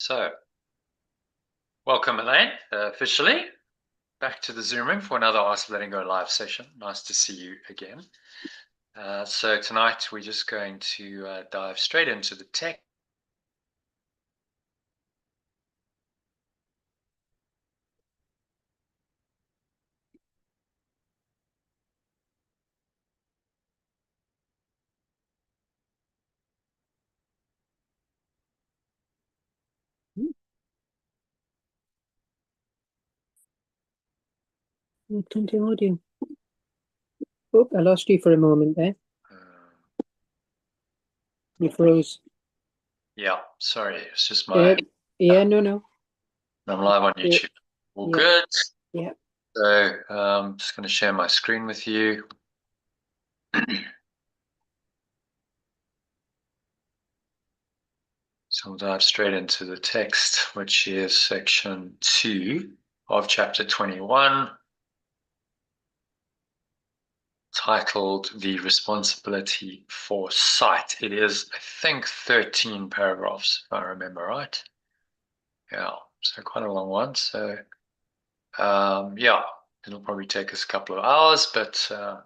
So, welcome Elaine, officially back to the Zoom room for another Ask Letting Go live session. Nice to see you again. So tonight we're just going to dive straight into the text. Plenty of audio. Oh, I lost you for a moment there. You froze. Yeah, sorry, it's just my. No. I'm live on YouTube. All good. Yeah. So, just going to share my screen with you. So we'll dive straight into the text, which is section 2 of chapter 21. Titled The Responsibility for Sight. It is, I think, 13 paragraphs, if I remember right. Yeah, so quite a long one. So, yeah, it'll probably take us a couple of hours, but I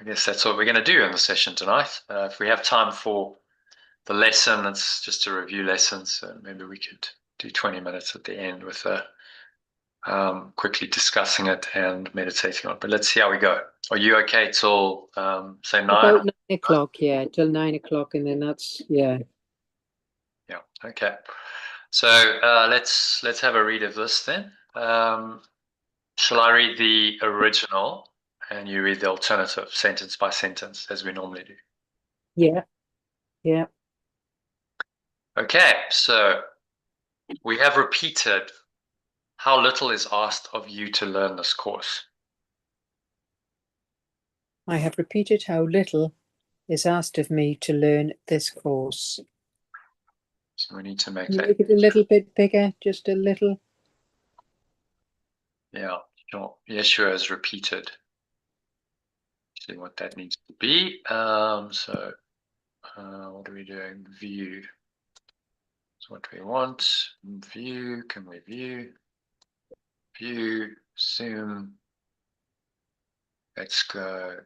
guess that's what we're going to do in the session tonight. If we have time for the lesson, it's just a review lesson, so maybe we could do 20 minutes at the end with quickly discussing it and meditating on it. But let's see how we go. Are you okay till say 9? About 9 o'clock, yeah, till 9 o'clock, and then that's yeah. Yeah. Okay. So let's have a read of this then. Shall I read the original and you read the alternative sentence by sentence as we normally do? Yeah. Okay. So we have repeated how little is asked of you to learn this course. I have repeated how little is asked of me to learn this course. So we need to make Can you that. make it a little bit bigger, just a little. Yeah, sure. Yeshua is repeated. See what that needs to be. So what are we doing? View. That's what we want. View. Can we view? View. Zoom. Let's go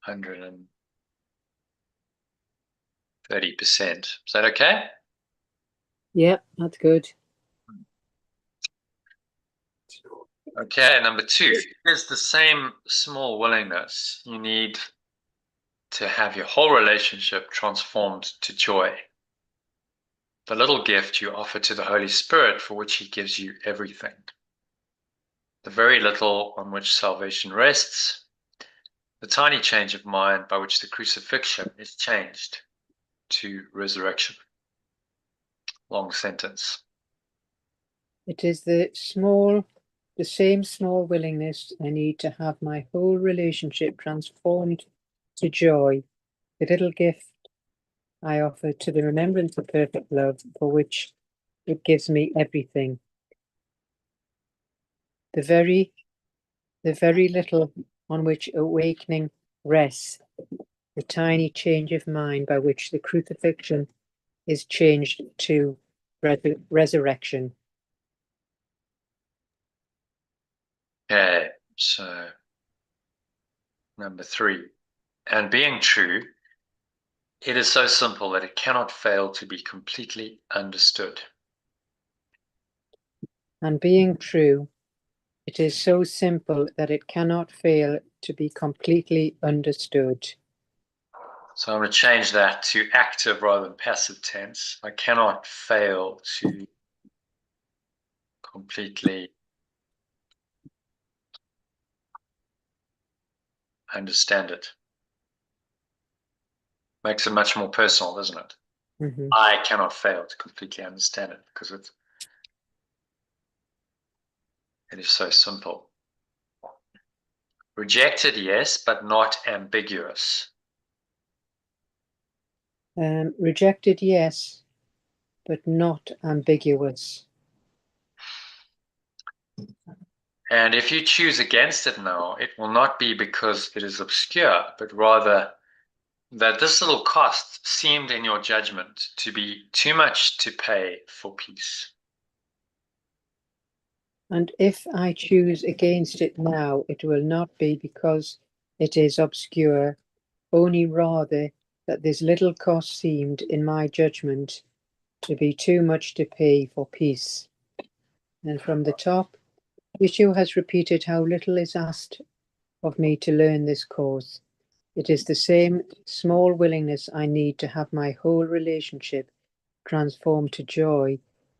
130%. Is that okay? Yeah, that's good. Okay, number 2. Here's the same small willingness you need to have your whole relationship transformed to joy. The little gift you offer to the Holy Spirit for which He gives you everything. The very little on which salvation rests. The tiny change of mind by which the crucifixion is changed to resurrection. Long sentence. It is the same small willingness I need to have my whole relationship transformed to joy. The little gift I offer to the remembrance of perfect love, for which it gives me everything. The very little on which awakening rests, the tiny change of mind by which the crucifixion is changed to resurrection. Okay, so number 3. And being true, it is so simple that it cannot fail to be completely understood. And being true, it is so simple that it cannot fail to be completely understood. So I'm going to change that to active rather than passive tense. I cannot fail to completely understand it. Makes it much more personal, doesn't it? Mm-hmm. I cannot fail to completely understand it because it is so simple. Rejected, yes, but not ambiguous. Rejected, yes, but not ambiguous. And if you choose against it now, it will not be because it is obscure, but rather that this little cost seemed in your judgment to be too much to pay for peace. And if I choose against it now, it will not be because it is obscure, only rather that this little cost seemed, in my judgment, to be too much to pay for peace. And from the top, Yeshua has repeated how little is asked of me to learn this course. It is the same small willingness I need to have my whole relationship transformed to joy,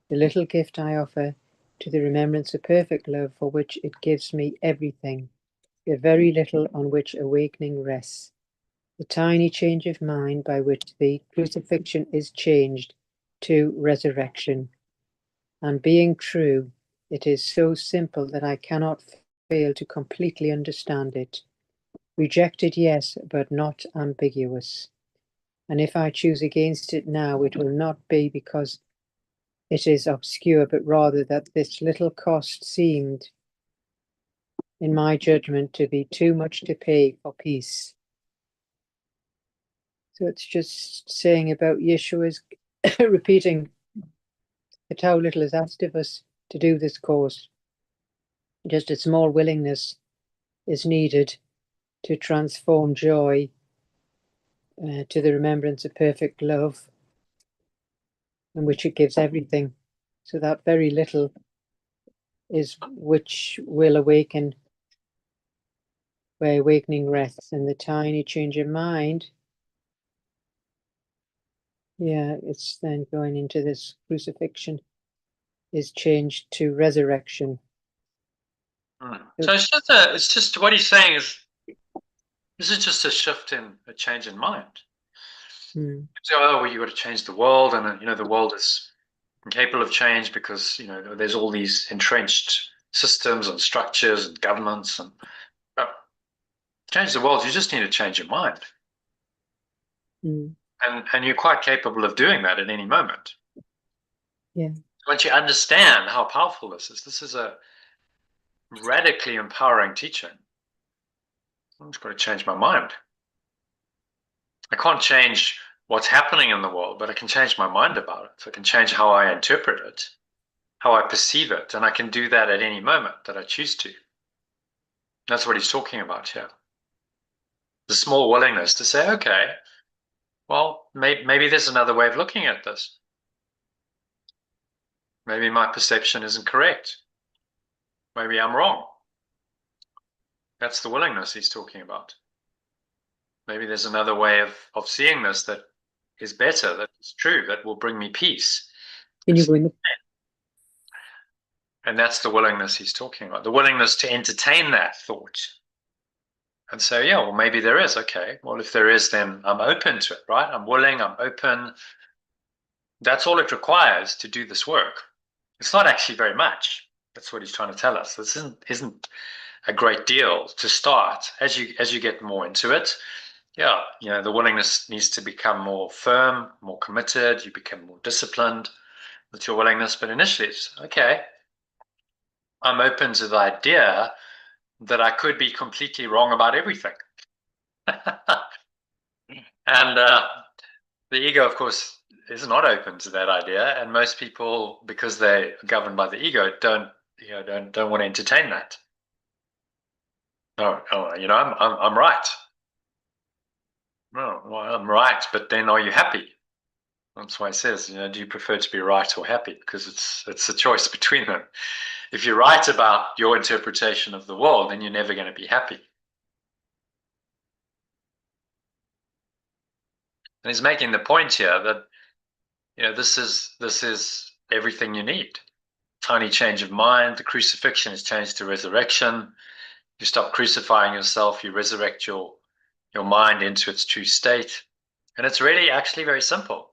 the little gift I offer to the remembrance of perfect love for which it gives me everything, the very little on which awakening rests, the tiny change of mind by which the crucifixion is changed to resurrection. And being true, it is so simple that I cannot fail to completely understand it. Rejected, yes, but not ambiguous. And if I choose against it now, it will not be because it is obscure, but rather that this little cost seemed, in my judgment, to be too much to pay for peace. So it's just saying about Yeshua's repeating that how little is asked of us to do this course. Just a small willingness is needed to transform joy to the remembrance of perfect love, in which it gives everything. So that very little is which will awaken, where awakening rests, and the tiny change of mind. Yeah, it's then going into this crucifixion is changed to resurrection. So it's just what he's saying is this is just a shift in a change in mind. So, oh, well, you got to change the world, and the world is incapable of change because there's all these entrenched systems and structures and governments, and change the world. You just need to change your mind, and you're quite capable of doing that at any moment. Yeah. Once you understand how powerful this is a radically empowering teaching. I'm just going to change my mind. I can't change what's happening in the world, but I can change my mind about it. So I can change how I interpret it, how I perceive it, and I can do that at any moment that I choose to. That's what he's talking about here. The small willingness to say, okay, well, maybe there's another way of looking at this. Maybe my perception isn't correct. Maybe I'm wrong. That's the willingness he's talking about. Maybe there's another way of seeing this that is better, that is true, that will bring me peace. And that's the willingness he's talking about, the willingness to entertain that thought. And so, yeah, well, maybe there is. Okay, well, if there is, then I'm open to it, right? I'm willing, I'm open. That's all it requires to do this work. It's not actually very much. That's what he's trying to tell us. This isn't a great deal to start. As you get more into it, yeah, the willingness needs to become more firm, more committed. You become more disciplined with your willingness. But initially, it's okay. I'm open to the idea that I could be completely wrong about everything. And the ego, of course, is not open to that idea. And most people, because they're governed by the ego, don't want to entertain that. No, I'm right. No, well, I'm right, but then are you happy? That's why it says, do you prefer to be right or happy? Because it's a choice between them. If you're right about your interpretation of the world, then you're never going to be happy. And he's making the point here that this is everything you need. Tiny change of mind. The crucifixion is changed to resurrection. You stop crucifying yourself. You resurrect your mind into its true state, and it's really actually very simple.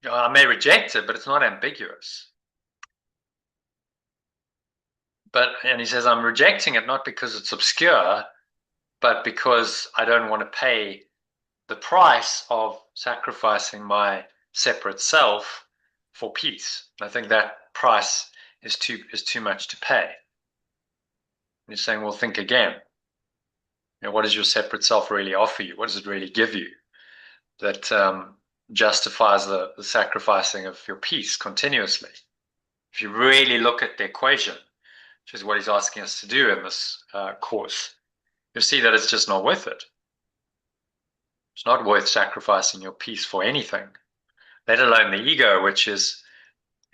I may reject it, but it's not ambiguous. And he says, I'm rejecting it not because it's obscure, but because I don't want to pay the price of sacrificing my separate self for peace. I think that price is too much to pay. And he's saying, well, think again. what does your separate self really offer you? What does it really give you that justifies the sacrificing of your peace continuously? If you really look at the equation, which is what he's asking us to do in this course, you'll see that it's just not worth it. It's not worth sacrificing your peace for anything, let alone the ego, which is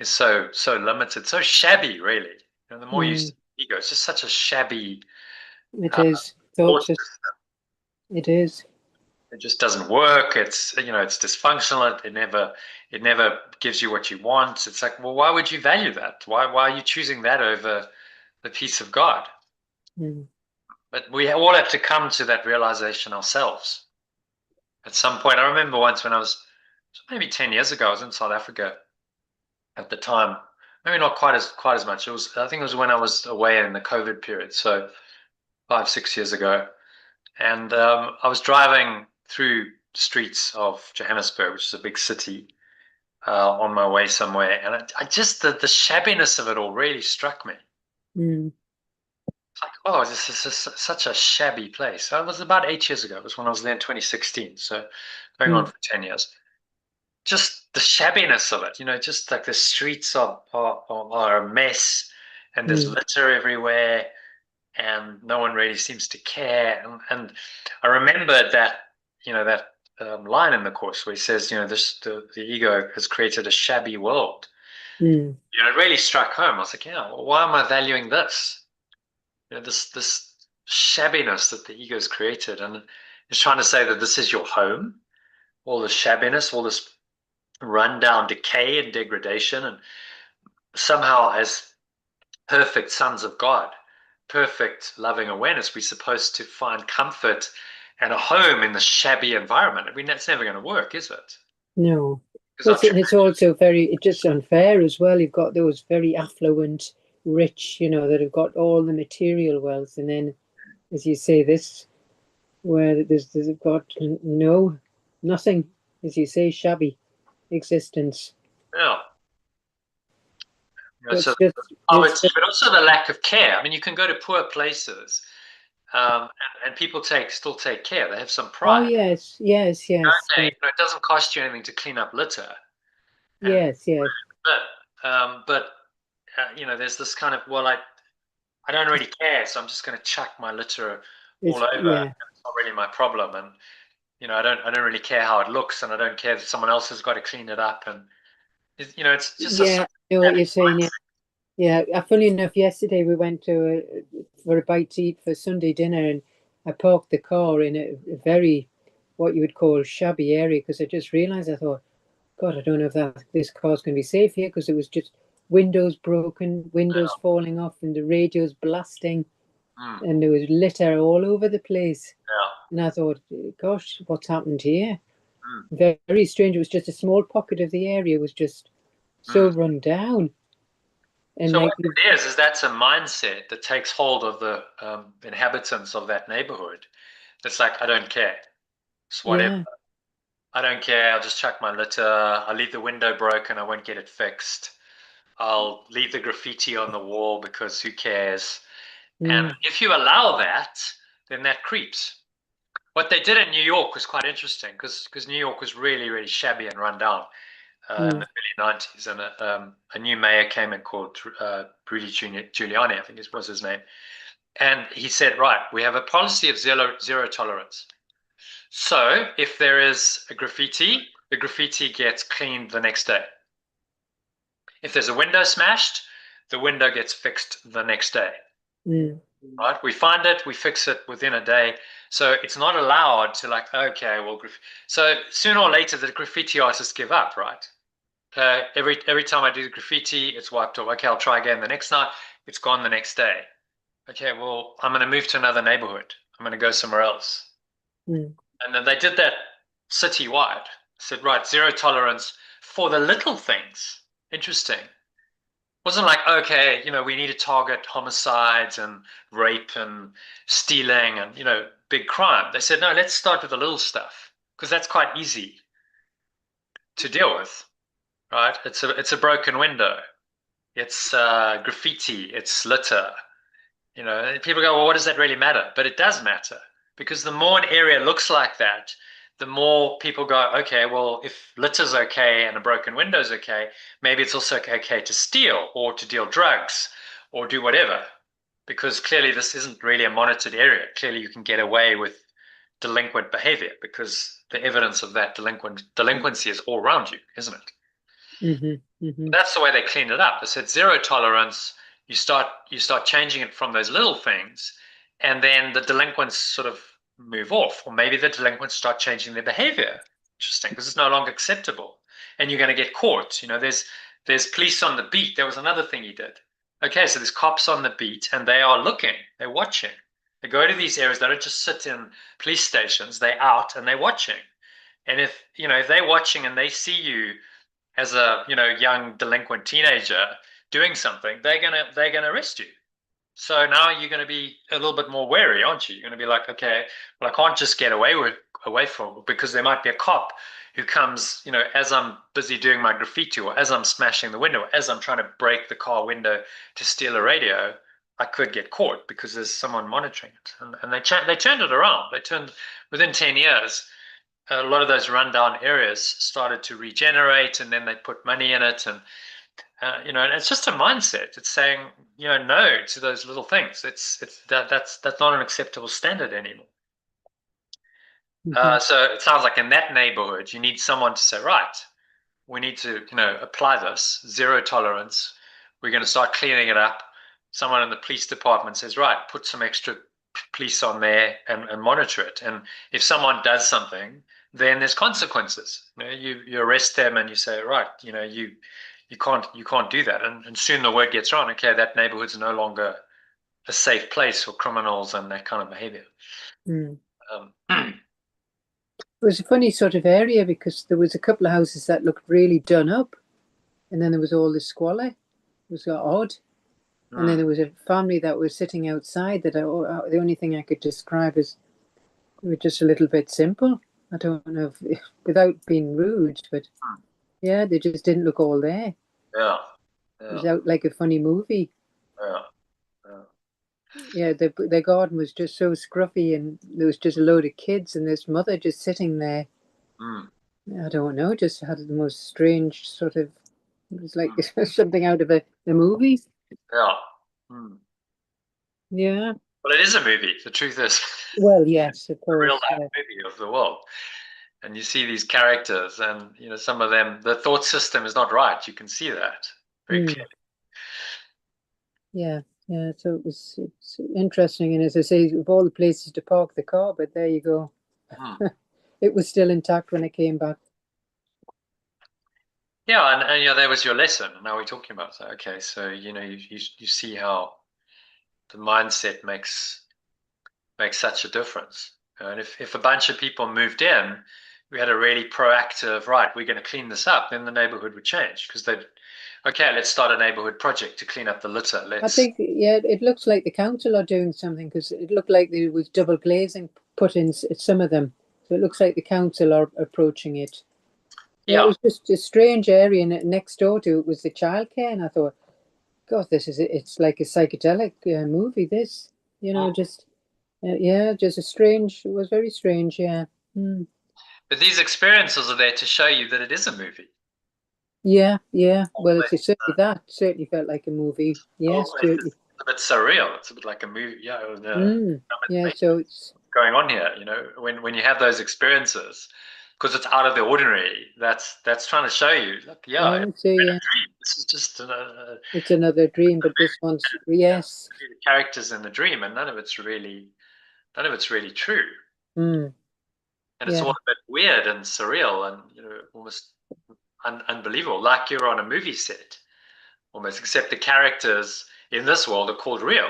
so limited, so shabby, really. The more you Mm. see ego, it's just such a shabby It uh, is thought. thought it is. It just doesn't work. It's dysfunctional. It never gives you what you want. It's like, well, why would you value that? Why are you choosing that over the peace of God? Mm. But we all have to come to that realization ourselves at some point. I remember once when I was maybe 10 years ago, I was in South Africa at the time. Maybe not quite as much. I think it was when I was away in the COVID period, so 5, 6 years ago. And I was driving through the streets of Johannesburg, which is a big city, on my way somewhere, and I just the shabbiness of it all really struck me. Mm. It's like, oh, this is such a shabby place. That was about 8 years ago. It was when I was there in 2016, so going on Mm. for 10 years. Just the shabbiness of it, just like the streets are a mess, and there's Mm. litter everywhere, and no one really seems to care. And I remember that line in the course where he says, the ego has created a shabby world. Mm. It really struck home. I was like, yeah, well, why am I valuing this? This shabbiness that the ego has created, and it's trying to say that this is your home. All the shabbiness, all this rundown decay and degradation, and somehow as perfect sons of God, perfect loving awareness, we're supposed to find comfort and a home in the shabby environment. I mean, that's never going to work, is it? No. Because Well, it's also it's just unfair as well. You've got those very affluent, rich, that have got all the material wealth, and then, as you say, this where there's got nothing, as you say, shabby existence. yeah, So so it's poverty, just, but also the lack of care. I mean, you can go to poor places, and people still take care. They have some oh pride. yes, yes, yes, Okay, yes, it doesn't cost you anything to clean up litter, and yes, yes. but there's this kind of, well, I don't really care, so I'm just going to chuck my litter all It's over. yeah, It's not really my problem, and I don't really care how it looks, and I don't care that someone else has got to clean it up, and it's just a yeah. I know what you're saying. Yeah, yeah. Funny enough, yesterday we went for a bite to eat for Sunday dinner, and I parked the car in a very what you would call shabby area because I just realised I thought, God, I don't know if this car's going to be safe here because it was just windows broken, windows falling off, and the radio's blasting, mm, and there was litter all over the place. yeah, And I thought, gosh, what's happened here? mm, Very strange. It was just a small pocket of the area was just so mm. run down. And So what like you it is that's a mindset that takes hold of the inhabitants of that neighborhood. It's like, I don't care. It's whatever. yeah, I don't care. I'll just chuck my litter. I'll leave the window broken. I won't get it fixed. I'll leave the graffiti on the wall because who cares? And mm, if you allow that, then that creeps. What they did in New York was quite interesting because New York was really, really shabby and run down in mm, the early 90s. And a new mayor came in called Rudy Giuliani, I think was his name. And he said, right, we have a policy of zero tolerance. So if there is a graffiti, the graffiti gets cleaned the next day. If there's a window smashed, the window gets fixed the next day. mm, Right? We find it, we fix it within a day. So it's not allowed to like, okay, well, so sooner or later the graffiti artists give up, right? Every time I do the graffiti, it's wiped off. Okay, I'll try again the next night. It's gone the next day. Okay, well, I'm going to move to another neighborhood. I'm going to go somewhere else. mm. And then they did that citywide. Said, right, zero tolerance for the little things. Interesting. Wasn't like, okay, we need to target homicides and rape and stealing and, big crime. They said, no, let's start with the little stuff because that's quite easy to deal with, right? It's a broken window. It's graffiti. It's litter. And people go, well, what does that really matter? But it does matter Because the more an area looks like that, the more people go, okay, well, if litter's okay and a broken window's okay, maybe it's also okay to steal or to deal drugs or do whatever. Because clearly this isn't really a monitored area. Clearly you can get away with delinquent behavior because the evidence of that delinquency is all around you, isn't it? Mm-hmm. Mm-hmm. That's the way they cleaned it up. They said zero tolerance. You start changing it from those little things, and then the delinquents sort of move off, or maybe the delinquents start changing their behavior. Interesting, because it's no longer acceptable, and you're going to get caught. There's police on the beat. There was another thing he did. Okay, so there's cops on the beat, and they are looking, they're watching. They go to these areas. They don't just sit in police stations. They're out and they're watching. And if they're watching and they see you as a young delinquent teenager doing something, they're gonna arrest you. So now you're going to be a little bit more wary, aren't you? You're going to be like, okay, well, I can't just get away from it because there might be a cop who comes, as I'm busy doing my graffiti or as I'm smashing the window, or as I'm trying to break the car window to steal a radio. I could get caught because there's someone monitoring it, and they turned it around. They turned within 10 years. A lot of those rundown areas started to regenerate, and then they put money in it, and it's just a mindset. It's saying, no to those little things. That's not an acceptable standard anymore. Mm-hmm. So it sounds like in that neighborhood, you need someone to say, right, we need to, apply this zero tolerance. We're going to start cleaning it up. Someone in the police department says, right, put some extra police on there and monitor it. And if someone does something, then there's consequences. You arrest them and you say, right, you can't do that. And soon the word gets around, okay, that neighborhood's no longer a safe place for criminals and that kind of behavior. Mm. Um, It was a funny sort of area because there was a couple of houses that looked really done up, and then there was all this squalor. It was odd. And then there was a family that was sitting outside that the only thing I could describe as they were just a little bit simple. I don't know if without being rude, but yeah, they just didn't look all there. yeah, It yeah, was out like a funny movie. yeah, yeah. Yeah, their garden was just so scruffy, and there was just a load of kids, and this mother just sitting there. Mm, I don't know, just had the most strange sort of. It was like mm, something out of a movie. yeah. Mm. Yeah. Well, it is a movie. The truth is, Well, yes, of a real course. life Yeah. movie of the world. And you see these characters, and some of them, the thought system is not right. You can see that very Mm, clearly. yeah. Yeah. So it's interesting, and as I say, of all the places to park the car, but there you go. Mm. It was still intact when I came back. Yeah, and there was your lesson. And now we're talking about that. Okay, so you see how the mindset makes such a difference. And if a bunch of people moved in, we had a really proactive, right, we're going to clean this up, then the neighborhood would change because they'd, okay, let's start a neighborhood project to clean up the litter. I Let's, think, yeah, it looks like the council are doing something because it looked like there was double glazing put in some of them. So it looks like the council are approaching it. Yeah, it yeah. was just a strange area, and next door to it was the childcare, and I thought, God, it's like a psychedelic movie. This, Mm. just yeah, just a strange. It was very strange. Yeah. Mm. But these experiences are there to show you that it is a movie. Yeah, yeah. Well, it's Almost, certainly that. Certainly felt like a movie. Yes, almost certainly. it's a bit surreal. It's a bit like a movie. Yeah, Mm. Yeah, so it's going on here. When you have those experiences, because it's out of the ordinary. That's trying to show you, look, yeah, oh, so in a yeah, dream. This is just it's another dream, but this one's yes. the characters in the dream, and none of it's really true. Mm. And it's all Yeah. a bit weird and surreal, and almost unbelievable, like you're on a movie set almost. Except the characters in this world are called real.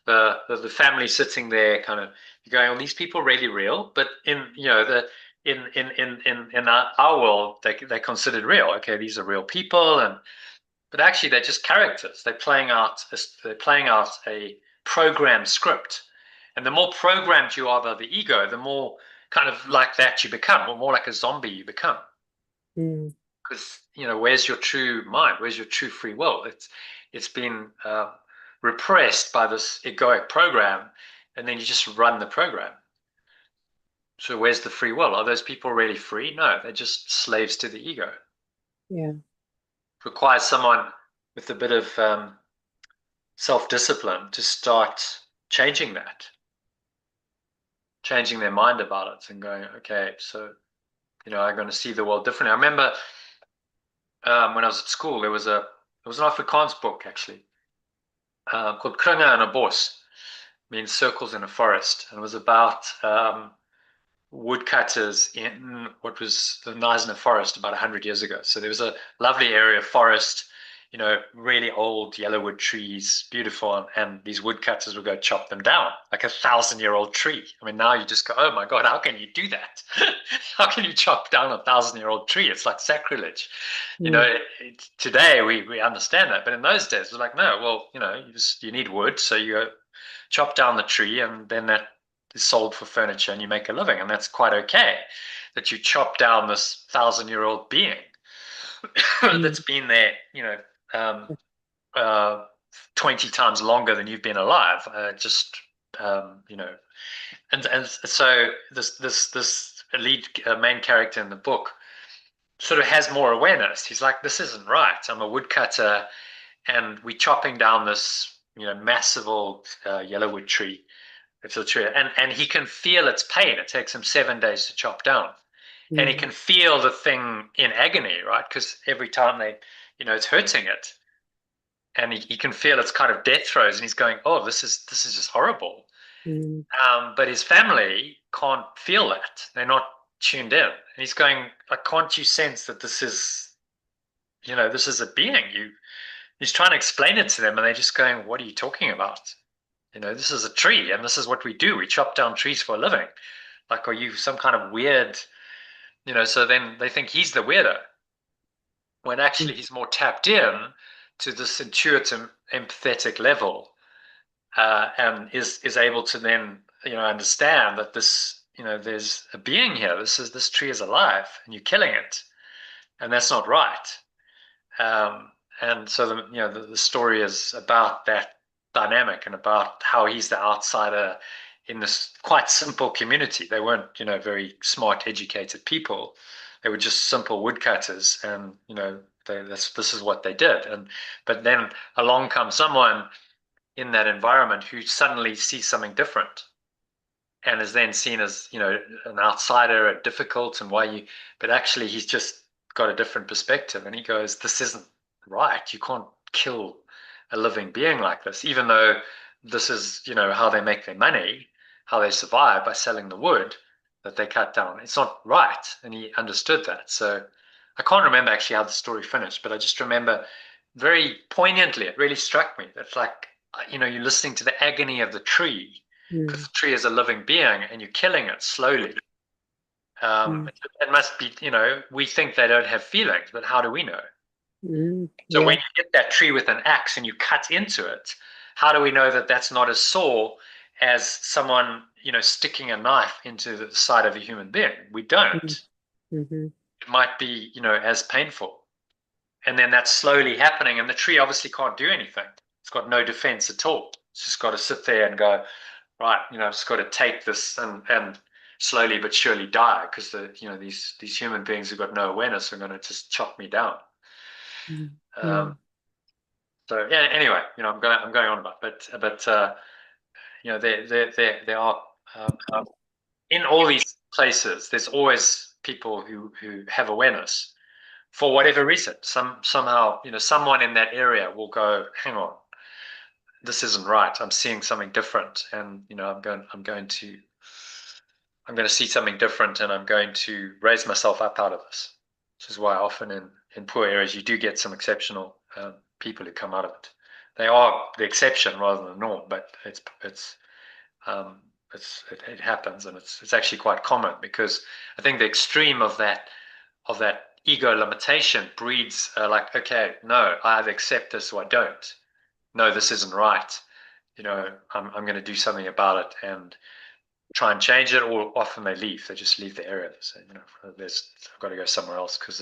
The family sitting there, kind of you're going, "Are these people really real?" But in our world, they're considered real. Okay, these are real people, but actually they're just characters. They're playing out a programmed script, and the more programmed you are by the ego, the more kind of like that you become, or more like a zombie you become. Mm. Because where's your true mind? Where's your true free will? It's been repressed by this egoic program, and then you just run the program. So where's the free will? Are those people really free? No, they're just slaves to the ego. Yeah. Requires someone with a bit of self-discipline to start changing that, changing their mind about it and going, okay, so, I'm going to see the world differently. I remember when I was at school, there was an Afrikaans book actually called Kringe in a Bos, means circles in a forest, and it was about woodcutters in what was the Knysna forest about 100 years ago. So there was a lovely area of forest, really old yellowwood trees, beautiful, and these woodcutters would go chop them down like 1,000-year-old tree. I mean, now you just go, oh my God, how can you do that? How can you chop down 1,000-year-old tree? It's like sacrilege. Mm, Today we understand that, but in those days, it was like, no, well, you need wood, so you go chop down the tree, and then that is sold for furniture, and you make a living, and that's quite okay. That you chop down this 1,000-year-old being that's mm, been there, um, uh, 20 times longer than you've been alive. Just and so this lead main character in the book sort of has more awareness. He's like, this isn't right. I'm a woodcutter, and we're chopping down this massive old yellowwood tree. It's a tree, and he can feel its pain. It takes him 7 days to chop down, and he mm, can feel the thing in agony, right? Because every time it's hurting it, and he can feel its kind of death throes, and he's going, "Oh, this is just horrible." mm, But his family can't feel that; they're not tuned in. And he's going, "Like, can't you sense that this is a being?" He's trying to explain it to them, and they're just going, "What are you talking about? This is a tree, and this is what we do. We chop down trees for a living. Like, are you some kind of weird?" So then they think he's the weirdo, when mm, actually he's more tapped in to this intuitive, empathetic level, and is able to then understand that there's a being here. This tree is alive, and you're killing it, and that's not right. Um, and so the story is about that dynamic and about how he's the outsider in this quite simple community. They weren't very smart, educated people. They were just simple woodcutters, and this is what they did. And but then along comes someone in that environment who suddenly sees something different, and is then seen as an outsider, a difficult, and why you. But actually, he's just got a different perspective, and he goes, "This isn't right. You can't kill a living being like this, even though this is how they make their money, how they survive by selling the wood that they cut down. It's not right." And he understood that. So I can't remember actually how the story finished, but I just remember very poignantly. It really struck me. It's like you're listening to the agony of the tree, because mm, the tree is a living being, and you're killing it slowly. mm, It must be, we think they don't have feelings, but how do we know? So when yeah. you hit that tree with an axe and you cut into it, how do we know that that's not as sore as someone, sticking a knife into the side of a human being? We Mm, don't. mhm, It might be, as painful. And then that's slowly happening, and the tree obviously can't do anything. It's got no defense at all. It's just got to sit there and go, right, I've just got to take this, and slowly but surely die, because these human beings who've got no awareness are going to just chop me down. mm, yeah. Um, so yeah, anyway, I'm going on about, but there are in all these places, there's always people who have awareness for whatever reason. Somehow, someone in that area will go, hang on, this isn't right. I'm seeing something different, and I'm going to see something different, and I'm going to raise myself up out of this. Which is why often in poor areas you do get some exceptional people who come out of it. They are the exception rather than the norm, but um, it happens, and it's actually quite common, because I think the extreme of that ego limitation breeds like, okay, no, I either accept this or I don't. No, this isn't right. I'm going to do something about it and try and change it, or often they leave. They just leave the area. They say, I've got to go somewhere else, because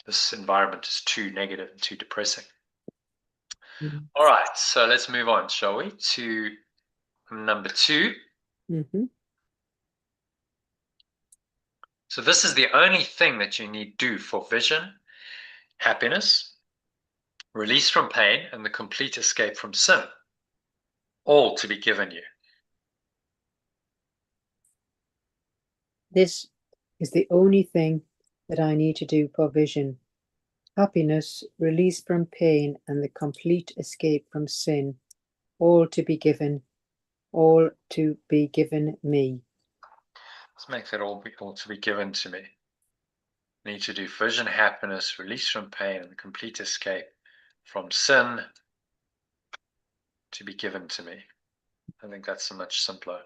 this environment is too negative and too depressing. Mm, All right, so let's move on, shall we, to number 2. Mm-hmm. So this is the only thing that you need do for vision, happiness, release from pain, and the complete escape from sin, all to be given you. This is the only thing that I need to do for vision, happiness, release from pain, and the complete escape from sin, all to be given me. Let's make that all to be given to me. I need to do vision, happiness, release from pain, and the complete escape from sin to be given to me. I think that's a much simpler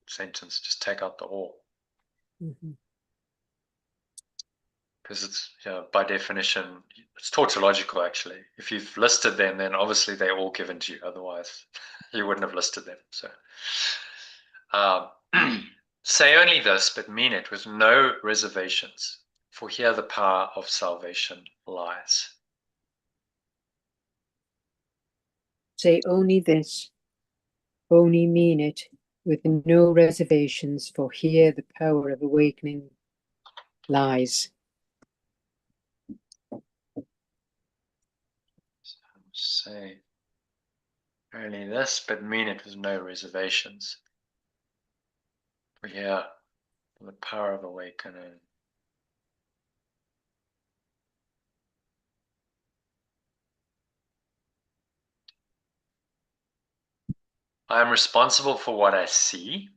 sentence. Just take out the all. Mm-hmm. Because it's, by definition, it's tautological, actually. If you've listed them, then obviously they're all given to you. Otherwise, you wouldn't have listed them. So, say only this, but mean it with no reservations, for here the power of salvation lies. Say only this, only mean it, with no reservations, for here the power of awakening lies. Say only this, but mean it with no reservations. For here the power of awakening. I am responsible for what I see.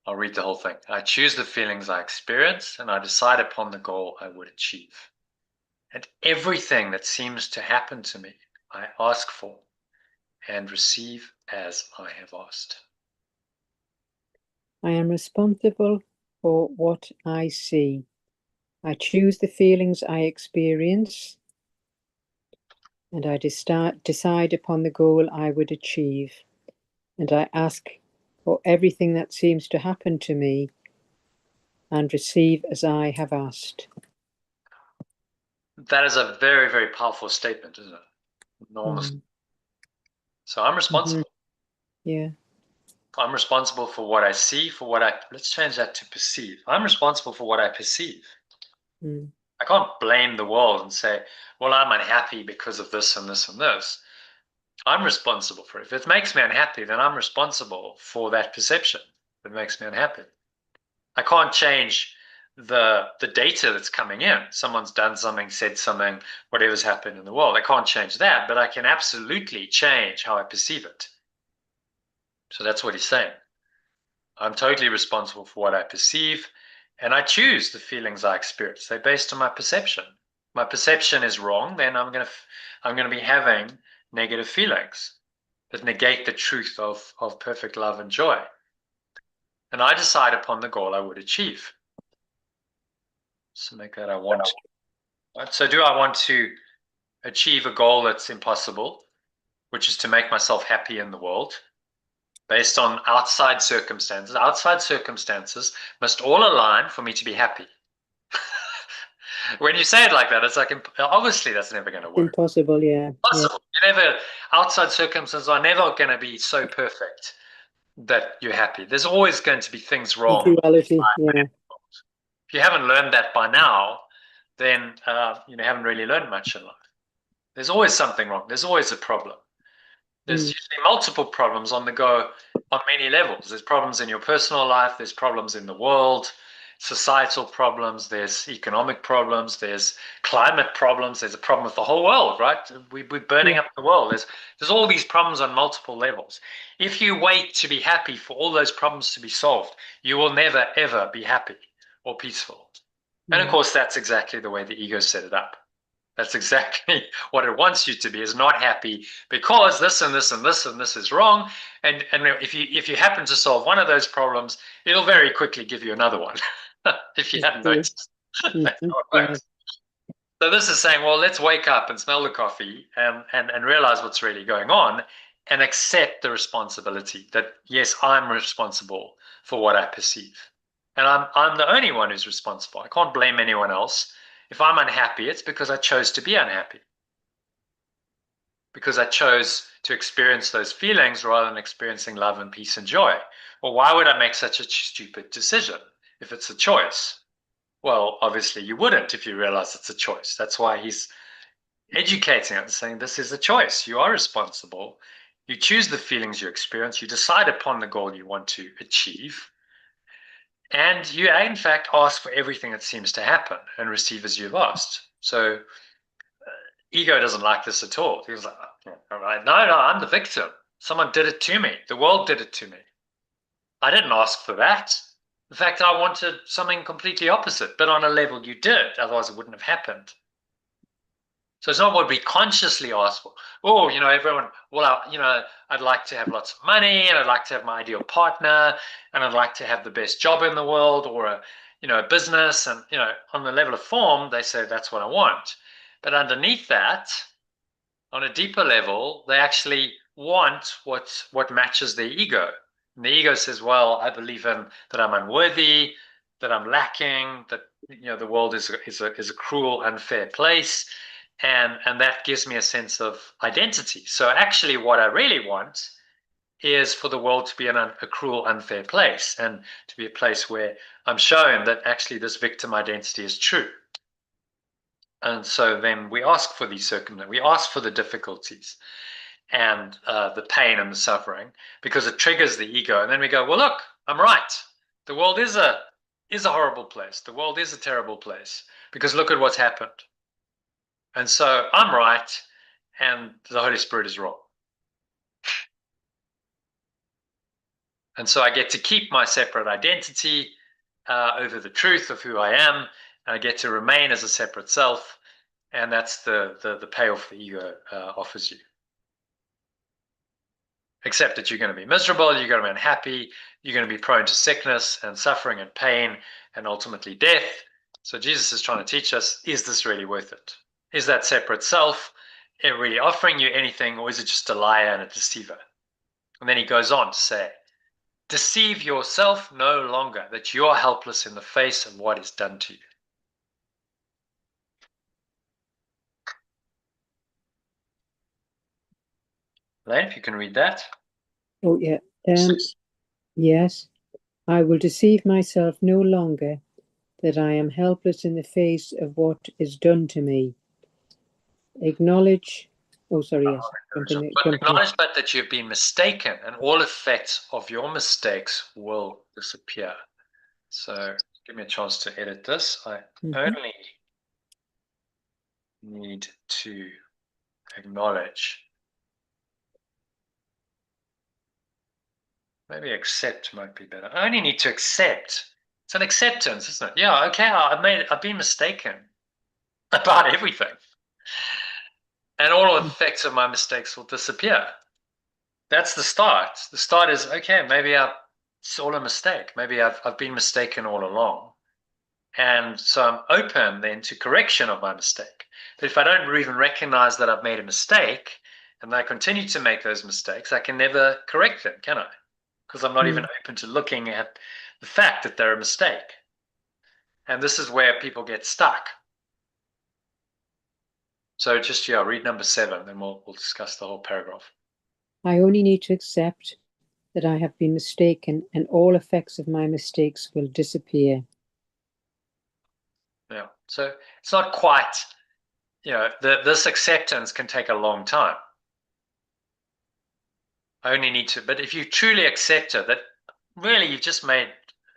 I'll read the whole thing. I choose the feelings I experience, and I decide upon the goal I would achieve. And everything that seems to happen to me, I ask for and receive as I have asked. I am responsible for what I see. I choose the feelings I experience, and I decide upon the goal I would achieve. And I ask for everything that seems to happen to me and receive as I have asked. That is a very, very powerful statement, isn't it? Enormous. So I'm responsible. Yeah. I'm responsible for what I see, let's change that to perceive. I'm responsible for what I perceive. Mm. I can't blame the world and say, well, I'm unhappy because of this and this and this. I'm responsible for it. If it makes me unhappy, then I'm responsible for that perception that makes me unhappy. I can't change the data that's coming in. Someone's done something, said something, whatever's happened in the world. I can't change that, but I can absolutely change how I perceive it. So that's what he's saying. I'm totally responsible for what I perceive, and I choose the feelings I experience. They're based on my perception. My perception is wrong, then I'm gonna be having negative feelings that negate the truth of perfect love and joy. And I decide upon the goal I would achieve. So make that I want. Right? So do I want to achieve a goal that's impossible, which is to make myself happy in the world based on outside circumstances? Outside circumstances must all align for me to be happy. When you say it like that, it's like obviously that's never going to work. Impossible, yeah. Possible. You never outside circumstances are never going to be so perfect that you're happy. There's always going to be things wrong. Duality, yeah. If you haven't learned that by now, then you haven't really learned much in life. There's always something wrong. There's always a problem. There's usually multiple problems on the go on many levels. There's problems in your personal life. There's problems in the world, societal problems. There's economic problems. There's climate problems. There's a problem with the whole world, right? We're burning up the world. There's all these problems on multiple levels. If you wait to be happy for all those problems to be solved, you will never, ever be happy or peaceful. And of course, that's exactly the way the ego set it up. That's exactly what it wants you to be, is not happy because this and this and this and this is wrong. And if you happen to solve one of those problems, it'll very quickly give you another one. If you hadn't noticed. That's how it works. So this is saying, well, let's wake up and smell the coffee and realize what's really going on and accept the responsibility that, yes, I'm responsible for what I perceive. And I'm the only one who's responsible. I can't blame anyone else. If I'm unhappy, it's because I chose to be unhappy. because I chose to experience those feelings rather than experiencing love and peace and joy. Well, why would I make such a stupid decision if it's a choice? Well, obviously you wouldn't if you realize it's a choice. That's why he's educating us, saying this is a choice. You are responsible. You choose the feelings you experience. You decide upon the goal you want to achieve. And you, in fact, ask for everything that seems to happen and receive as you've asked. So ego doesn't like this at all. He was like, all right, no, I'm the victim. Someone did it to me. The world did it to me. I didn't ask for that. In fact, I wanted something completely opposite, but on a level you did. Otherwise, it wouldn't have happened. So it's not what we consciously ask for. Oh, everyone, well, I'd like to have lots of money and I'd like to have my ideal partner and I'd like to have the best job in the world or a business. And, on the level of form, they say that's what I want. But underneath that, on a deeper level, they actually want what matches their ego. And the ego says, well, I believe in that I'm unworthy, that I'm lacking, that the world is a cruel, unfair place, and that gives me a sense of identity. So actually, what I really want is for the world to be a cruel, unfair place, and to be a place where I'm shown that actually this victim identity is true. And so then we ask for these circumstances, we ask for the difficulties and the pain and the suffering because it triggers the ego. And then we go, well, look, I'm right. The world is a horrible place. The world is a terrible place because look at what's happened. And so I'm right and the Holy Spirit is wrong. And so I get to keep my separate identity over the truth of who I am. And I get to remain as a separate self. And that's the payoff the ego offers you. Except that you're going to be miserable, you're going to be unhappy, you're going to be prone to sickness and suffering and pain and ultimately death. So Jesus is trying to teach us, is this really worth it? Is that separate self really offering you anything, or is it just a liar and a deceiver? And then he goes on to say, deceive yourself no longer, that you are helpless in the face of what is done to you. Elaine, if you can read that. Oh, yeah. Yes. I will deceive myself no longer that I am helpless in the face of what is done to me. Acknowledge. Oh, sorry. Yes. But acknowledge that you've been mistaken, and all effects of your mistakes will disappear. So give me a chance to edit this. I only need to acknowledge. Maybe accept might be better. I only need to accept. It's an acceptance, isn't it? Yeah, okay, I've been mistaken about everything. And all effects of my mistakes will disappear. That's the start. The start is, okay, maybe it's all a mistake. Maybe I've been mistaken all along. And so I'm open then to correction of my mistake. But if I don't even recognize that I've made a mistake and I continue to make those mistakes, I can never correct them, can I? Because I'm not even open to looking at the fact that they're a mistake. And this is where people get stuck. So just, read number 7, then we'll discuss the whole paragraph. I only need to accept that I have been mistaken and all effects of my mistakes will disappear. Yeah. So it's not quite, this acceptance can take a long time. I only need to, but if you truly accept it, that really you've just made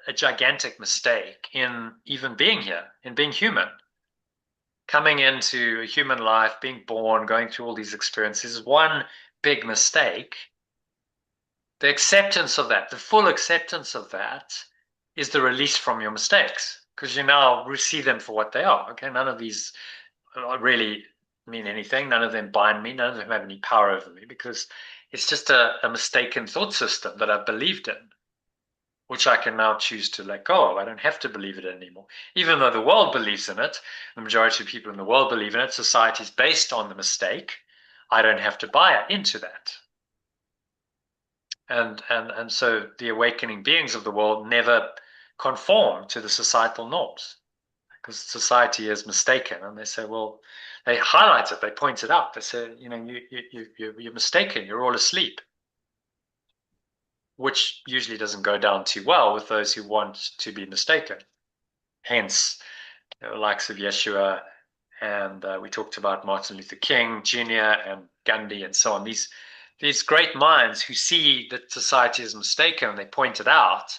a gigantic mistake in even being here, in being human. Coming into a human life, being born, going through all these experiences is one big mistake. The acceptance of that, the full acceptance of that, is the release from your mistakes because you now see them for what they are. Okay, none of these really mean anything. None of them bind me. None of them have any power over me because it's just a mistaken thought system that I've believed in, which I can now choose to let go of. I don't have to believe it anymore. Even though the world believes in it, the majority of people in the world believe in it, society is based on the mistake. I don't have to buy into that. And so the awakening beings of the world never conform to the societal norms because society is mistaken. And they say, well, they highlight it, they point it out. They say, you're mistaken, you're all asleep, which usually doesn't go down too well with those who want to be mistaken. Hence, the likes of Yeshua, and we talked about Martin Luther King Jr. and Gandhi and so on. These great minds who see that society is mistaken and they point it out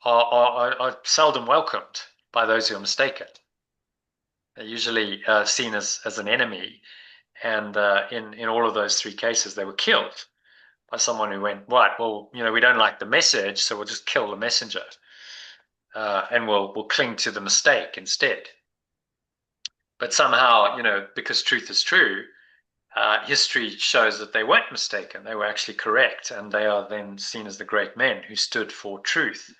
are seldom welcomed by those who are mistaken. They're usually seen as an enemy, and in all of those three cases, they were killed by someone who went, right, well, we don't like the message, so we'll just kill the messenger, and we'll cling to the mistake instead. But somehow, because truth is true, history shows that they weren't mistaken. They were actually correct, and they are then seen as the great men who stood for truth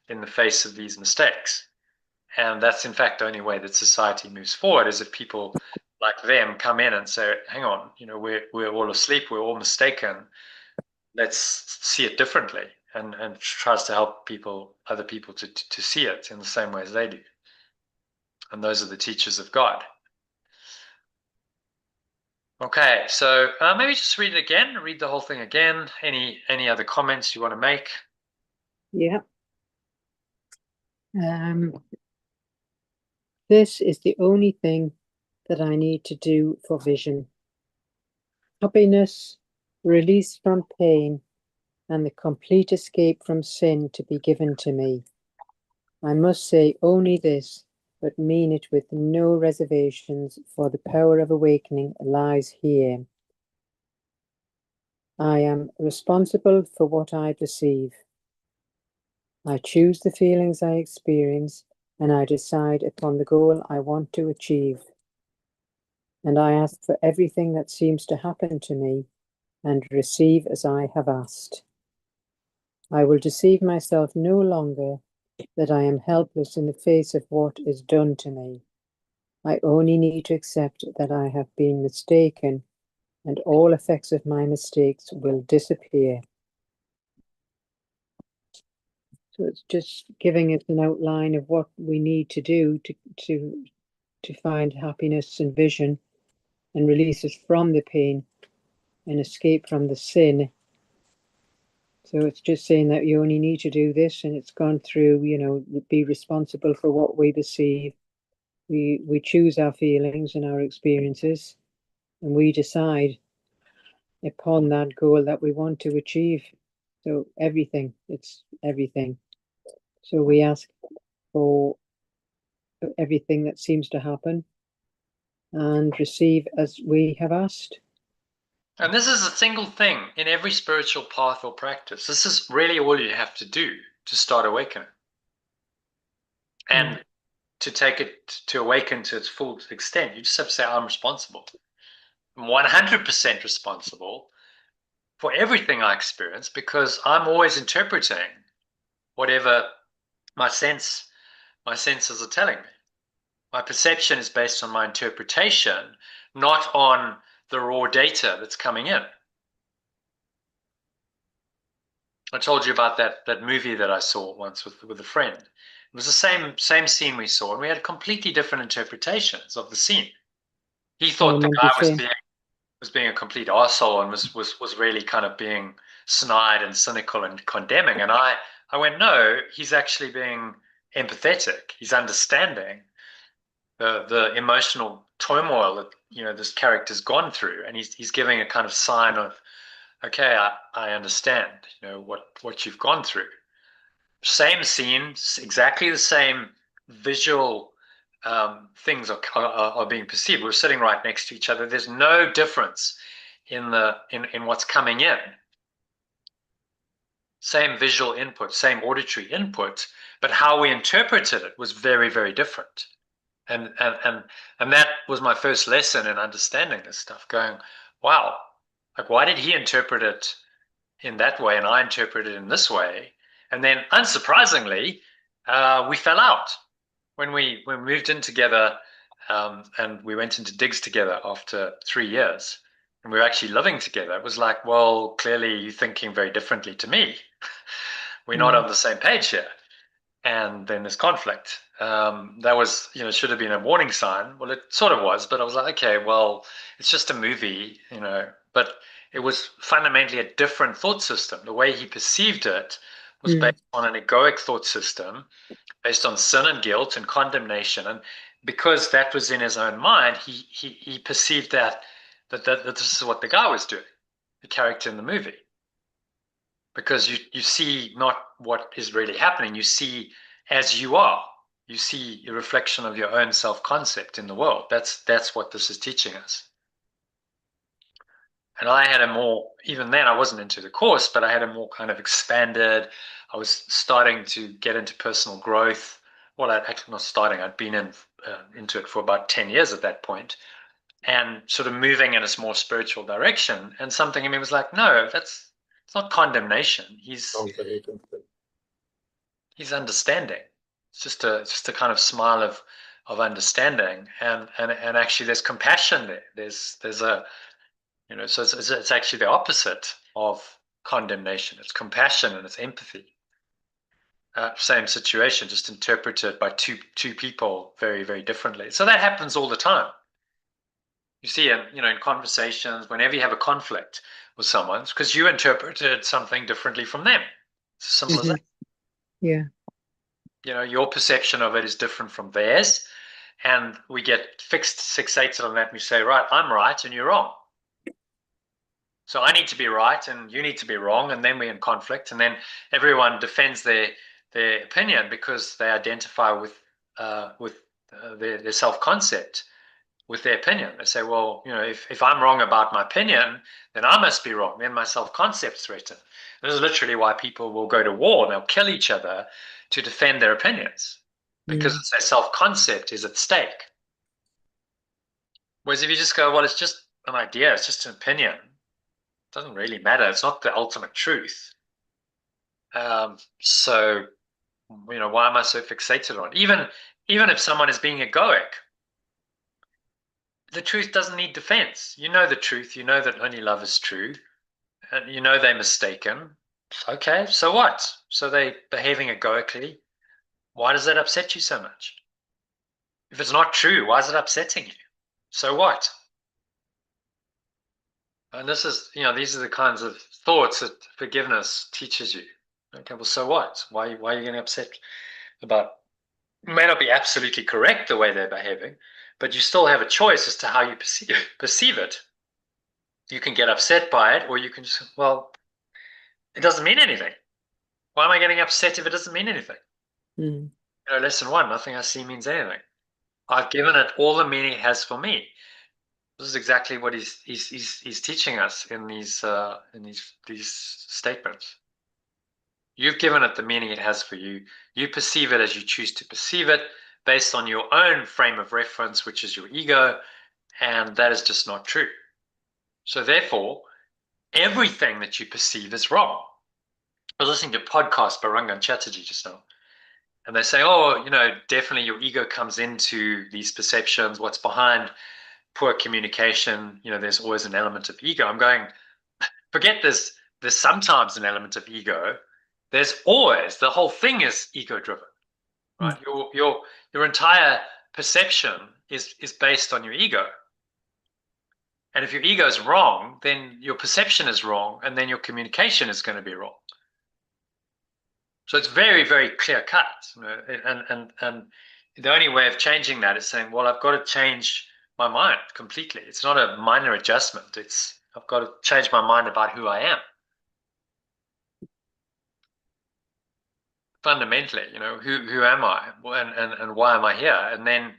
in the face of these mistakes. And that's in fact the only way that society moves forward, is if people like them come in and say, hang on, we're all asleep, we're all mistaken. Let's see it differently, and tries to help other people to see it in the same way as they do. And those are the teachers of God. Okay, so maybe just read it again, read the whole thing again. Any other comments you want to make? Yeah. This is the only thing that I need to do for vision. Happiness, release from pain, and the complete escape from sin to be given to me. I must say only this, but mean it with no reservations, for the power of awakening lies here. I am responsible for what I perceive. I choose the feelings I experience, and I decide upon the goal I want to achieve. And I ask for everything that seems to happen to me, and receive as I have asked. I will deceive myself no longer that I am helpless in the face of what is done to me. I only need to accept that I have been mistaken, and all effects of my mistakes will disappear. So it's just giving us an outline of what we need to do to find happiness and vision, and release us from the pain and escape from the sin. So it's just saying that you only need to do this, and it's gone through, be responsible for what we perceive. We choose our feelings and our experiences, and we decide upon that goal that we want to achieve. So it's everything. So we ask for everything that seems to happen and receive as we have asked. And this is a single thing in every spiritual path or practice. This is really all you have to do to start awakening. And to take it to awaken to its full extent, you just have to say, I'm responsible. I'm 100% responsible for everything I experience, because I'm always interpreting whatever my senses are telling me. My perception is based on my interpretation, not on the raw data that's coming in. I told you about that movie that I saw once with a friend. It was the same scene we saw, and we had completely different interpretations of the scene. He I thought the remember guy saying, was being a complete arsehole, and was really kind of being snide and cynical and condemning. And I went, no, he's actually being empathetic. He's understanding the emotional turmoil that this character's gone through, and he's giving a kind of sign of, okay, I understand, what you've gone through. Same scene, exactly the same visual things are being perceived. We're sitting right next to each other. There's no difference in what's coming in. Same visual input, same auditory input, but how we interpreted it was very, very different. And that was my first lesson in understanding this stuff, going, wow, like, why did he interpret it in that way and I interpret it in this way? And then unsurprisingly, we fell out when we moved in together, and we went into digs together after 3 years, and we were actually living together. It was like, well, clearly you're thinking very differently to me. We're not on the same page here. and then there's conflict. That was, should have been a warning sign. Well, it sort of was, but I was like, okay, well, it's just a movie, but it was fundamentally a different thought system. The way he perceived it was Mm. based on an egoic thought system, based on sin and guilt and condemnation. And because that was in his own mind, he perceived that this is what the guy was doing, the character in the movie. Because you see not what is really happening, you see as you are. You see a reflection of your own self-concept in the world. That's what this is teaching us. And I had a more, even then I wasn't into the course, but I had a more kind of expanded, I was starting to get into personal growth. Well, I actually not starting, I'd been into it for about 10 years at that point, and sort of moving in a more spiritual direction. And something in me was like, no, it's not condemnation. He's understanding. It's just a kind of smile of understanding, and actually there's compassion there. There's a so it's actually the opposite of condemnation. It's compassion and it's empathy. Same situation, just interpreted by two people very, very differently. So that happens all the time. You see, in conversations, whenever you have a conflict with someone, it's because you interpreted something differently from them. It's as simple as that. Hmm. Yeah. Your perception of it is different from theirs, and we get fixated on that, and we say, right, I'm right and you're wrong. So I need to be right and you need to be wrong, and then we're in conflict, and then everyone defends their opinion because they identify with their self concept, with their opinion. They say, well, if I'm wrong about my opinion, then I must be wrong. Then my self concept's threatened. This is literally why people will go to war and they'll kill each other to defend their opinions, because Mm. it's their self concept is at stake. Whereas if you just go, well, it's just an idea, it's just an opinion, it doesn't really matter. It's not the ultimate truth. So, why am I so fixated on it? Even if someone is being egoic, the truth doesn't need defense. You know the truth. You know that only love is true. And you know they're mistaken. Okay, so what? So they behaving egoically. Why does that upset you so much? If it's not true, why is it upsetting you? So what? And this is, these are the kinds of thoughts that forgiveness teaches you. Okay, well, so what? Why are you getting upset about? It may not be absolutely correct the way they're behaving, but you still have a choice as to how you perceive it. You can get upset by it, or you can just, well, it doesn't mean anything. Why am I getting upset if it doesn't mean anything? Mm. Lesson one, nothing I see means anything. I've given it all the meaning it has for me. This is exactly what he's teaching us in these statements. You've given it the meaning it has for you. You perceive it as you choose to perceive it based on your own frame of reference, which is your ego, and that is just not true. So therefore, everything that you perceive is wrong. I was listening to a podcast by Rangan Chatterjee just now, and they say, oh, definitely your ego comes into these perceptions. What's behind poor communication? There's always an element of ego. I'm going, forget this. There's sometimes an element of ego. There's always, the whole thing is ego driven, Mm. right? Your entire perception is based on your ego. And if your ego is wrong, then your perception is wrong, and then your communication is going to be wrong. So it's very, very clear cut. And the only way of changing that is saying, well, I've got to change my mind completely. It's not a minor adjustment. I've got to change my mind about who I am. Fundamentally, who am I, and why am I here? And then,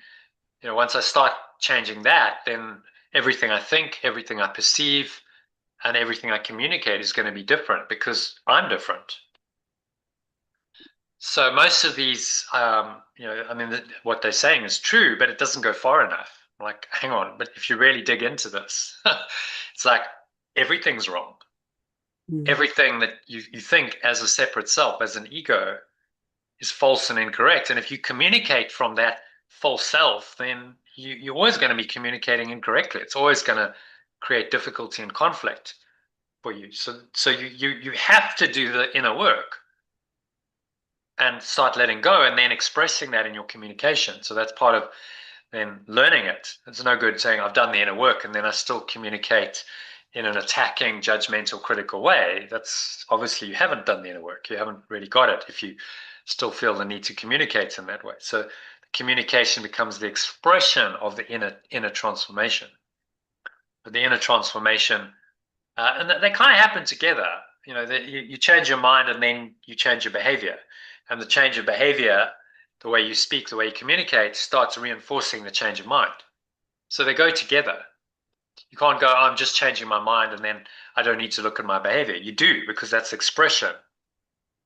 once I start changing that, then everything I think, everything I perceive, and everything I communicate is going to be different because I'm different. So most of these, I mean, what they're saying is true, but it doesn't go far enough. Like, hang on, but if you really dig into this, it's like everything's wrong. Mm. Everything that you think as a separate self, as an ego, is false and incorrect. And if you communicate from that false self, then you're always going to be communicating incorrectly. It's always going to create difficulty and conflict for you. So you have to do the inner work. and start letting go and then expressing that in your communication. So that's part of then learning it. It's no good saying I've done the inner work and then I still communicate in an attacking, judgmental, critical way. That's obviously you haven't done the inner work. You haven't really got it if you still feel the need to communicate in that way. So communication becomes the expression of the inner transformation. But the inner transformation, and they kind of happen together. You know, you change your mind and then you change your behavior, and the change of behavior, the way you speak, the way you communicate, starts reinforcing the change of mind. So they go together. You can't go, oh, I'm just changing my mind and then I don't need to look at my behavior. You do, because that's the expression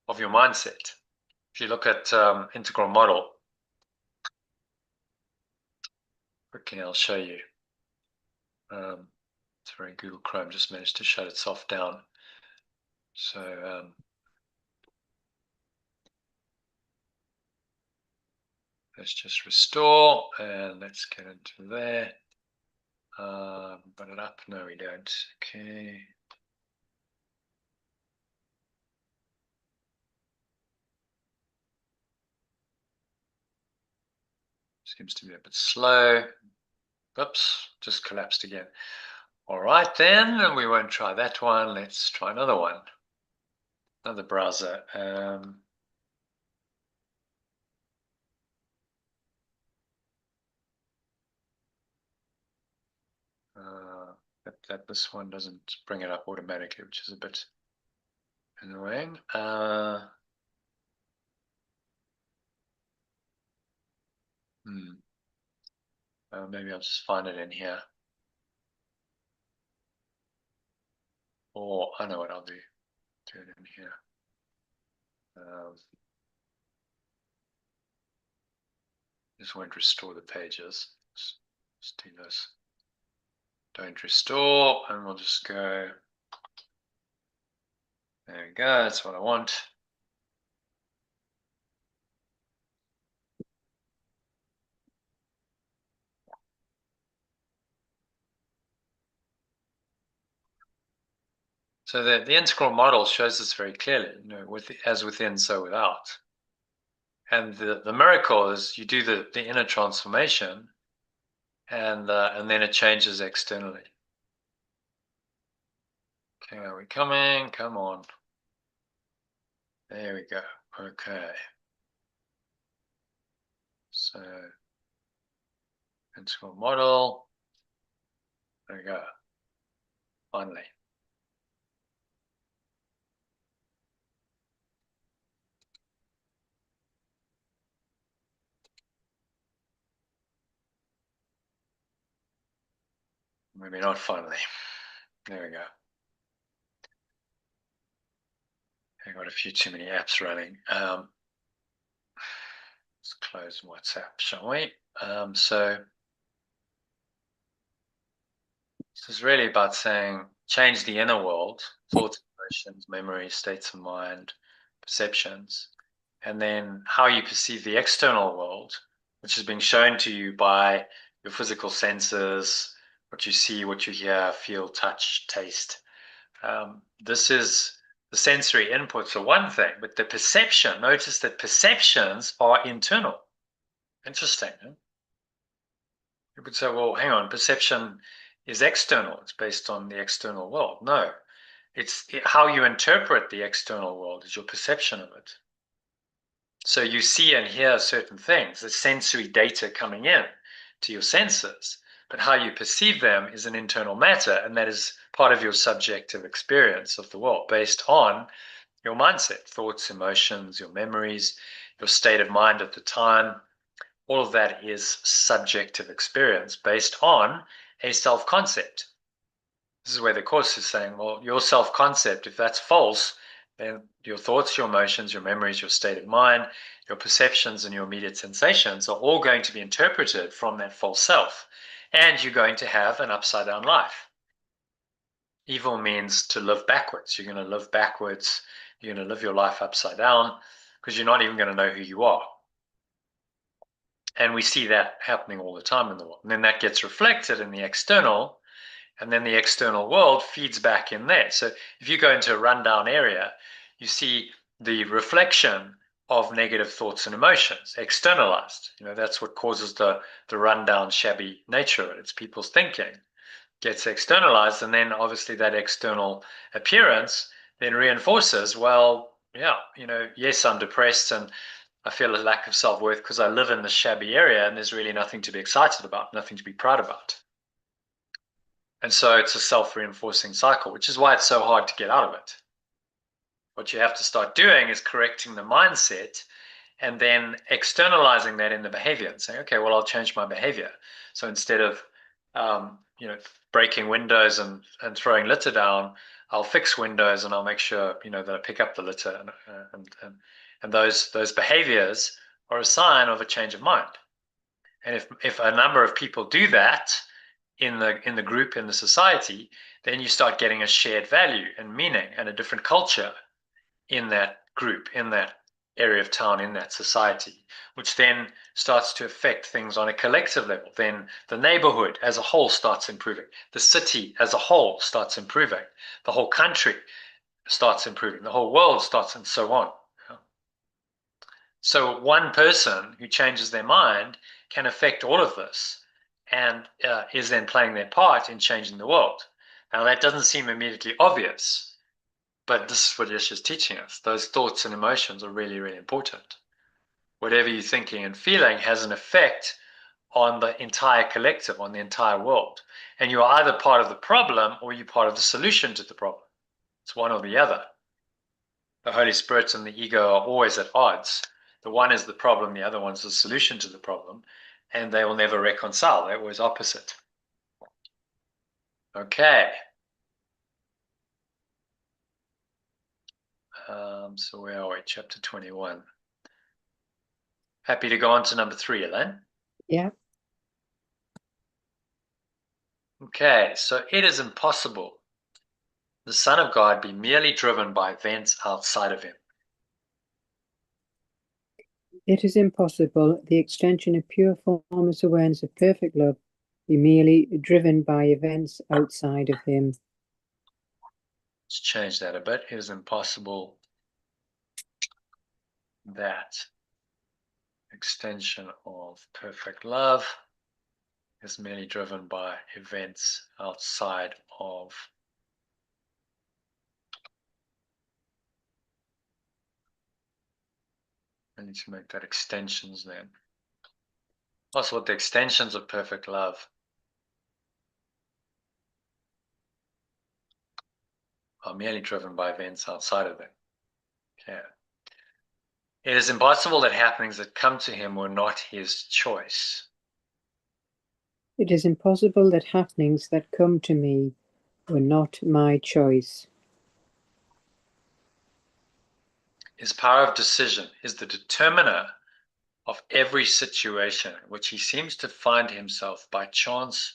of your mindset. If you look at integral model, quickly I'll show you. Sorry, Google Chrome just managed to shut itself down. So let's just restore and let's get into there. Put it up. No, we don't. Okay. Seems to be a bit slow. Oops, just collapsed again. All right, then we won't try that one. Let's try another one. Another browser. That this one doesn't bring it up automatically, which is a bit annoying. Maybe I'll just find it in here. Or I know what I'll do. Do it in here. This won't restore the pages. Let's do this. Don't restore, and we'll just go. There we go. That's what I want. So the integral model shows this very clearly, you know, as within, so without. And the miracle is you do the inner transformation, and then it changes externally. Okay, are we coming? Come on. There we go. Okay. So integral model. There we go. Finally. Maybe not finally. There we go. I've got a few too many apps running. Let's close WhatsApp, shall we? So this is really about saying change the inner world, thoughts, emotions, memories, states of mind, perceptions, and then how you perceive the external world, which is being shown to you by your physical senses, what you see, what you hear, feel, touch, taste. This is the sensory inputs are one thing, but the perception, notice that perceptions are internal. Interesting. Huh? You could say, well, hang on, perception is external. It's based on the external world. No, it's how you interpret the external world is your perception of it. So you see and hear certain things, the sensory data coming in to your senses, but how you perceive them is an internal matter, and that is part of your subjective experience of the world based on your mindset, thoughts, emotions, your memories, your state of mind at the time. All of that is subjective experience based on a self-concept. This is where the Course is saying, well, your self-concept, if that's false, then your thoughts, your emotions, your memories, your state of mind, your perceptions, and your immediate sensations are all going to be interpreted from that false self. And you're going to have an upside down life. Evil means to live backwards. You're going to live backwards. You're going to live your life upside down because you're not even going to know who you are. And we see that happening all the time in the world. And then that gets reflected in the external, and then the external world feeds back in there. So if you go into a rundown area, you see the reflection of negative thoughts and emotions, externalized. That's what causes the rundown, shabby nature. It's people's thinking gets externalized, and then obviously that external appearance then reinforces, well, yeah, yes, I'm depressed and I feel a lack of self-worth because I live in this shabby area and there's really nothing to be excited about, nothing to be proud about. And so it's a self-reinforcing cycle, which is why it's so hard to get out of it. What you have to start doing is correcting the mindset and then externalizing that in the behavior and saying, okay, well, I'll change my behavior. So instead of, breaking windows and throwing litter down, I'll fix windows and I'll make sure, that I pick up the litter. And those behaviors are a sign of a change of mind. And if a number of people do that in the group, in the society, then you start getting a shared value and meaning and a different culture in that group, in that area of town, in that society, which then starts to affect things on a collective level. Then the neighborhood as a whole starts improving. The city as a whole starts improving. The whole country starts improving. The whole world starts, and so on. So one person who changes their mind can affect all of this and is then playing their part in changing the world. Now, that doesn't seem immediately obvious, but this is what Yeshua's teaching us. Those thoughts and emotions are really, really important. Whatever you're thinking and feeling has an effect on the entire collective, on the entire world. And you're either part of the problem or you're part of the solution to the problem. It's one or the other. The Holy Spirit and the ego are always at odds. The one is the problem, the other one's the solution to the problem, and they will never reconcile. They're always opposite. Okay. So where are we? Chapter 21. Happy to go on to number 3, Elaine? Yeah. Okay, so it is impossible the Son of God be merely driven by events outside of him. It is impossible the extension of pure formless awareness of perfect love be merely driven by events outside of him. Let's change that a bit. It is impossible that extension of perfect love is merely driven by events outside of. I need to make that extensions then. That's what the extensions of perfect love are merely driven by events outside of them. Okay. It is impossible that happenings that come to him were not his choice. It is impossible that happenings that come to me were not my choice. His power of decision is the determiner of every situation in which he seems to find himself by chance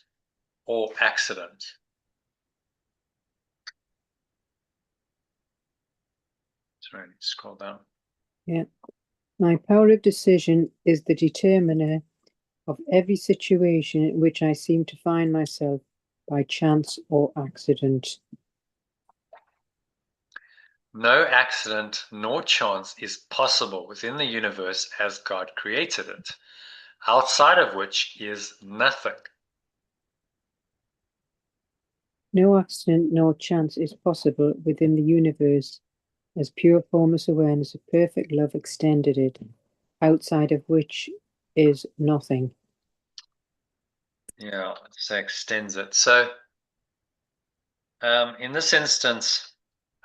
or accident. Sorry, scroll down. Yeah. My power of decision is the determiner of every situation in which I seem to find myself by chance or accident. No accident nor chance is possible within the universe as God created it, outside of which is nothing. No accident nor chance is possible within the universe as pure formless awareness of perfect love extended it, outside of which is nothing. Yeah, so extends it. So in this instance,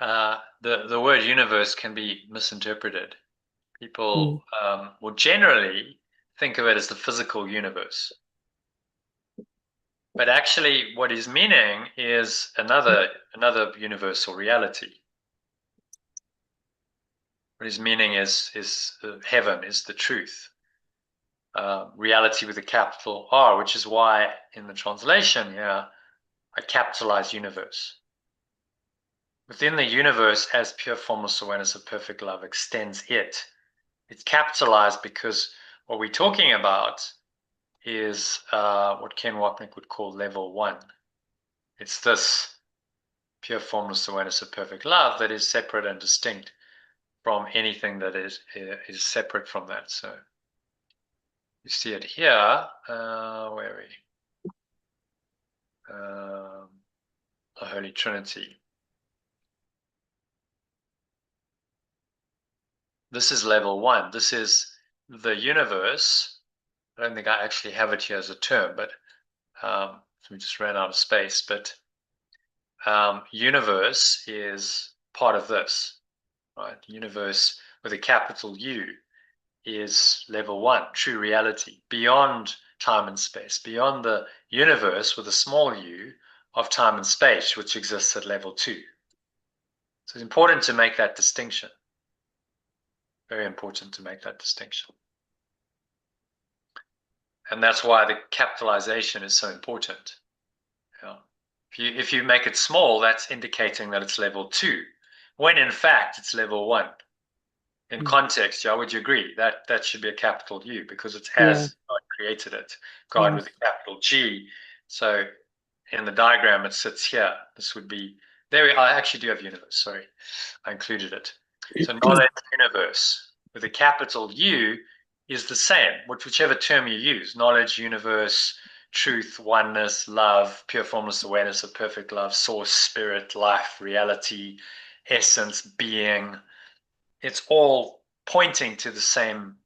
the word universe can be misinterpreted. People will generally think of it as the physical universe. But actually, what he's meaning is another universal reality. What he's meaning is heaven, is the truth. Reality with a capital R, which is why in the translation here, I capitalize universe. Within the universe, as pure formless awareness of perfect love extends it, it's capitalized because what we're talking about is what Ken Wapnick would call level 1. It's this pure formless awareness of perfect love that is separate and distinct from anything that is separate from that. So you see it here. Where are we? The Holy Trinity. This is level 1. This is the universe. I don't think I actually have it here as a term, but we just ran out of space. But universe is part of this, right? Universe with a capital U is level 1, true reality, beyond time and space, beyond the universe with a small u of time and space, which exists at level 2. So it's important to make that distinction. Very important to make that distinction. And that's why the capitalization is so important. Yeah. If you make it small, that's indicating that it's level 2, when in fact it's level 1. In context, yeah, would you agree that should be a capital U because it's as God created it, God with a capital G. So in the diagram, it sits here. This would be there. I actually do have universe. Sorry, I included it. So knowledge universe with a capital U is the same, whichever term you use: knowledge, universe, truth, oneness, love, pure formless awareness of perfect love, source, spirit, life, reality, essence, being. It's all pointing to the same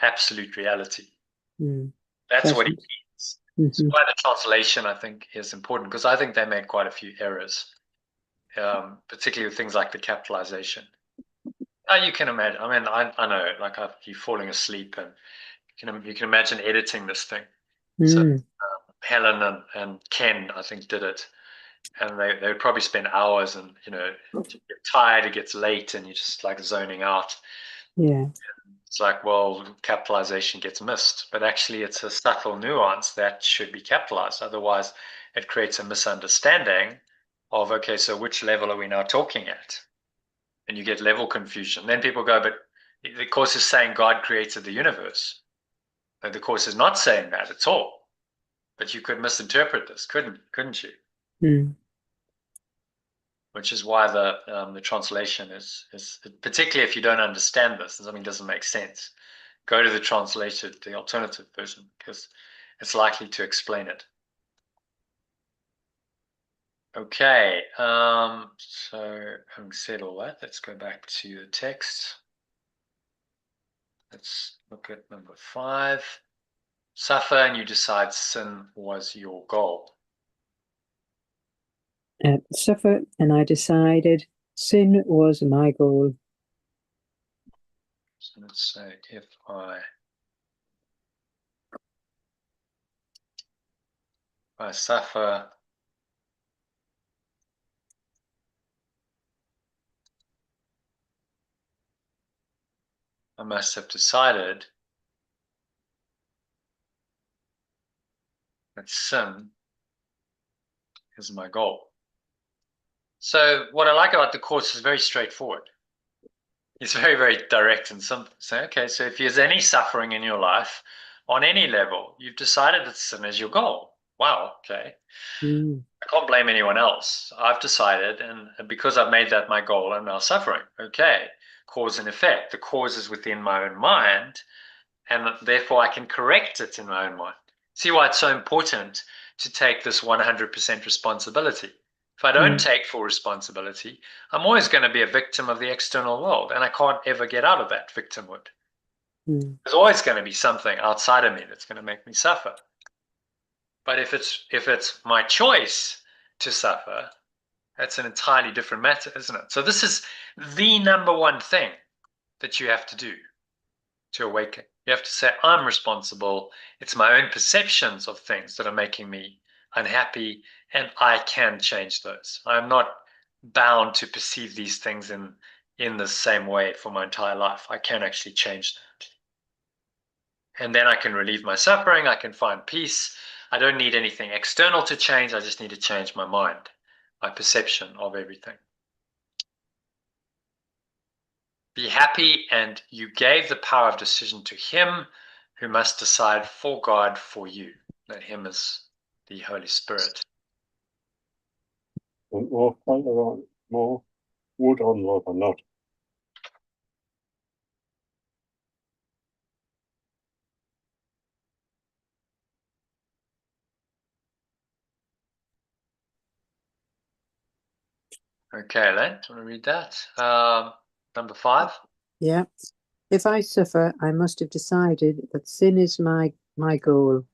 absolute reality. That's what it means. So why the translation, I think, is important, because I think they made quite a few errors, particularly with things like the capitalization. You can imagine. I mean, I know, like you're falling asleep, and you can imagine editing this thing. So Helen and Ken, I think, did it, and they would probably spend hours, and you get tired, it gets late, and you're just like zoning out. Yeah. It's like, well, capitalization gets missed, but actually it's a subtle nuance that should be capitalized. Otherwise, it creates a misunderstanding of, okay, so which level are we now talking at? And you get level confusion. Then people go, but the Course is saying God created the universe. The Course is not saying that at all. But you could misinterpret this, couldn't you? Which is why the translation is particularly if you don't understand this and something doesn't make sense, go to the translated, the alternative version, because it's likely to explain it. Okay, so having said all that, let's go back to the text. Let's look at number 5. Suffer and you decide sin was your goal. Suffer and I decided sin was my goal. So let's say if I suffer, I must have decided that sin is my goal. So what I like about the Course is very straightforward. It's very, very direct and simple. So, okay, so if there's any suffering in your life on any level, you've decided that sin is your goal. Wow, okay. I can't blame anyone else. I've decided, and because I've made that my goal, I'm now suffering. Okay, cause and effect. The cause is within my own mind, and therefore I can correct it in my own mind. See why it's so important to take this 100% responsibility. If I don't take full responsibility, I'm always going to be a victim of the external world, and I can't ever get out of that victimhood. There's always going to be something outside of me that's going to make me suffer. But if it's my choice to suffer, that's an entirely different matter, isn't it? So this is the number one thing that you have to do to awaken. You have to say, I'm responsible. It's my own perceptions of things that are making me unhappy, and I can change those. I'm not bound to perceive these things in the same way for my entire life. I can actually change that. And then I can relieve my suffering. I can find peace. I don't need anything external to change. I just need to change my mind, my perception of everything. Be happy, and you gave the power of decision to him who must decide for God for you. That him is the Holy Spirit. And more wood on lava, not. Okay, Len, do you want to read that? Number 5. Yeah. If I suffer, I must have decided that sin is my goal.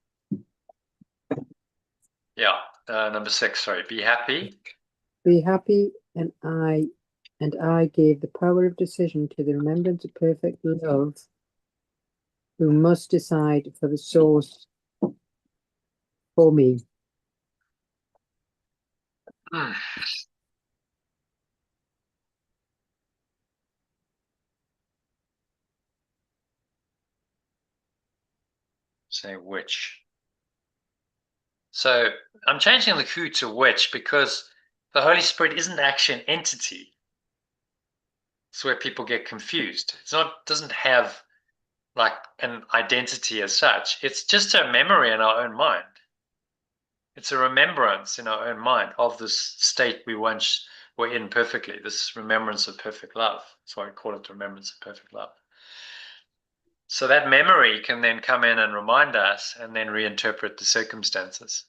Yeah. Number 6, sorry. Be happy. Be happy, and I gave the power of decision to the remembrance of perfect love, who must decide for the source for me. Hmm. Say which. So I'm changing the who to which because the Holy Spirit isn't actually an entity. It's where people get confused. It's not, doesn't have like an identity as such. It's just a memory in our own mind. It's a remembrance in our own mind of this state we once were in perfectly, this remembrance of perfect love. That's why I call it the remembrance of perfect love. So that memory can then come in and remind us and then reinterpret the circumstances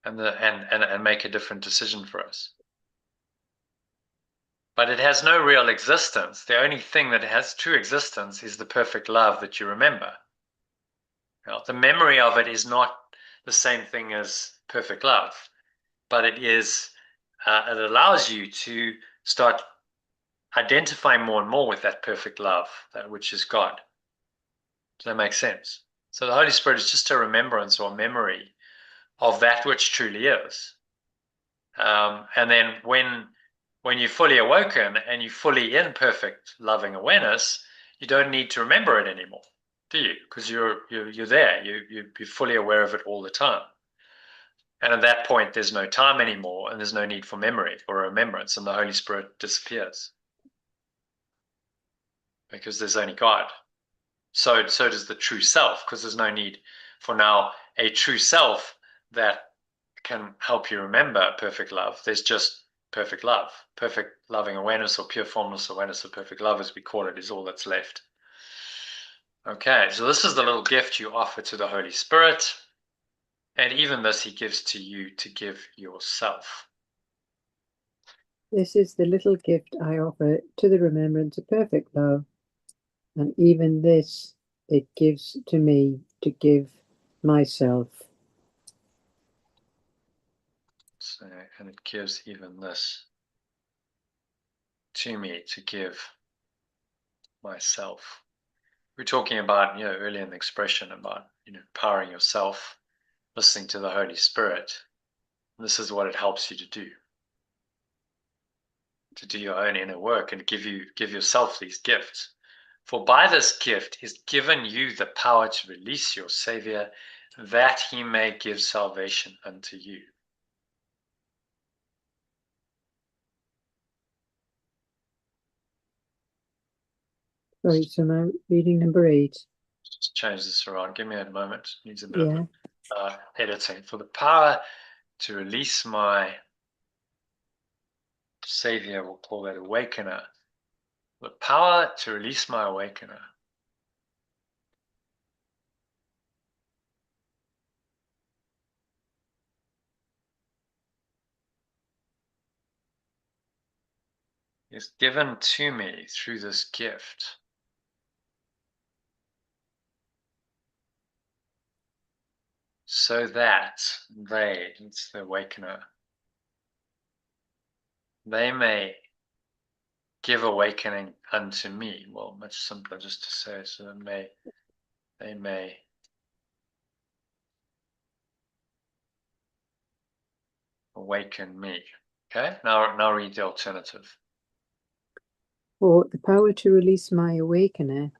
and make a different decision for us. But it has no real existence. The only thing that has true existence is the perfect love that you remember. Now, the memory of it is not the same thing as perfect love, but it is. It allows you to start identifying more and more with that perfect love, that which is God. Does that make sense? So the Holy Spirit is just a remembrance or memory of that which truly is. And then when you're fully awoken and you're fully in perfect loving awareness, you don't need to remember it anymore, do you? Because you're there. You're fully aware of it all the time. And at that point, there's no time anymore, and there's no need for memory or remembrance, and the Holy Spirit disappears because there's only God. So does the true self, because there's no need for now a true self that can help you remember perfect love. There's just perfect love, perfect loving awareness, or pure formless awareness of perfect love, as we call it, is all that's left. Okay, so this is the little gift you offer to the Holy Spirit. And even this he gives to you to give yourself. This is the little gift I offer to the remembrance of perfect love, and even this it gives to me to give myself. So, and it gives even this to me to give myself. We're talking about, earlier in the expression about, empowering yourself, listening to the Holy Spirit. This is what it helps you to do your own inner work and give yourself these gifts. For by this gift is given you the power to release your Savior, that he may give salvation unto you. Sorry, so now reading number 8. Just change this around. Give me a moment. It needs a bit Yeah. of editing. For the power to release my Savior, we'll call that awakener. The power to release my awakener. Is given to me through this gift. So that it's the awakener, they may give awakening unto me. Well, much simpler just to say, so that they may awaken me. Okay, now read the alternative. For the power to release my awakener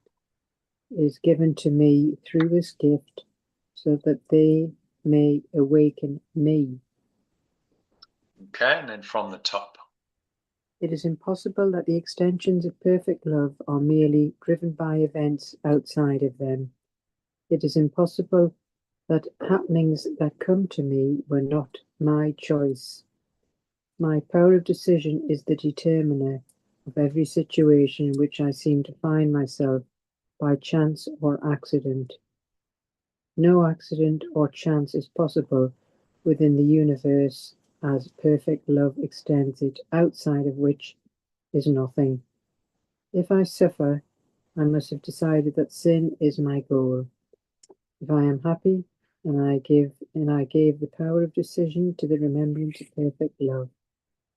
is given to me through this gift, so that they may awaken me. Okay, and then from the top. It is impossible that the extensions of perfect love are merely driven by events outside of them. It is impossible that happenings that come to me were not my choice. My power of decision is the determiner of every situation in which I seem to find myself by chance or accident. No accident or chance is possible within the universe as perfect love extends it, outside of which is nothing. If I suffer, I must have decided that sin is my goal. If I am happy, I gave the power of decision to the remembrance of perfect love,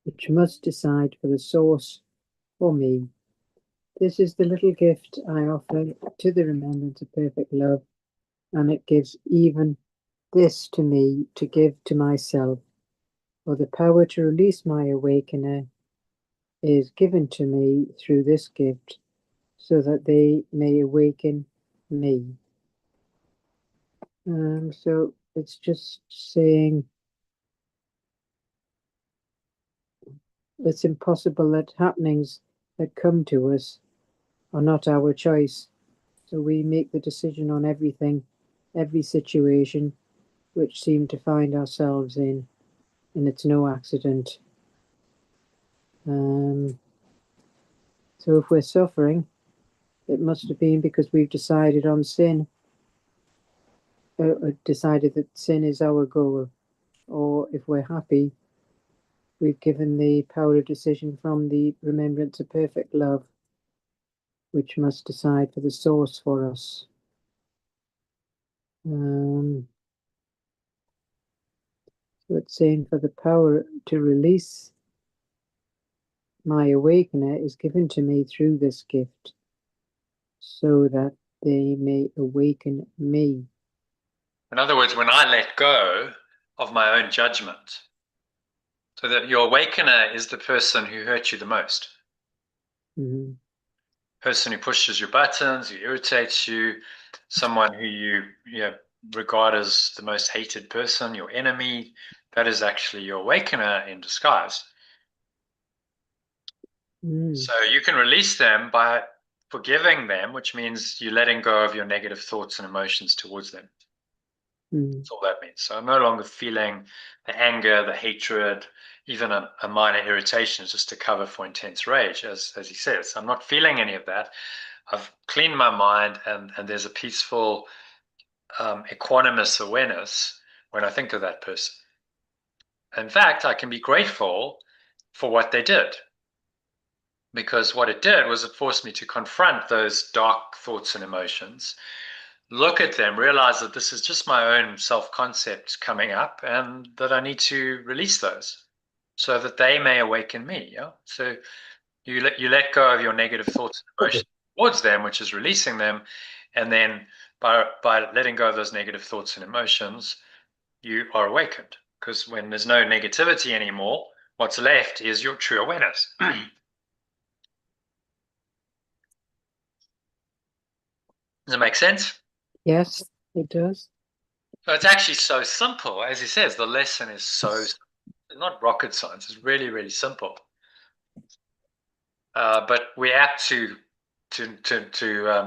which must decide for the source for me. This is the little gift I offer to the remembrance of perfect love, and it gives even this to me to give to myself, for the power to release my awakener is given to me through this gift, so that they may awaken me. So it's just saying it's impossible that happenings that come to us are not our choice. So we make the decision on everything, every situation which seem to find ourselves in, and it's no accident. So if we're suffering, it must have been because we've decided on sin, decided that sin is our goal. Or if we're happy, we've given the power of decision from the remembrance of perfect love, which must decide for the source for us. So it's saying for the power to release my awakener is given to me through this gift, so that they may awaken me. In other words, when I let go of my own judgment, so that your awakener is the person who hurt you the most. Mm-hmm. Person who pushes your buttons, who irritates you, someone who you regard as the most hated person, your enemy, that is actually your awakener in disguise. So you can release them by forgiving them, which means you're letting go of your negative thoughts and emotions towards them. That's all that means. So I'm no longer feeling the anger, the hatred, even a minor irritation just to cover for intense rage, as he says. I'm not feeling any of that. I've cleaned my mind, and there's a peaceful, equanimous awareness when I think of that person. In fact, I can be grateful for what they did, because what it did was it forced me to confront those dark thoughts and emotions, look at them, realize that this is just my own self-concept coming up, and that I need to release those so that they may awaken me. Yeah. So you let go of your negative thoughts and emotions towards them, which is releasing them, and then by letting go of those negative thoughts and emotions, you are awakened. Because when there's no negativity anymore, what's left is your true awareness. Does it make sense? Yes, it does. So it's actually so simple. As he says, the lesson is so not rocket science. It's really, really simple. But we apt to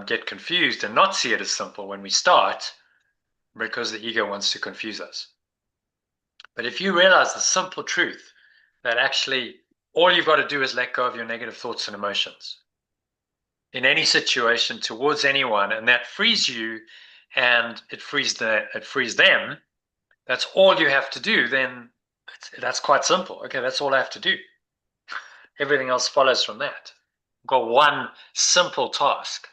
get confused and not see it as simple when we start, because the ego wants to confuse us. But if you realize the simple truth that actually all you've got to do is let go of your negative thoughts and emotions in any situation towards anyone, and that frees you, and it frees them. That's all you have to do. Then that's quite simple. Okay, that's all I have to do. Everything else follows from that. I've got one simple task.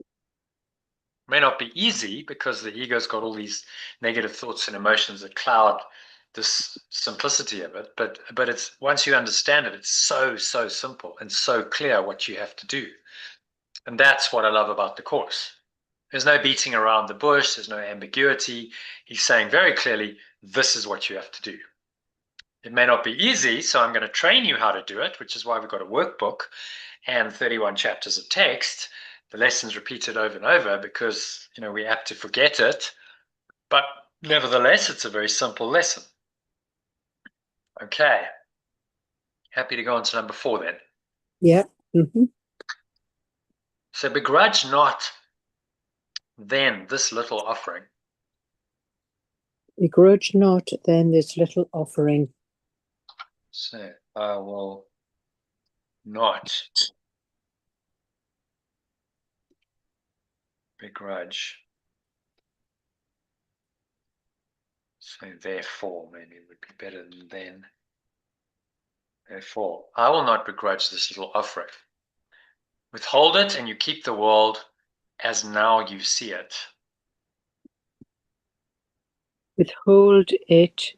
It may not be easy because the ego's got all these negative thoughts and emotions that cloud this simplicity of it. But it's once you understand it, it's so simple and so clear what you have to do. And that's what I love about the course. There's no beating around the bush. There's no ambiguity. He's saying very clearly, this is what you have to do. It may not be easy, so I'm going to train you how to do it, which is why we've got a workbook and 31 chapters of text. The lessons repeated over and over because we're apt to forget it, but nevertheless, it's a very simple lesson. Okay, happy to go on to number 4 then. Yeah. Mm-hmm. So begrudge not then this little offering. Begrudge not then this little offering. So I will not begrudge So therefore, maybe it would be better than then. Therefore, I will not begrudge this little offering. Withhold it, and you keep the world as now you see it. Withhold it.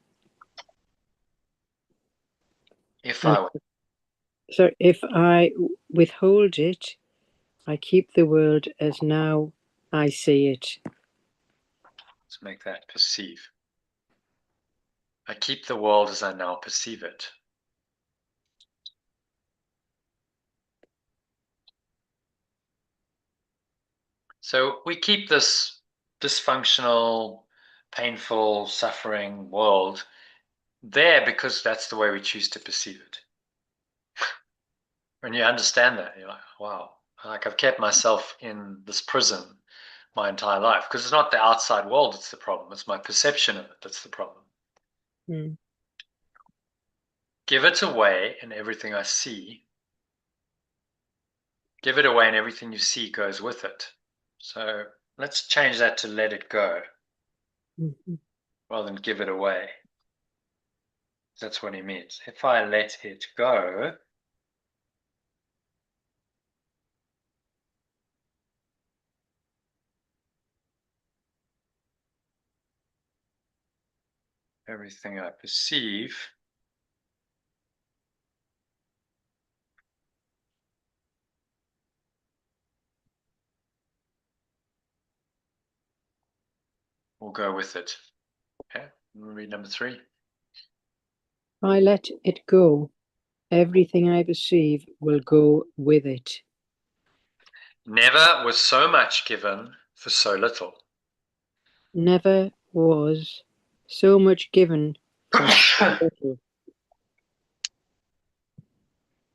If And I so if I withhold it, I keep the world as now I see it. let's make that perceive. I keep the world as I now perceive it. So we keep this dysfunctional, painful, suffering world there because that's the way we choose to perceive it. When you understand that, you're like, wow, like I've kept myself in this prison my entire life because it's not the outside world that's the problem, it's my perception of it that's the problem. Mm. Give it away, and everything I see, give it away, and everything you see goes with it. So let's change that to let it go Mm-hmm. rather than give it away. That's what he means. If I let it go, everything I perceive will go with it. Okay, read number 3. If I let it go, everything I perceive will go with it. Never was so much given for so little. Never was so much given for so little.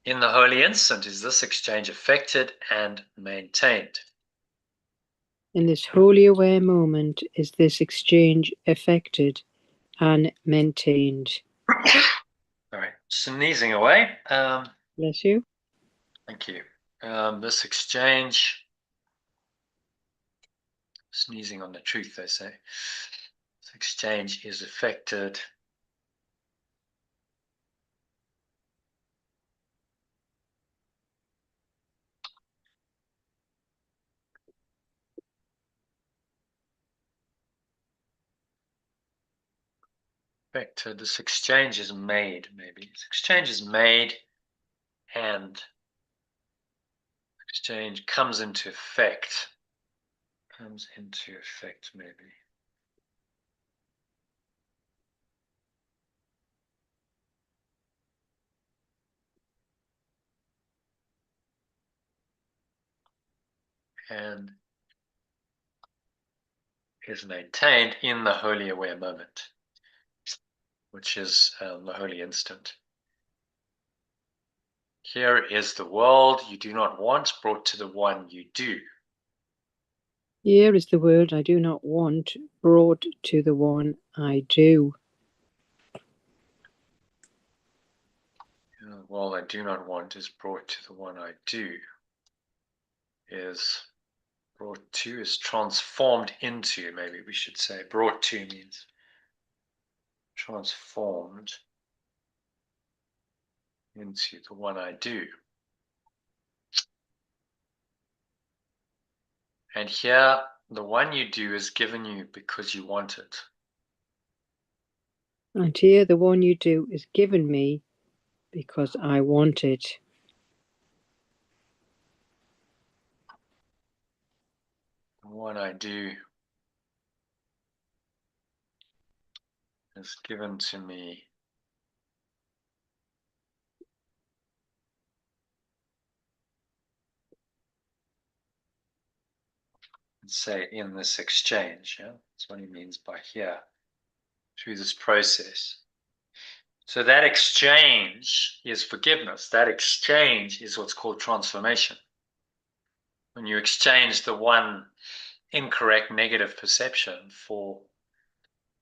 In the holy instant is this exchange effected and maintained. In this wholly aware moment is this exchange effected and maintained. All right, sneezing away. Bless you. Thank you. This exchange, sneezing on the truth, they say. This exchange is effected this exchange is made, maybe. This exchange is made and exchange comes into effect. Comes into effect, maybe. And is maintained in the holy aware moment, which is the holy instant. Here is the world you do not want brought to the one you do. Here is the world I do not want brought to the one I do. The world I do not want is brought to the one I do. Is brought to, is transformed into, maybe we should say. Brought to means transformed into the one I do. And here, the one you do is given you because you want it. And here the one you do is given me because I want it. The one I do is given to me say in this exchange. Yeah? That's what he means by here, through this process. So that exchange is forgiveness. That exchange is what's called transformation. When you exchange the one incorrect negative perception for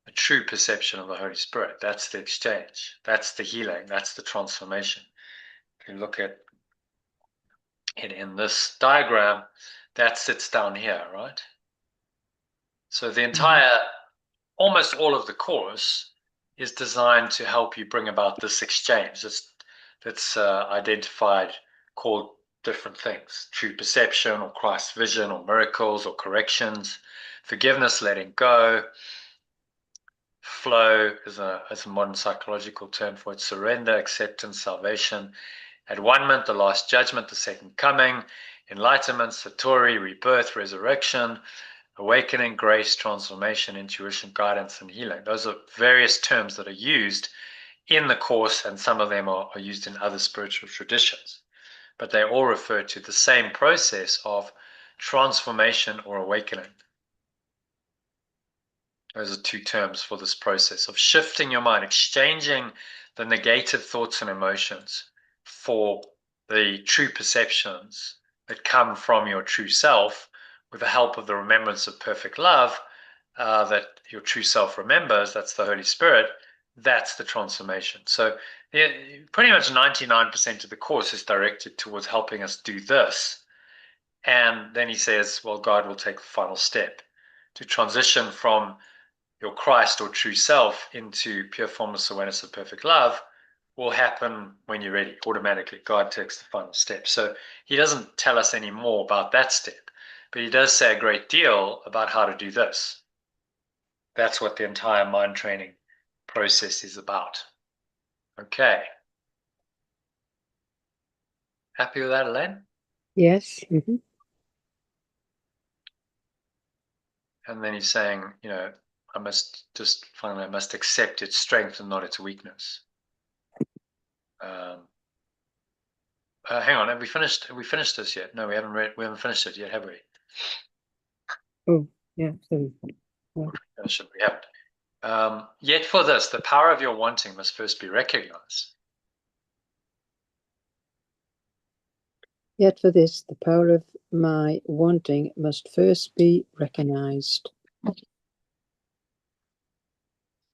a true perception of the Holy Spirit, that's the exchange. That's the healing. That's the transformation. If you look at it in this diagram, that sits down here, right? So the entire almost all of the course is designed to help you bring about this exchange. That's identified, called different things: true perception, or Christ's vision, or miracles, or corrections, forgiveness, letting go. Flow is a modern psychological term for it: surrender, acceptance, salvation, at-one-ment, the last judgment, the second coming, enlightenment, satori, rebirth, resurrection, awakening, grace, transformation, intuition, guidance, and healing. Those are various terms that are used in the course, and some of them are used in other spiritual traditions. But they all refer to the same process of transformation or awakening. Those are two terms for this process of shifting your mind, exchanging the negative thoughts and emotions for the true perceptions that come from your true self, with the help of the remembrance of perfect love that your true self remembers. That's the Holy Spirit. That's the transformation. So yeah, pretty much 99% of the course is directed towards helping us do this. And then he says, well, God will take the final step to transition from your Christ or true self into pure formless awareness of perfect love. Will happen when you're ready, automatically. God takes the final step. So he doesn't tell us any more about that step, but he does say a great deal about how to do this. That's what the entire mind training process is about. Okay. Happy with that, Elaine? Yes. And then he's saying, I must accept its strength and not its weakness. Hang on, have we finished this yet? No, we haven't finished it yet, have we? Oh, yeah. So, Should we haven't. Yet for this, the power of your wanting must first be recognized. yet for this, the power of my wanting must first be recognized.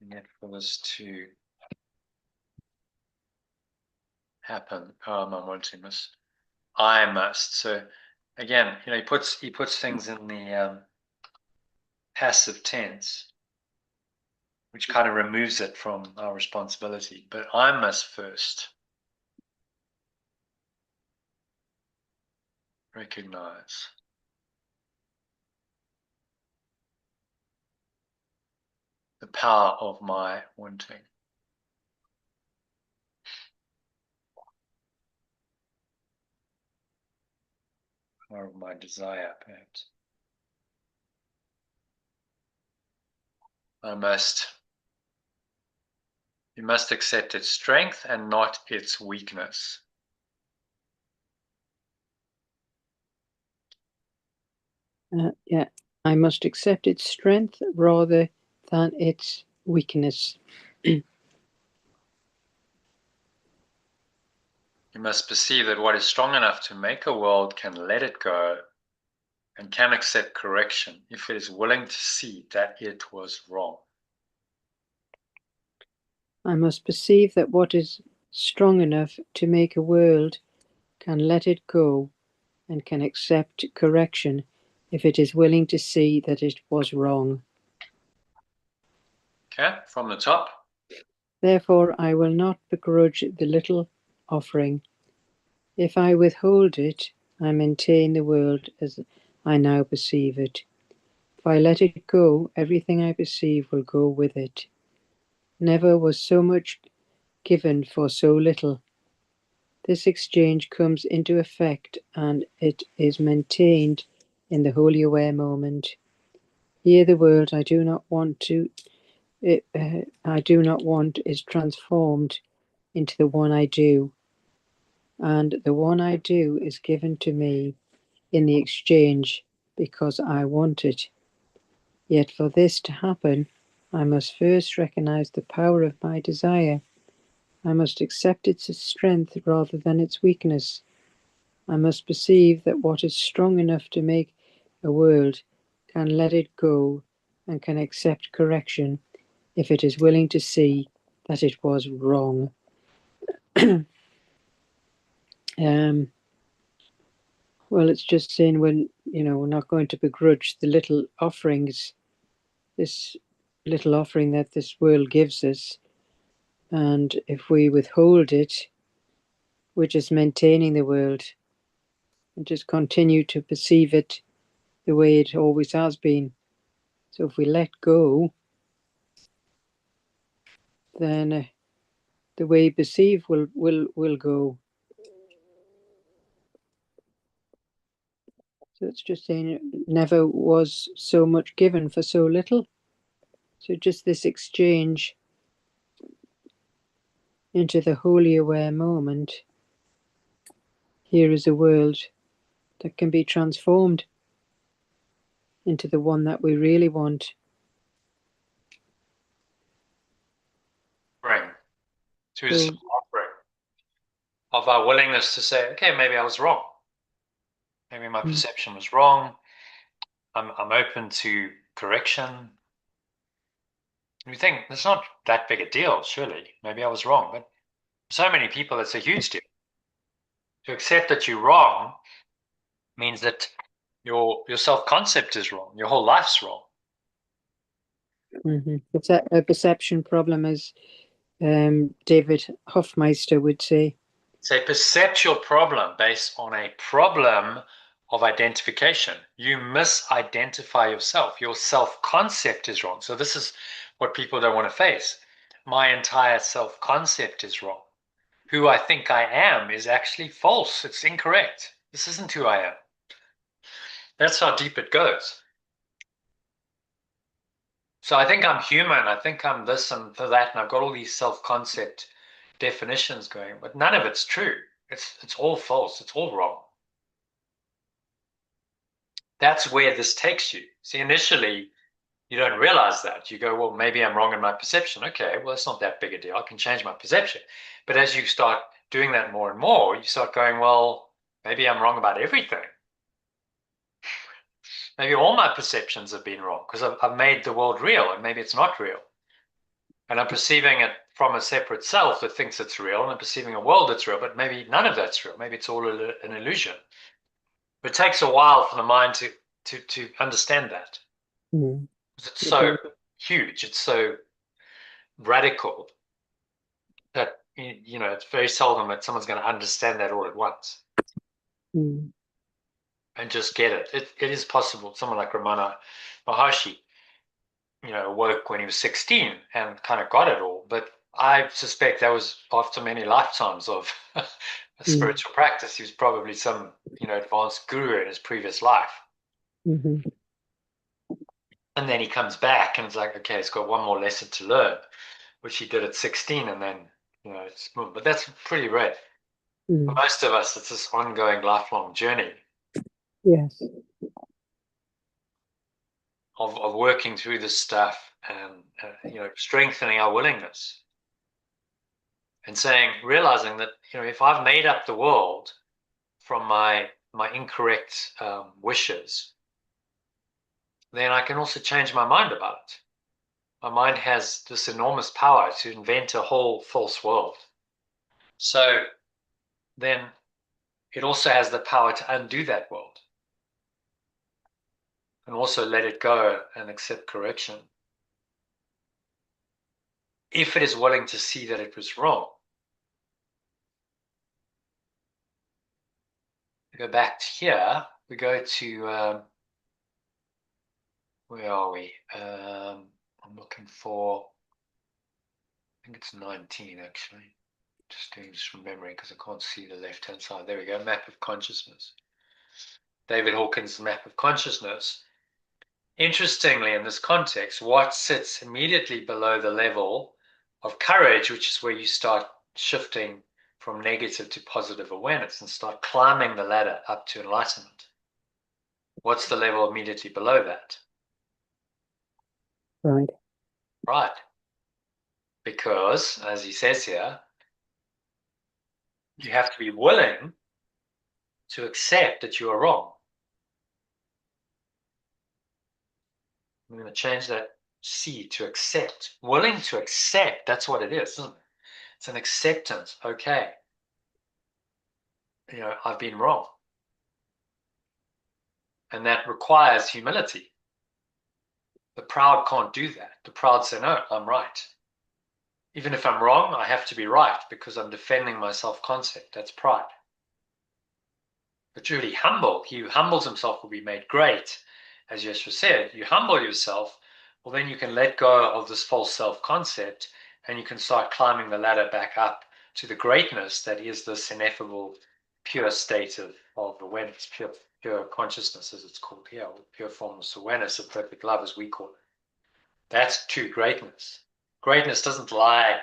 Yet for this to happen, the power of my wanting I must. So again, he puts things in the passive tense, which kind of removes it from our responsibility. But I must first recognize the power of my wanting. Power of my desire, perhaps. You must accept its strength and not its weakness. Yeah, I must accept its strength rather than its weakness. You must perceive that what is strong enough to make a world can let it go and can accept correction if it is willing to see that it was wrong. I must perceive that what is strong enough to make a world can let it go and can accept correction if it is willing to see that it was wrong. Okay, from the top. Therefore, I will not begrudge the little offering. If I withhold it, I maintain the world as I now perceive it. If I let it go, everything I perceive will go with it. Never was so much given for so little. This exchange comes into effect and it is maintained in the wholly aware moment. Here the world I do not want is transformed into the one I do, and the one I do is given to me in the exchange because I want it. Yet for this to happen, I must first recognize the power of my desire. I must accept its strength rather than its weakness. I must perceive that what is strong enough to make a world can let it go and can accept correction if it is willing to see that it was wrong. Well, it's just saying we're not going to begrudge the little offerings. This little offering that this world gives us. And if we withhold it, we're just maintaining the world and just continue to perceive it the way it always has been. So if we let go, then the way you perceive will go. So it's just saying it never was so much given for so little. So just this exchange into the wholly aware moment. Here is a world that can be transformed into the one that we really want. Bring through this So, offering of our willingness to say, okay, maybe I was wrong. Maybe my perception was wrong. I'm open to correction. You think it's not that big a deal, surely. Maybe I was wrong, but for so many people, it's a huge deal. To accept that you're wrong means that your self-concept is wrong. Your whole life's wrong. it's a perception problem, as David Hofmeister would say. It's a perceptual problem based on a problem of identification. You misidentify yourself. Your self-concept is wrong. So this is what people don't want to face. My entire self-concept is wrong. Who I think I am is actually false. It's incorrect. This isn't who I am. That's how deep it goes. So I think I'm human. I think I'm this and that, and I've got all these self-concept definitions going, but none of it's true. It's all false. It's all wrong. That's where this takes you. See, initially, you don't realize that. You go, well, maybe I'm wrong in my perception. Okay, well, it's not that big a deal. I can change my perception. But as you start doing that more and more, you start going, well, maybe I'm wrong about everything. Maybe all my perceptions have been wrong because I've made the world real and maybe it's not real. And I'm perceiving it from a separate self that thinks it's real, and I'm perceiving a world that's real, but maybe none of that's real. Maybe it's all an illusion. But it takes a while for the mind to understand that. Mm. Because it's It so does. huge, it's so radical that it's very seldom that someone's going to understand that all at once Mm. and just get it. It is possible. Someone like Ramana Maharshi, woke when he was 16 and kind of got it all. But I suspect that was after many lifetimes of Mm. spiritual practice. He was probably some, advanced guru in his previous life. Mm-hmm. And then he comes back and it's like, okay, he's got one more lesson to learn, which he did at 16. And then, but that's pretty rare. For Mm. most of us, it's this ongoing lifelong journey Yes. of working through this stuff and, strengthening our willingness and realizing that, if I've made up the world from my incorrect wishes, then I can also change my mind about it. My mind has this enormous power to invent a whole false world. So then it also has the power to undo that world and also let it go and accept correction. If it is willing to see that it was wrong. We go back to here. We go to, where are we? I'm looking for, I think it's 19 actually. Just doing this from memory because I can't see the left-hand side. There we go, map of consciousness. David Hawkins' map of consciousness. Interestingly, in this context, what sits immediately below the level of courage, which is where you start shifting from negative to positive awareness and start climbing the ladder up to enlightenment. What's the level immediately below that? Right. Right. Because, as he says here, you have to be willing to accept that you are wrong. I'm going to change that C to accept. Willing to accept, that's what it is, isn't it? It's an acceptance. Okay, I've been wrong. And that requires humility. The proud can't do that. The proud say, no, I'm right. Even if I'm wrong, I have to be right because I'm defending my self-concept. That's pride. But truly humble, he who humbles himself will be made great. As Yeshua said, you humble yourself, well, then you can let go of this false self-concept and you can start climbing the ladder back up to the greatness that is this ineffable, pure state of awareness, pure consciousness, as it's called here, or pure formless awareness of perfect love, as we call it. That's true greatness. Greatness doesn't lie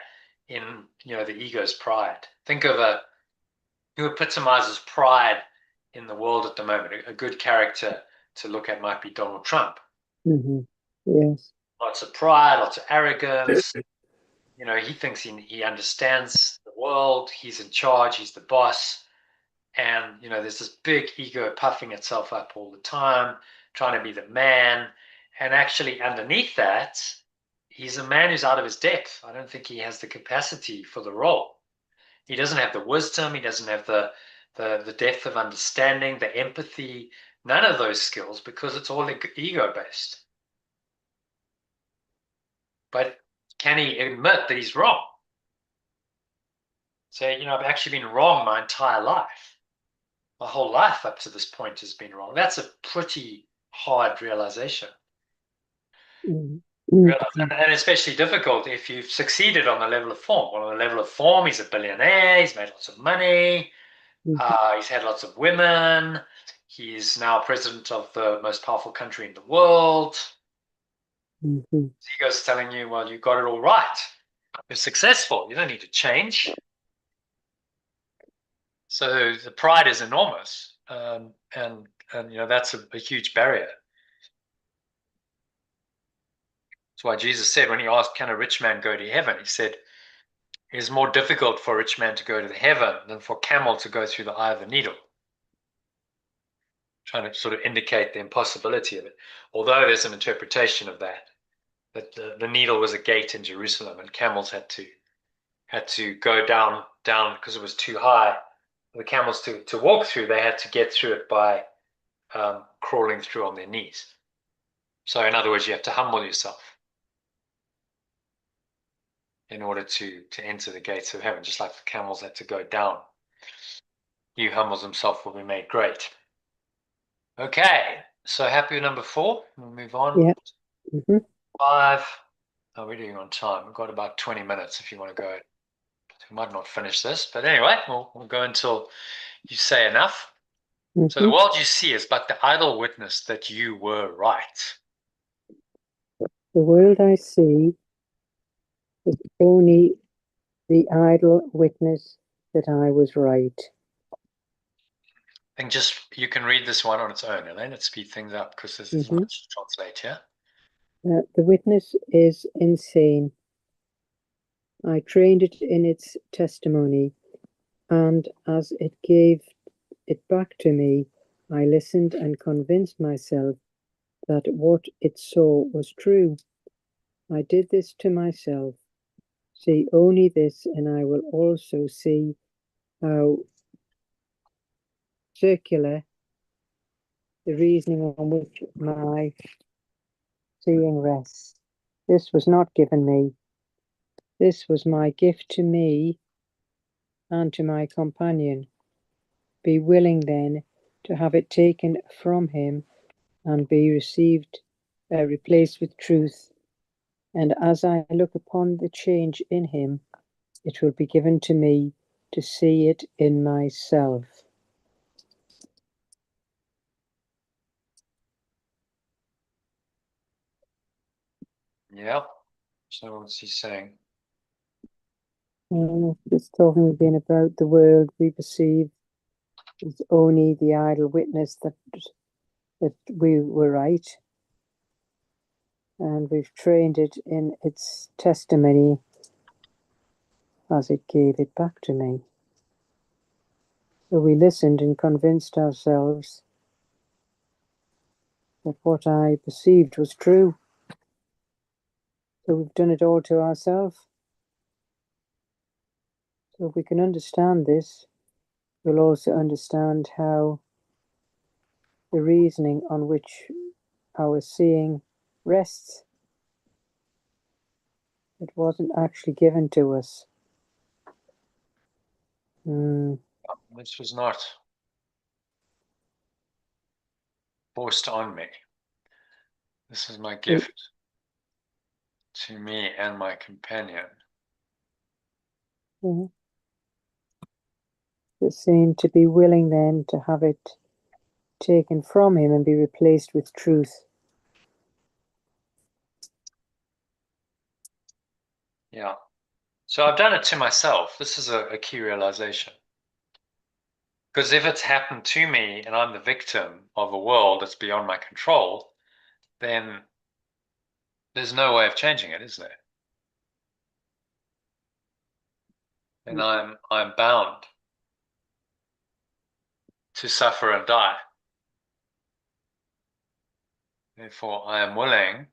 in, the ego's pride. Think of who epitomizes pride in the world at the moment. A good character to look at might be Donald Trump. Yes. Lots of pride, lots of arrogance. He thinks he understands the world. He's in charge. He's the boss. And, there's this big ego puffing itself up all the time, trying to be the man. And actually underneath that, he's a man who's out of his depth. I don't think he has the capacity for the role. He doesn't have the wisdom. He doesn't have the depth of understanding, the empathy, none of those skills, because it's all ego based. But can he admit that he's wrong? Say, I've actually been wrong my entire life. My whole life up to this point has been wrong. That's a pretty hard realization. And especially difficult if you've succeeded on the level of form. Well, on the level of form, he's a billionaire. He's made lots of money. He's had lots of women. He's now president of the most powerful country in the world. His ego's telling you, well, you got it all right. You're successful. You don't need to change. So the pride is enormous. And that's a huge barrier. That's why Jesus said when he asked, can a rich man go to heaven? He said, it is more difficult for a rich man to go to the heaven than for a camel to go through the eye of a needle. Trying to sort of indicate the impossibility of it. Although there's an interpretation of that the needle was a gate in Jerusalem and camels had to go down because it was too high. The camels to walk through, they had to get through it by crawling through on their knees. So in other words, you have to humble yourself in order to enter the gates of heaven, just like the camels had to go down. He who humbles himself will be made great. Okay, so happy with number 4. We'll move on. Yeah. 5. Oh, we're doing on time. We've got about 20 minutes if you want to go. We might not finish this, but anyway, we'll go until you say enough. So the world you see is but the idle witness that you were right. The world I see is only the idle witness that I was right. I think you can read this one on its own, and then let's speed things up because there's much to translate here. The witness is insane. I trained it in its testimony, and as it gave it back to me, I listened and convinced myself that what it saw was true. I did this to myself. See only this, and I will also see how circular the reasoning on which my seeing rests. This was not given me. This was my gift to me and to my companion. Be willing then to have it taken from him and be replaced with truth. And as I look upon the change in him, it will be given to me to see it in myself. Yeah. So what's he saying? Just talking again about the world we perceive is only the idle witness that we were right, and we've trained it in its testimony as it gave it back to me. So we listened and convinced ourselves that what I perceived was true. So we've done it all to ourselves. So if we can understand this, we'll also understand how the reasoning on which our seeing rests It wasn't actually given to us. Mm, This was not forced on me. This is my it, gift to me and my companion. yeah. It's saying to be willing then to have it taken from him and be replaced with truth. Yeah. So I've done it to myself. This is a key realization. Because if it's happened to me and I'm the victim of a world that's beyond my control, then there's no way of changing it, is there? And I'm bound to suffer and die. Therefore, I am willing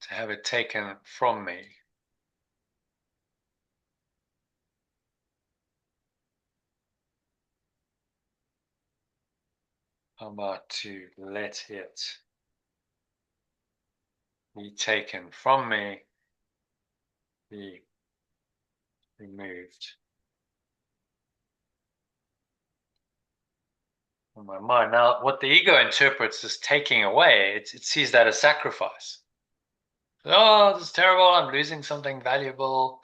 to have it taken from me. I'm about to let it be taken from me, be removed from my mind. Now, what the ego interprets as taking away, it sees that as sacrifice. Oh, this is terrible. I'm losing something valuable.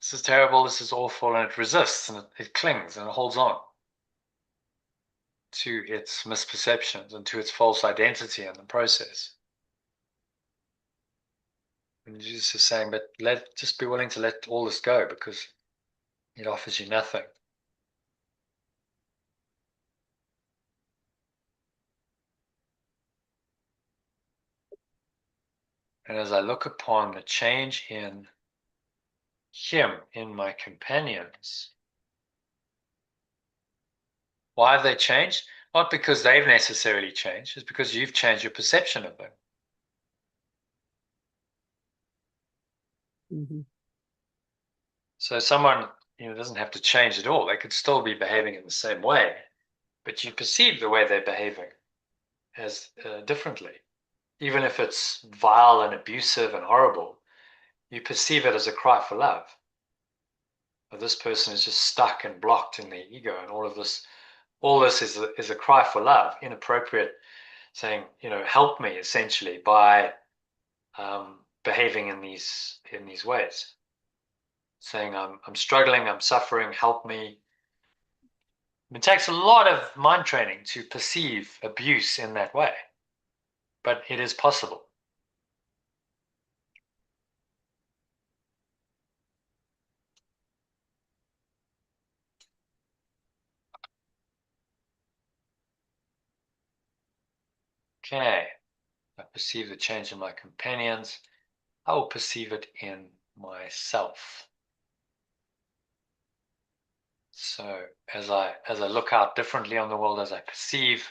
This is terrible. This is awful. And it resists and it clings and it holds on to its misperceptions and to its false identity in the process. And Jesus is saying, but just be willing to let all this go because it offers you nothing. And as I look upon the change in him, in my companions, why have they changed? Not because they've necessarily changed, it's because you've changed your perception of them. Mm-hmm. So someone, doesn't have to change at all. They could still be behaving in the same way, but you perceive the way they're behaving as differently. Even if it's vile and abusive and horrible, you perceive it as a cry for love. But this person is just stuck and blocked in their ego, and all this is a cry for love, inappropriate, saying, help me essentially by behaving in these ways, saying I'm struggling, I'm suffering, help me. It takes a lot of mind training to perceive abuse in that way, but it is possible. Okay, I perceive the change in my companions. I will perceive it in myself. So as I look out differently on the world, as I perceive,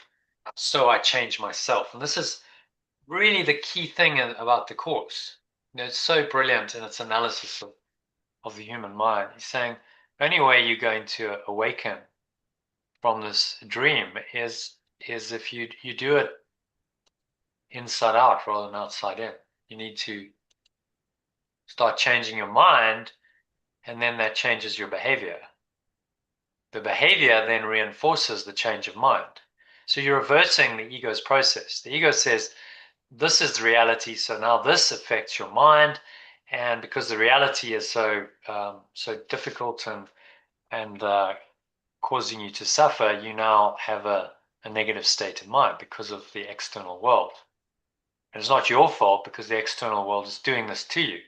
so I change myself. And this is really the key thing about the course. It's so brilliant in its analysis of the human mind. He's saying the only way you're going to awaken from this dream is if you do it inside out rather than outside in. You need to start changing your mind, and then that changes your behavior. The behavior then reinforces the change of mind. So you're reversing the ego's process. The ego says, this is the reality, so now this affects your mind. And because the reality is so difficult and causing you to suffer, you now have a negative state of mind because of the external world. And it's not your fault because the external world is doing this to you.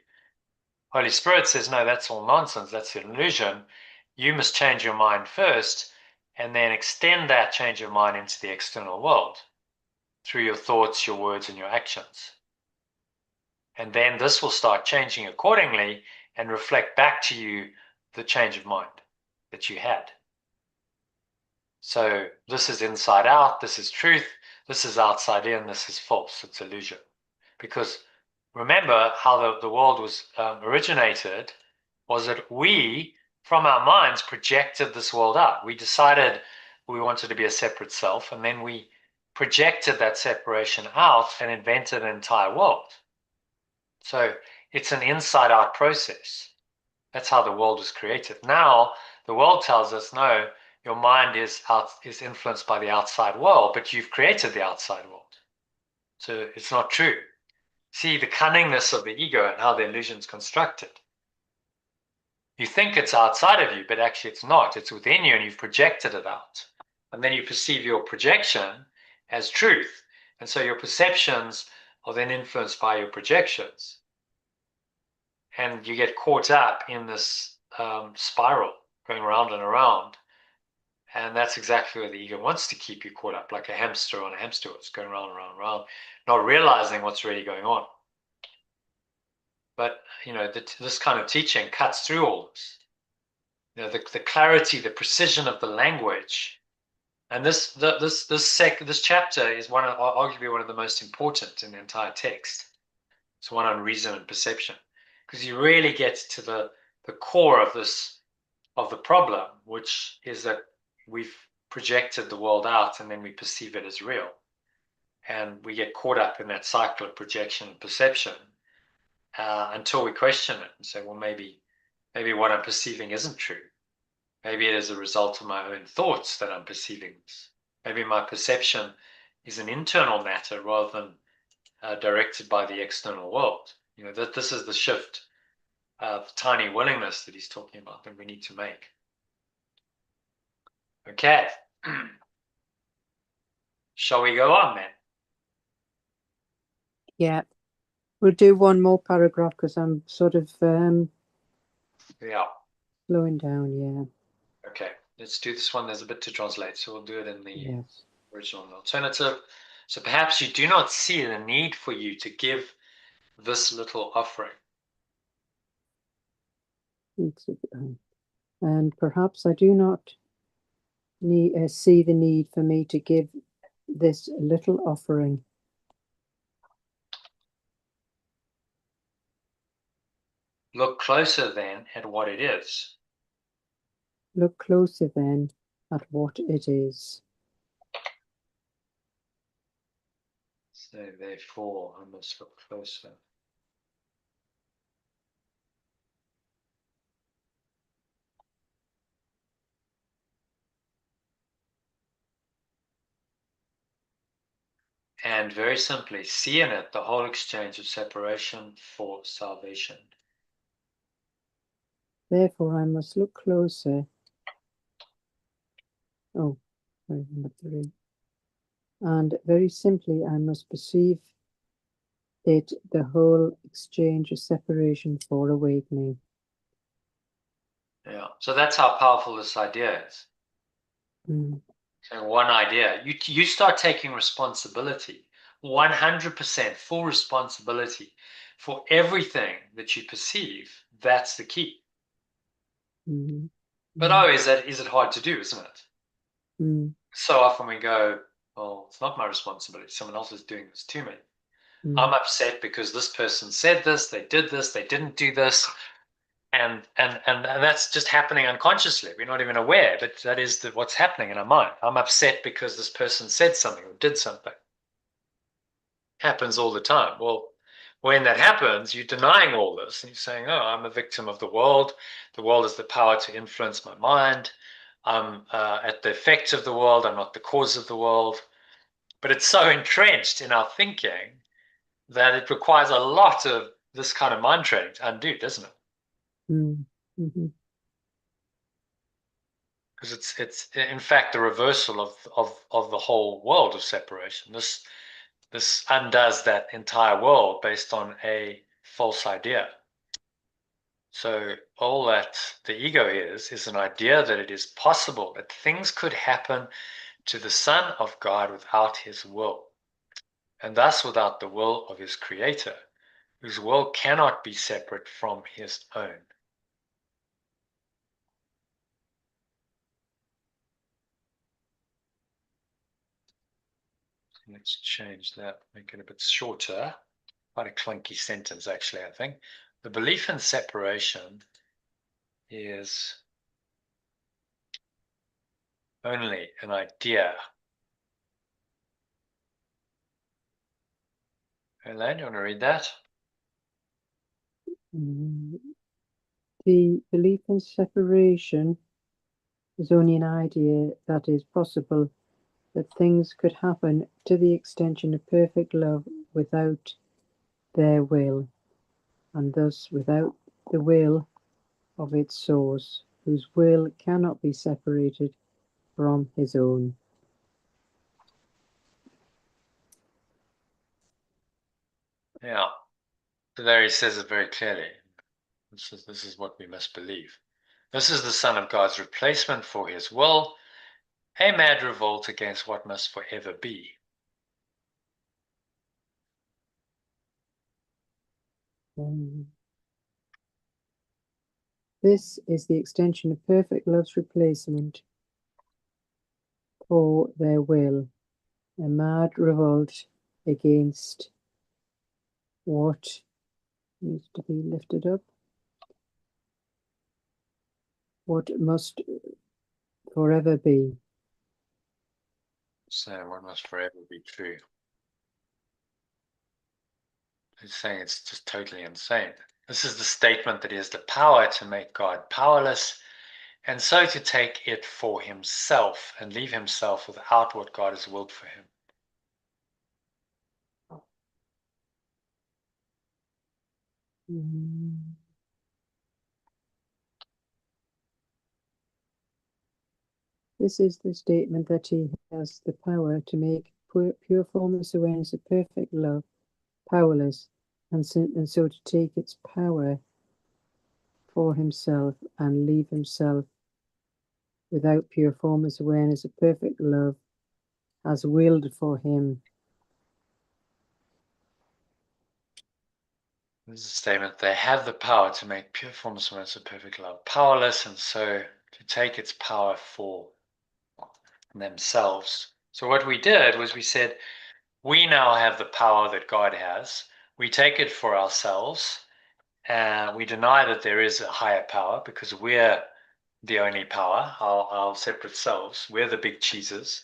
Holy Spirit says, no, that's all nonsense. That's an illusion. You must change your mind first and then extend that change of mind into the external world through your thoughts, your words, and your actions. And then this will start changing accordingly and reflect back to you the change of mind that you had. So this is inside out, this is truth, this is outside in, this is false, it's illusion. Because remember how the world was originated was that we, from our minds, projected this world out. We decided we wanted to be a separate self, and then we projected that separation out and invented an entire world. So it's an inside-out process. That's how the world was created. Now the world tells us, no, your mind is influenced by the outside world, but you've created the outside world. So it's not true. See the cunningness of the ego and how the illusion is constructed. You think it's outside of you, but actually it's not. It's within you and you've projected it out. And then you perceive your projection as truth. And so your perceptions are then influenced by your projections. And you get caught up in this spiral going around and around. And that's exactly where the ego wants to keep you caught up, like a hamster on a hamster wheel. It's going round and round and round, not realizing what's really going on. But, this kind of teaching cuts through all this. The clarity, the precision of the language. And this chapter is arguably one of the most important in the entire text. It's one on reason and perception, because you really get to the core of the problem, which is that we've projected the world out and then we perceive it as real. And we get caught up in that cycle of projection and perception until we question it and say, well, maybe what I'm perceiving isn't true. Maybe it is a result of my own thoughts that I'm perceiving this. Maybe my perception is an internal matter rather than directed by the external world. That this is the shift, the tiny willingness that he's talking about that we need to make. Okay. Shall we go on then? Yeah. We'll do one more paragraph because I'm sort of Yeah. slowing down, yeah. Okay, let's do this one. There's a bit to translate, so we'll do it in the original and alternative. So perhaps you do not see the need for you to give this little offering. And perhaps I do not see the need for me to give this little offering. Look closer then at what it is. Look closer then at what it is. So therefore, I must look closer. And very simply, see in it the whole exchange of separation for salvation. Therefore, I must look closer. Oh, sorry, number 3. And very simply, I must perceive it the whole exchange of separation for awakening. Yeah, so that's how powerful this idea is. So one idea, you start taking responsibility, 100% full responsibility for everything that you perceive. That's the key. But is it hard to do, isn't it? So often we go, well, it's not my responsibility. Someone else is doing this to me. I'm upset because this person said this, they did this, they didn't do this. And that's just happening unconsciously. We're not even aware, but that is what's happening in our mind. I'm upset because this person said something or did something. Happens all the time. Well, when that happens, you're denying all this and you're saying, oh, I'm a victim of the world. The world has the power to influence my mind. I'm at the effects of the world. I'm not the cause of the world. But it's so entrenched in our thinking that it requires a lot of this kind of mind training to undo, doesn't it? Because it's in fact the reversal of the whole world of separation. This undoes that entire world based on a false idea. So all that the ego is an idea that it is possible that things could happen to the Son of God without his will, and thus without the will of his creator, whose will cannot be separate from his own. Let's change that, make it a bit shorter. Quite a clunky sentence, actually, I think. The belief in separation is only an idea Elaine, you want to read that? The belief in separation is only an idea that is possible, that things could happen to the extension of perfect love without their will, and thus without the will of its source, whose will cannot be separated from his own. Yeah. So there he says it very clearly. This is what we must believe. This is the Son of God's replacement for his will, a mad revolt against what must forever be. This is the extension of perfect love's replacement for their will, a mad revolt against what needs to be lifted up, what must forever be. So what must forever be true. He's saying it's just totally insane. This is the statement that he has the power to make God powerless, and so to take it for himself and leave himself without what God has willed for him. This is the statement that he has the power to make pure formless awareness of perfect love powerless, and so to take its power for himself and leave himself without pure formless awareness of perfect love as willed for him. This is a statement. They have the power to make pure formless awareness of perfect love powerless, and so to take its power for themselves. So what we did was we said, we now have the power that God has. We take it for ourselves, and we deny that there is a higher power because we're the only power, our separate selves. We're the big cheeses.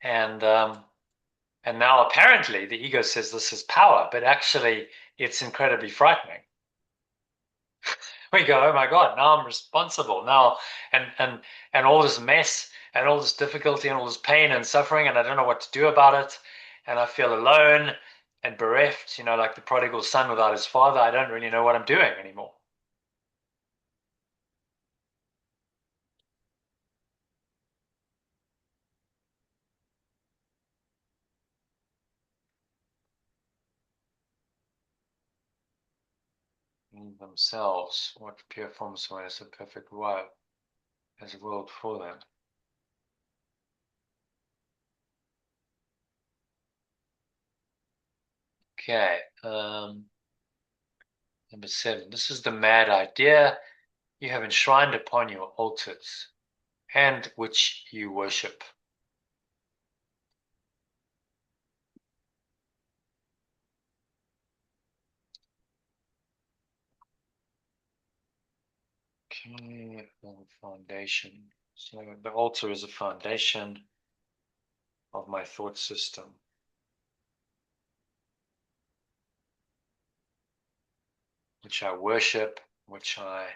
And now apparently the ego says this is power, but actually it's incredibly frightening. We go, oh my God, now I'm responsible now, and all this mess and all this difficulty and all this pain and suffering, and I don't know what to do about it, and I feel alone and bereft, like the prodigal son without his father. I don't really know what I'm doing anymore. In themselves, what pure forms is a perfect love has willed for them. Okay, number 7. This is the mad idea you have enshrined upon your altars, and which you worship. Okay, foundation. So the altar is a foundation of my thought system, which I worship, which I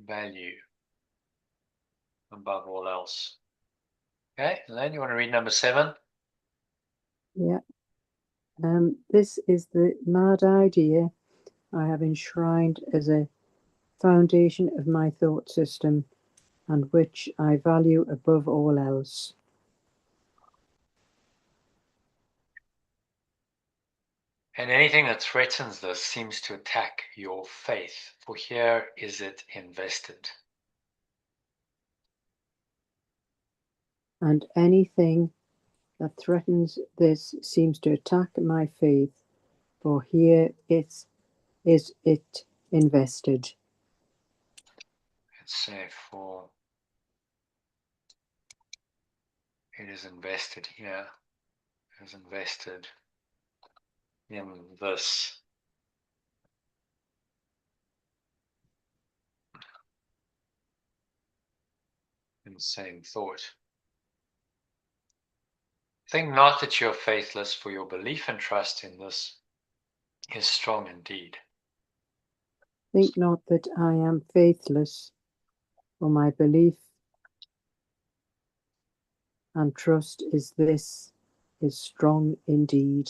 value above all else. Okay, Elaine, you want to read number 7? Yeah. This is the mad idea I have enshrined as a foundation of my thought system, and which I value above all else. And anything that threatens this seems to attack your faith, for here is it invested. And anything that threatens this seems to attack my faith, for here is it invested. Let's say for it is invested here, it is invested in this. Insane thought. Think not that you're faithless, for your belief and trust in this is strong indeed. Think not that I am faithless, for my belief and trust is strong indeed.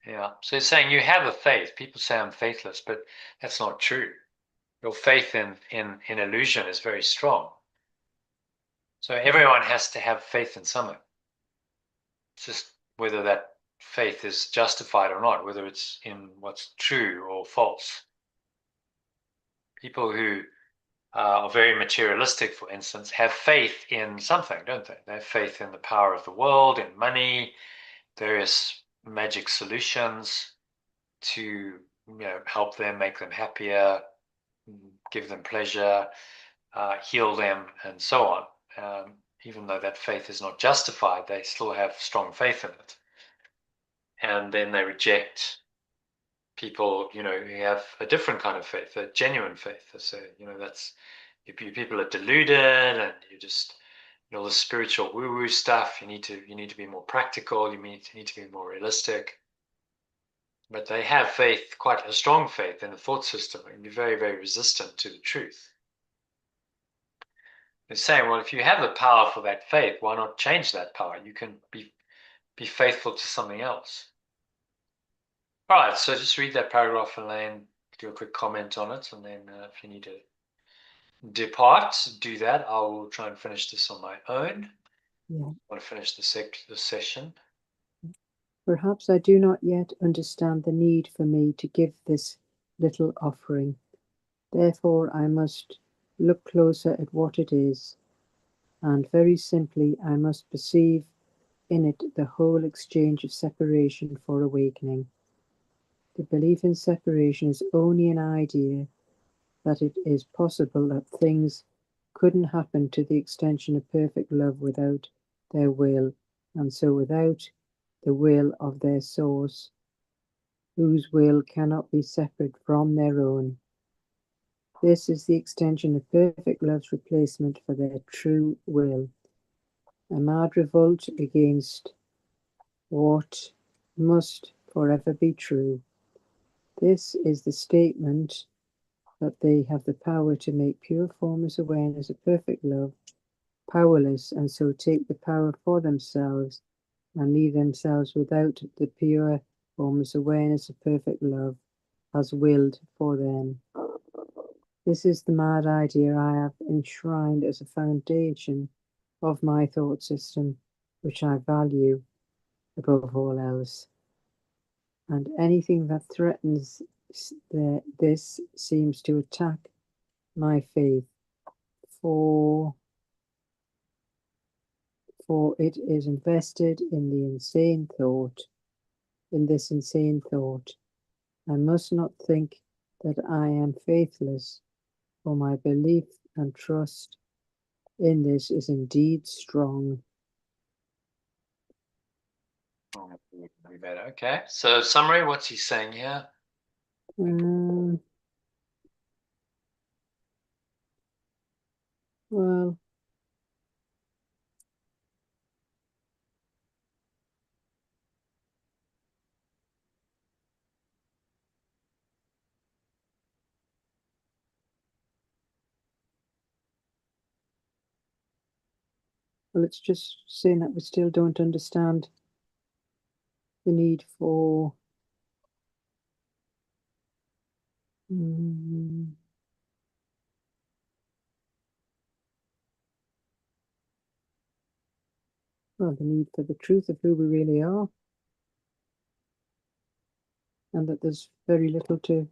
Yeah. So it's saying you have a faith. People say I'm faithless, but that's not true. Your faith in illusion is very strong. So everyone has to have faith in something. It's just whether that faith is justified or not, whether it's in what's true or false. People who are very materialistic, for instance, have faith in something, don't they? They have faith in the power of the world, in money, various magic solutions to help them, make them happier, give them pleasure, heal them, and so on. Even though that faith is not justified, they still have strong faith in it. And then they reject people, who have a different kind of faith, a genuine faith. They say, that's if people are deluded and you just all the spiritual woo-woo stuff. You need to be more practical. You need to be more realistic. But they have faith, quite a strong faith in the thought system, and be very, very resistant to the truth. They're saying, well, if you have the power for that faith, why not change that power? You can be faithful to something else. All right, so just read that paragraph, Elaine, do a quick comment on it, and then if you need to depart, do that. I will try and finish this on my own. Yeah. I want to finish the session. Perhaps I do not yet understand the need for me to give this little offering. Therefore, I must look closer at what it is, and very simply, I must perceive in it the whole exchange of separation for awakening. The belief in separation is only an idea that it is possible that things couldn't happen to the extension of perfect love without their will, and so without the will of their source, whose will cannot be separate from their own. This is the extension of perfect love's replacement for their true will. A mad revolt against what must forever be true. This is the statement that they have the power to make pure formless awareness of perfect love powerless, and so take the power for themselves and leave themselves without the pure formless awareness of perfect love as willed for them. This is the mad idea I have enshrined as a foundation of my thought system, which I value above all else. And anything that threatens this seems to attack my faith, for it is invested in this insane thought. I must not think that I am faithless, for my belief and trust in this is indeed strong. Okay, so summary, what's he saying here? Well, it's just saying that we still don't understand the need for well, the need for the truth of who we really are, and that there's very little to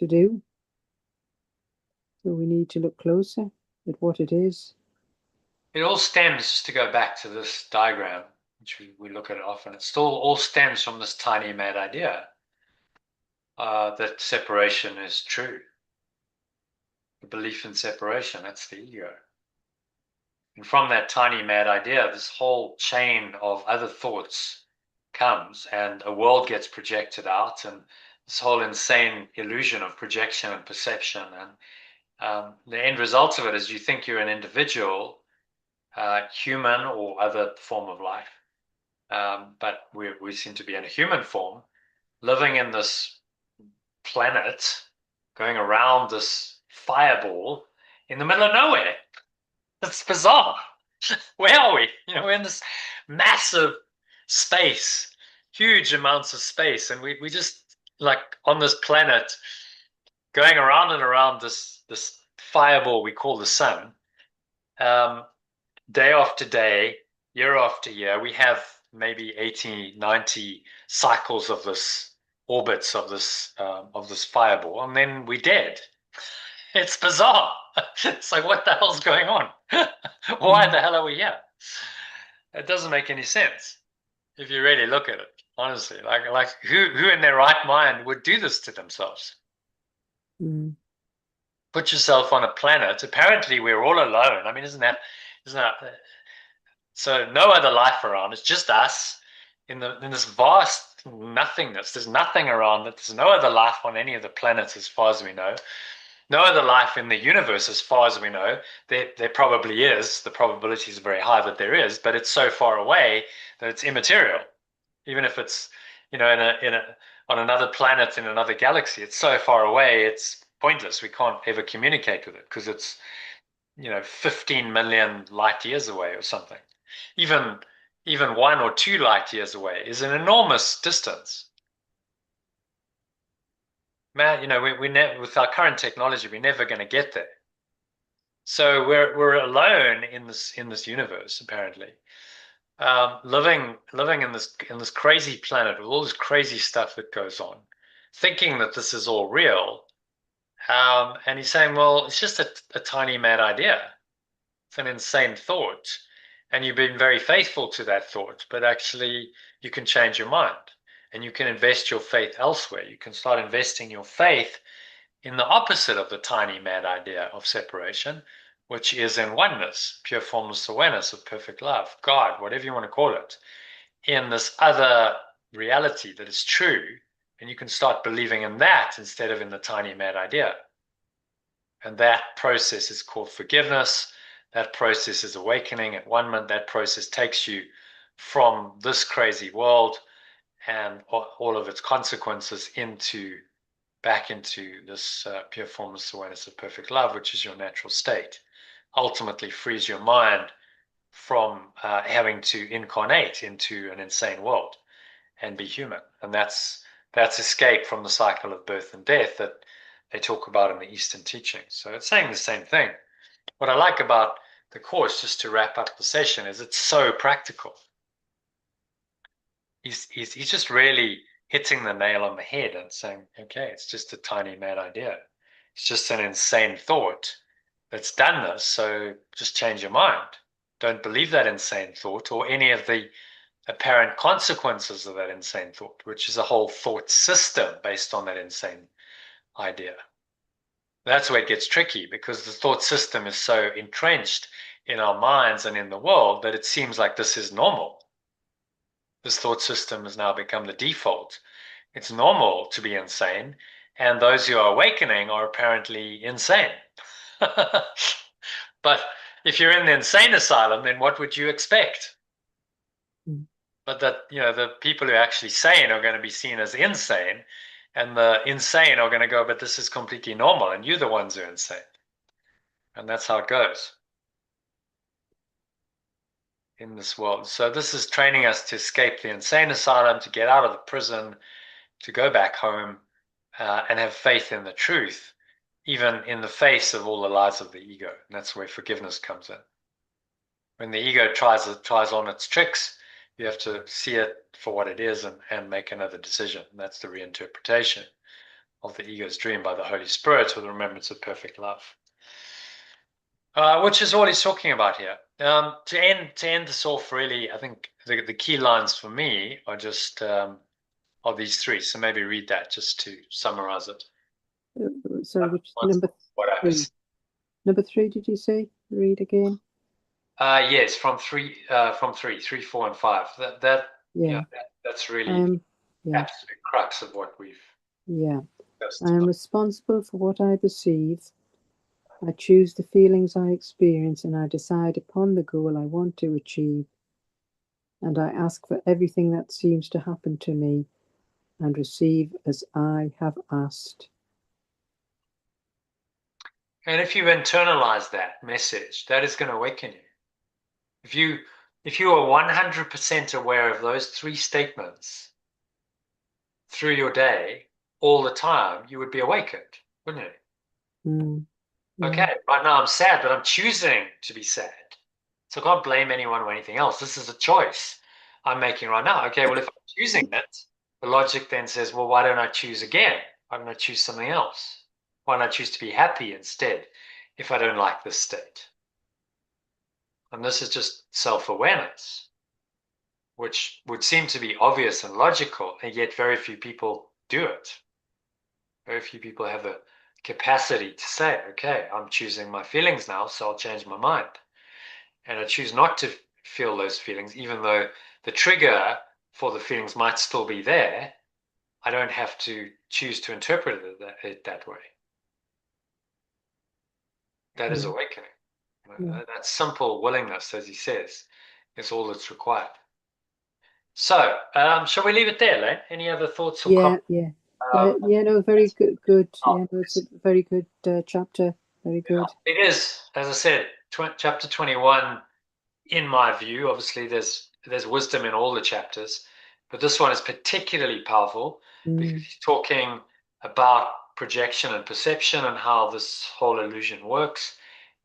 do. So we need to look closer at what it is. It all stems, just to go back to this diagram, which we look at often, it still all stems from this tiny mad idea that separation is true. The belief in separation, that's the ego. And from that tiny mad idea, this whole chain of other thoughts comes, and a world gets projected out, and this whole insane illusion of projection and perception, and The end result of it is you think you're an individual, human or other form of life, but we seem to be in a human form, living in this planet, going around this fireball in the middle of nowhere. It's bizarre. Where are we? We're in this massive space, huge amounts of space, and we just like on this planet going around and around this fireball we call the sun, um, day after day, year after year. We have maybe 80, 90 cycles of this orbits of this fireball, and then we're dead. It's bizarre. It's like, what the hell's going on? Why the hell are we here? It doesn't make any sense if you really look at it, honestly. Like who in their right mind would do this to themselves? Mm. Put yourself on a planet. Apparently, we're all alone. I mean, isn't that so? No other life around. It's just us in this vast nothingness. There's nothing around it. There's no other life on any of the planets, as far as we know. No other life in the universe, as far as we know. There probably is. The probability is very high that there is, but it's so far away that it's immaterial. Even if it's, on another planet in another galaxy, it's so far away, it's pointless. We can't ever communicate with it because it's, 15 million light years away or something. Even even 1 or 2 light years away is an enormous distance. Man, with our current technology, we're never going to get there. So we're alone in this universe, apparently, living in this crazy planet with all this crazy stuff that goes on, thinking that this is all real. And he's saying, well, it's just a tiny mad idea. It's an insane thought, and you've been very faithful to that thought, but actually you can change your mind and you can invest your faith elsewhere. You can start investing your faith in the opposite of the tiny mad idea of separation, which is in oneness, pure formless awareness of perfect love, God, whatever you want to call it, in this other reality that is true. And you can start believing in that instead of in the tiny mad idea. And that process is called forgiveness. That process is awakening at one moment. That process takes you from this crazy world and all of its consequences back into this pure formless awareness of perfect love, which is your natural state. Ultimately frees your mind from having to incarnate into an insane world and be human. And that's escape from the cycle of birth and death that they talk about in the Eastern teachings. So it's saying the same thing. What I like about the course, just to wrap up the session, is it's so practical. He's just really hitting the nail on the head and saying, okay, it's just a tiny mad idea. It's just an insane thought that's done this. So just change your mind. Don't believe that insane thought or any of the apparent consequences of that insane thought, which is a whole thought system based on that insane idea. That's where it gets tricky because the thought system is so entrenched in our minds and in the world that it seems like this is normal. This thought system has now become the default. It's normal to be insane, and those who are awakening are apparently insane. But if you're in the insane asylum, then what would you expect? Mm. But that, the people who are actually sane are going to be seen as insane, and the insane are going to go, but this is completely normal, and you're the ones who are insane. And that's how it goes in this world. So this is training us to escape the insane asylum, to get out of the prison, to go back home, and have faith in the truth, even in the face of all the lies of the ego. And that's where forgiveness comes in. When the ego tries on its tricks, you have to see it for what it is and make another decision. And that's the reinterpretation of the ego's dream by the Holy Spirit with the remembrance of perfect love. Which is what he's talking about here. To end this off, really, I think the key lines for me are just are these three. So maybe read that just to summarize it. Sorry, which What number happens? 3? Number 3, did you say? Read again. Yes, from three, 4, and 5. Yeah. That's really Yeah. absolute crux of what we've Yeah. discussed I am tonight. responsible for what I perceive I choose the feelings I experience and I decide upon the goal I want to achieve. And I ask for everything that seems to happen to me and receive as I have asked. And if you internalize that message, that is going to awaken you. If you are 100% aware of those three statements through your day all the time, you would be awakened, wouldn't you? Yeah. Okay, right now I'm sad, but I'm choosing to be sad. So I can't blame anyone or anything else. This is a choice I'm making right now. Okay, well, if I'm choosing it, the logic then says, well, why don't I choose again? Why don't I choose something else? Why don't I choose to be happy instead if I don't like this state? And this is just self-awareness, which would seem to be obvious and logical, and yet very few people do it. Very few people have the capacity to say, okay, I'm choosing my feelings now, so I'll change my mind. And I choose not to feel those feelings, even though the trigger for the feelings might still be there. I don't have to choose to interpret it that way. That is Yeah. awakening. Yeah. That simple willingness, as he says, is all that's required. So, shall we leave it there, Len? Any other thoughts or Yeah. comments? Yeah. Um, Yeah. No, very good. Good. oh, Yeah. No, it's a very good chapter. Very yeah, good. it is, as I said, chapter 21, in my view. Obviously, there's wisdom in all the chapters, but this one is particularly powerful because Mm. he's talking about projection and perception and how this whole illusion works.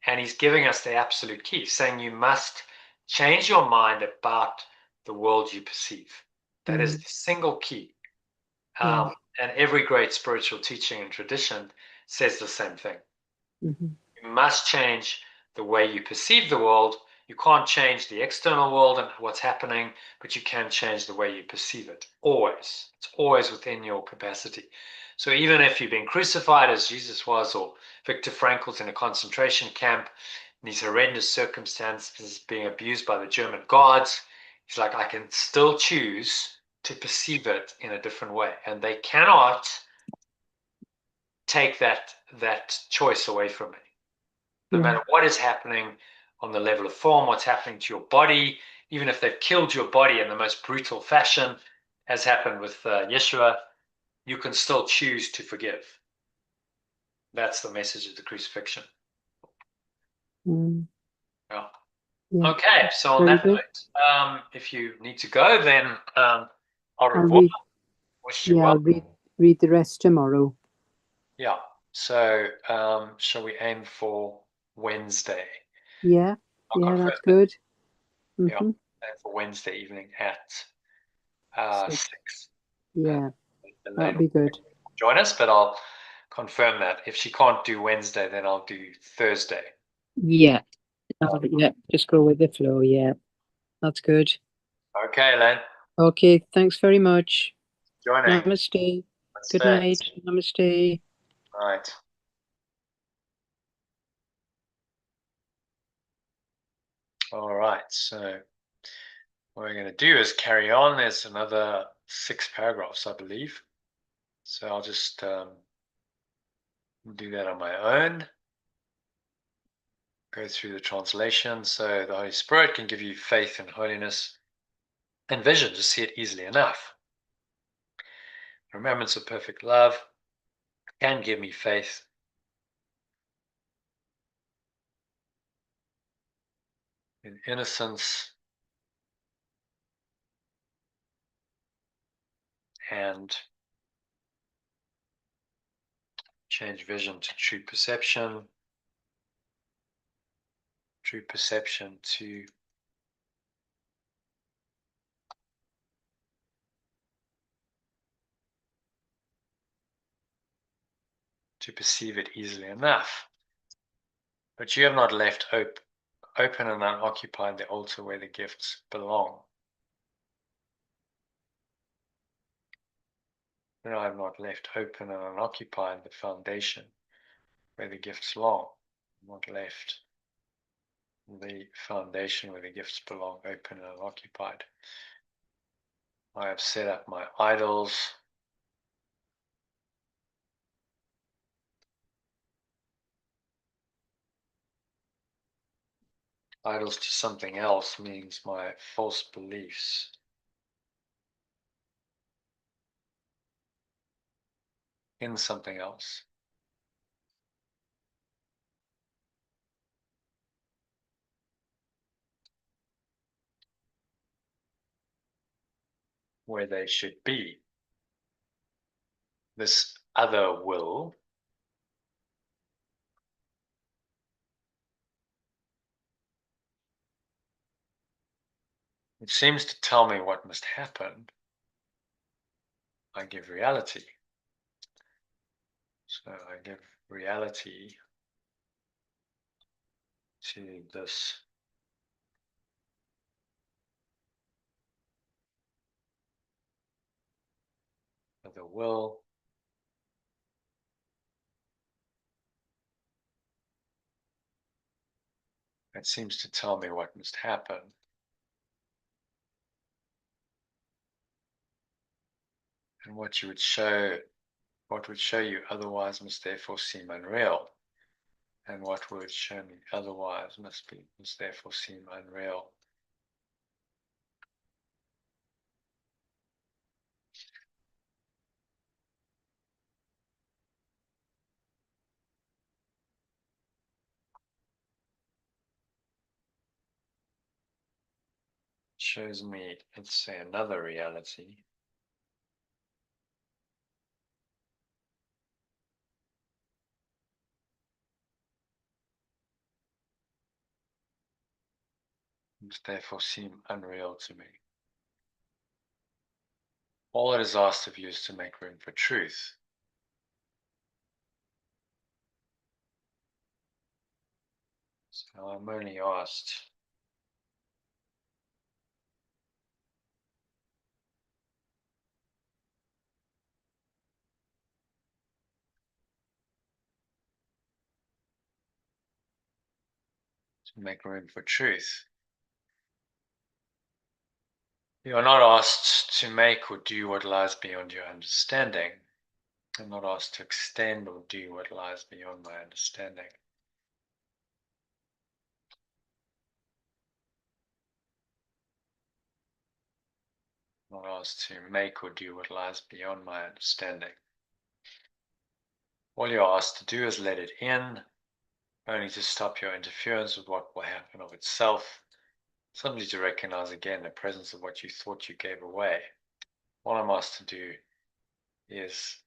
And he's giving us the absolute key, saying you must change your mind about the world you perceive. That is Mm. the single key. Yeah. And every great spiritual teaching and tradition says the same thing. Hmm. You must change the way you perceive the world. You can't change the external world and what's happening, but you can change the way you perceive it. Always. It's always within your capacity. So even if you've been crucified as Jesus was, or Viktor Frankl's in a concentration camp, in these horrendous circumstances, being abused by the German guards, he's like, I can still choose to perceive it in a different way. And they cannot take that choice away from me. No Yeah. matter what is happening on the level of form, what's happening to your body, even if they've killed your body in the most brutal fashion, as happened with Yeshua, you can still choose to forgive. That's the message of the crucifixion. Mm. Yeah. Yeah. Okay, so on Very that good. note, if you need to go, then au I'll revoir. read. Wish you Yeah. well. I'll read the rest tomorrow. Yeah. So shall we aim for Wednesday? Yeah. I'll Yeah. confirm That's that. good. Yeah, Mm-hmm. aim for Wednesday evening at Six. 6. Uh, Yeah. That'll Elaine will be good. join us, but I'll confirm that. If she can't do Wednesday, then I'll do Thursday. Yeah. Yeah. Just go with the flow. Yeah. That's good. Okay, Elaine, Okay. Thanks very much. joining. Namaste. Good Wednesday. night. Namaste. Right. All right. So what we're going to do is carry on. There's another 6 paragraphs, I believe. So I'll just do that on my own. Go through the translation so the Holy Spirit can give you faith and holiness and vision to see it easily enough. Remembrance of perfect love can give me faith in innocence and change vision to true perception to perceive it easily enough. But you have not left open and unoccupied the altar where the gifts belong. But I have not left open and unoccupied the foundation where the gifts belong. Not left the foundation where the gifts belong open and unoccupied. I have set up my idols idols to something else means my false beliefs. In something else. Where they should be. This other will it seems to tell me what must happen. I give reality. So I give reality to this other will. It seems to tell me what must happen. And what would show you otherwise must therefore seem unreal. And what would show me otherwise must therefore seem unreal. It shows me, let's say, another reality. Must therefore seem unreal to me. All it is asked of you is to make room for truth. So I'm only asked to make room for truth. You are not asked to make or do what lies beyond your understanding. I'm not asked to extend or do what lies beyond my understanding. I'm not asked to make or do what lies beyond my understanding. All you're asked to do is let it in, only to stop your interference with what will happen of itself, simply to recognize again the presence of what you thought you gave away. All I'm asked to do is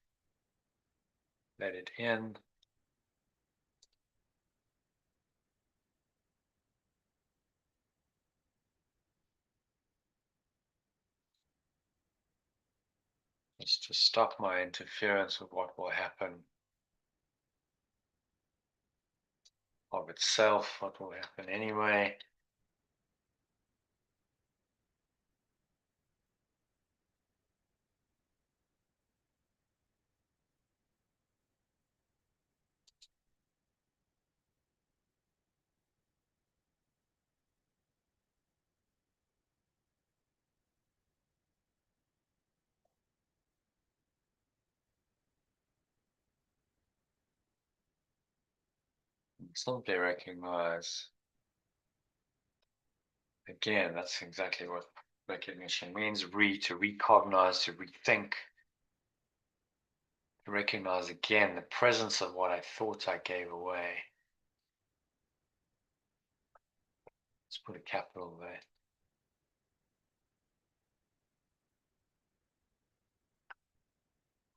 let it in, is to stop my interference with what will happen of itself, what will happen anyway. Simply recognize, again, that's exactly what recognition means, to recognize, to rethink, to recognize again the presence of what I thought I gave away. Let's put a capital there.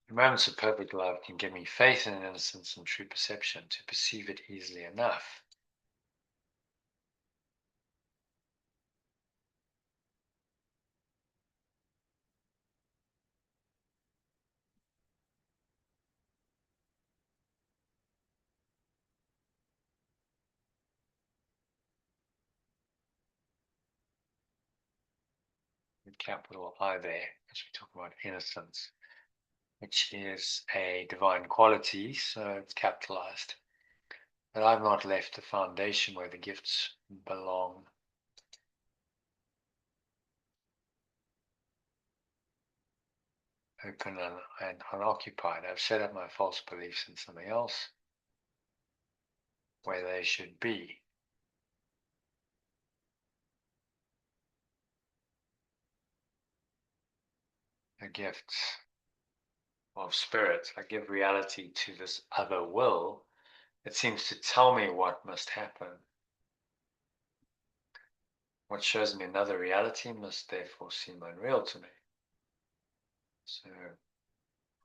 The moments of perfect love can give me faith in innocence and true perception to perceive it easily enough. With capital I there, as we talk about innocence, which is a divine quality, so it's capitalized. But I've not left the foundation where the gifts belong. Open and unoccupied. I've set up my false beliefs in something else where they should be. a gift of spirit. I give reality to this other will. It seems to tell me what must happen. What shows me another reality must therefore seem unreal to me. So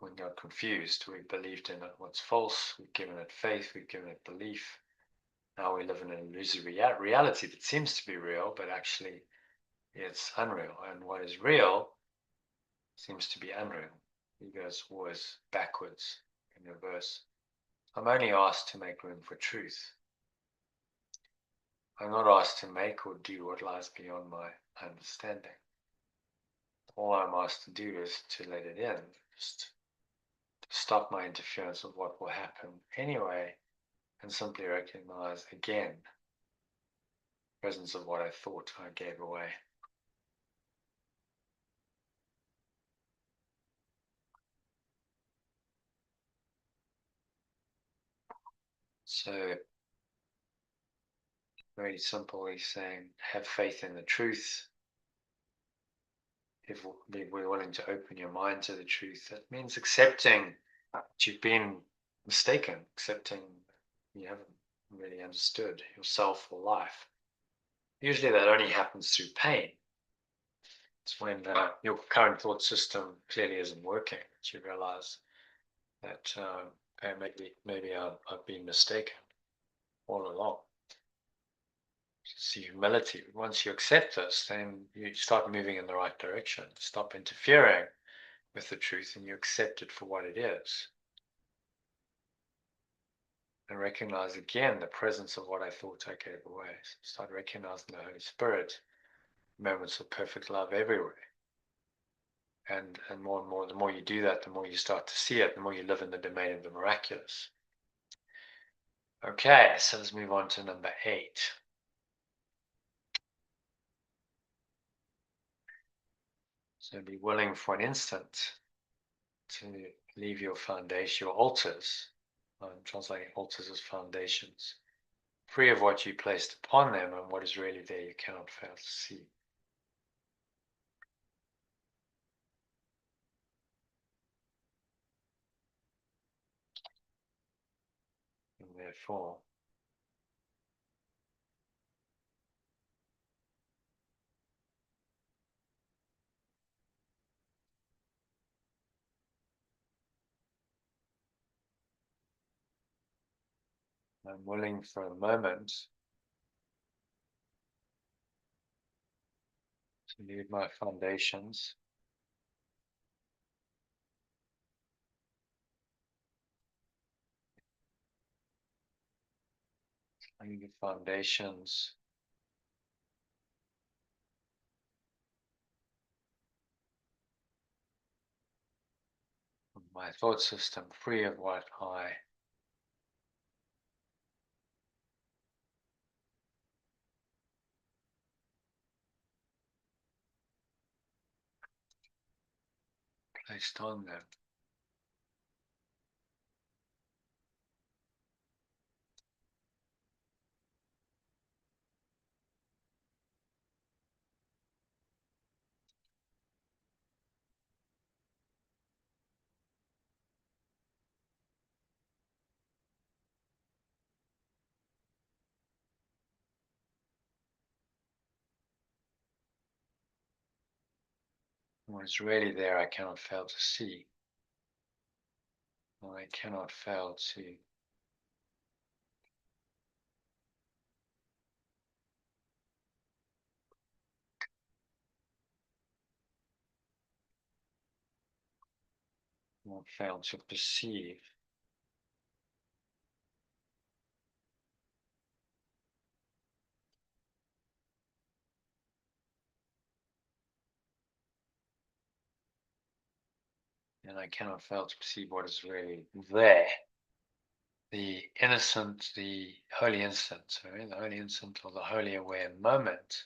we got confused. We believed in it what's false. We've given it faith. We've given it belief. Now we live in an illusory reality that seems to be real, but actually it's unreal. And what is real seems to be unreal. Ego is always backwards in reverse. I'm only asked to make room for truth. I'm not asked to make or do what lies beyond my understanding. All I'm asked to do is to let it in, just to stop my interference with what will happen anyway, and simply recognize again the presence of what I thought I gave away. So very simple, he's saying, have faith in the truth. If we're willing to open your mind to the truth, that means accepting that you've been mistaken, accepting you haven't really understood yourself or life. Usually that only happens through pain. It's when your current thought system clearly isn't working that you realize that maybe I've been mistaken all along. It's humility. Once you accept this, then you start moving in the right direction. Stop interfering with the truth and you accept it for what it is. And recognize again the presence of what I thought I gave away. So start recognizing the Holy Spirit, moments of perfect love everywhere. And more, the more you do that, the more you start to see it, the more you live in the domain of the miraculous. Okay, so let's move on to number 8. So be willing for an instant to leave your foundation, your altars. I'm translating altars as foundations, free of what you placed upon them, and what is really there you cannot fail to see. And therefore, I'm willing for a moment to leave my foundations leave the foundations of my thought system free of what I placed on them. What is really there I cannot fail to see. I cannot fail to not fail to perceive. And I cannot fail to perceive what is really there. The innocent, the holy instant, right? The holy instant or the holy aware moment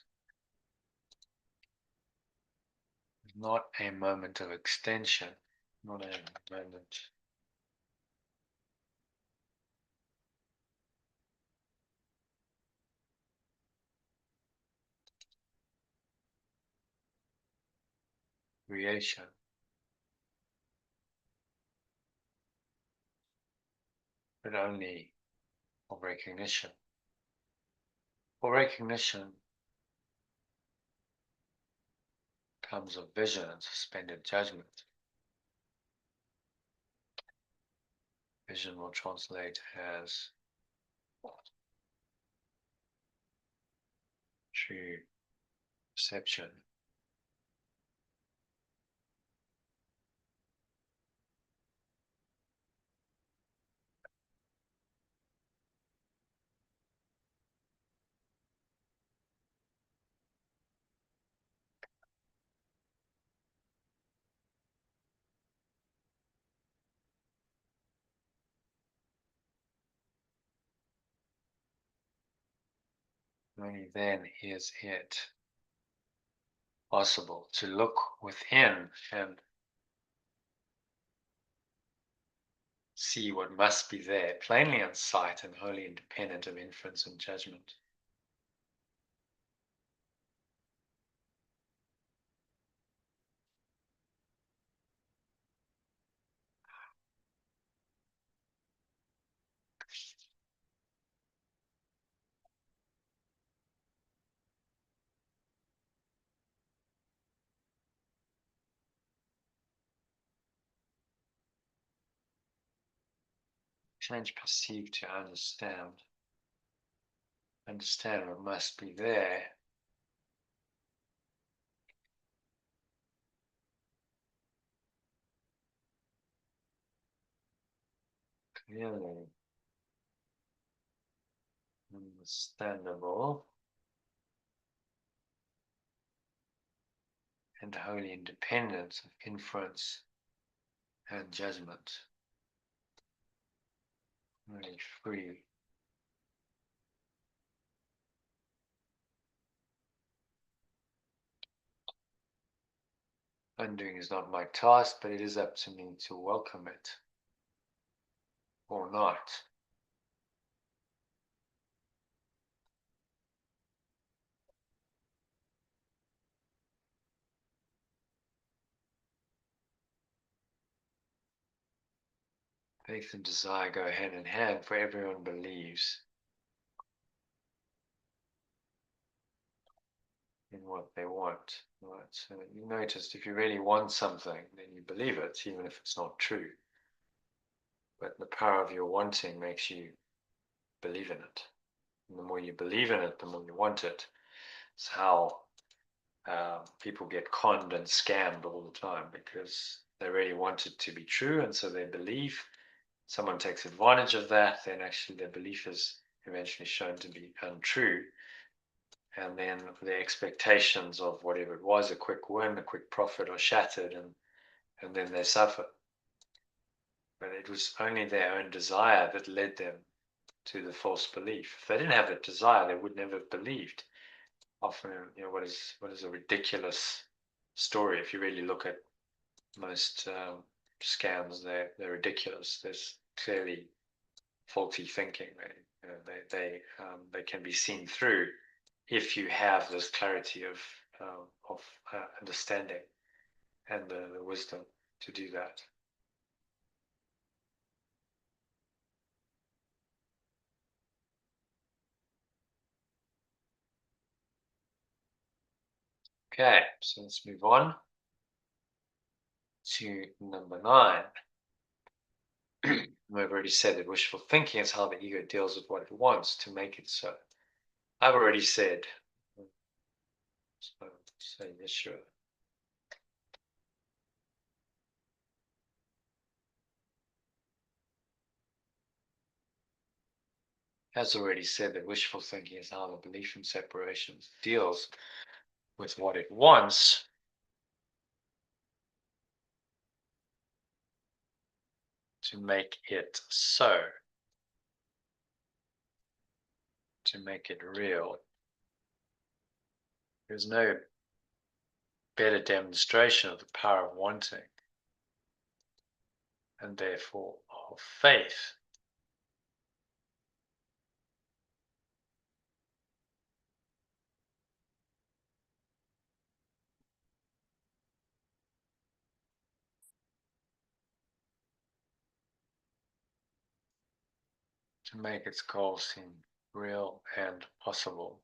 is not a moment of extension, not a moment of creation. but only of recognition. For recognition comes of vision and suspended judgment. Vision will translate as true perception. Only then is it possible to look within and see what must be there, plainly on sight and wholly independent of inference and judgment. Change perceive to understand. Understand what must be there. Clearly understandable and wholly independent of inference and judgment. Really free. Undoing is not my task, but it is up to me to welcome it or not. Faith and desire go hand in hand, for everyone believes in what they want. Right? So you noticed if you really want something, then you believe it, even if it's not true. But the power of your wanting makes you believe in it. And the more you believe in it, the more you want it. It's how people get conned and scammed all the time because they really want it to be true, and so they believe. Someone takes advantage of that, then actually their belief is eventually shown to be untrue, and then their expectations of whatever it was, a quick win, a quick profit, are shattered, and then they suffer. But it was only their own desire that led them to the false belief. If they didn't have that desire, they would never have believed. Often, what is a ridiculous story. If you really look at most scams, they're ridiculous. There's clearly faulty thinking. They can be seen through if you have this clarity of understanding and the wisdom to do that. Okay, so let's move on to number 9. I've already said that wishful thinking is how the ego deals with what it wants to make it so. I've already said, so say yes, sure. Has already said that wishful thinking is how the belief in separations deals with what it wants to make it so, to make it real. There's no better demonstration of the power of wanting and therefore of faith to make its goal seem real and possible.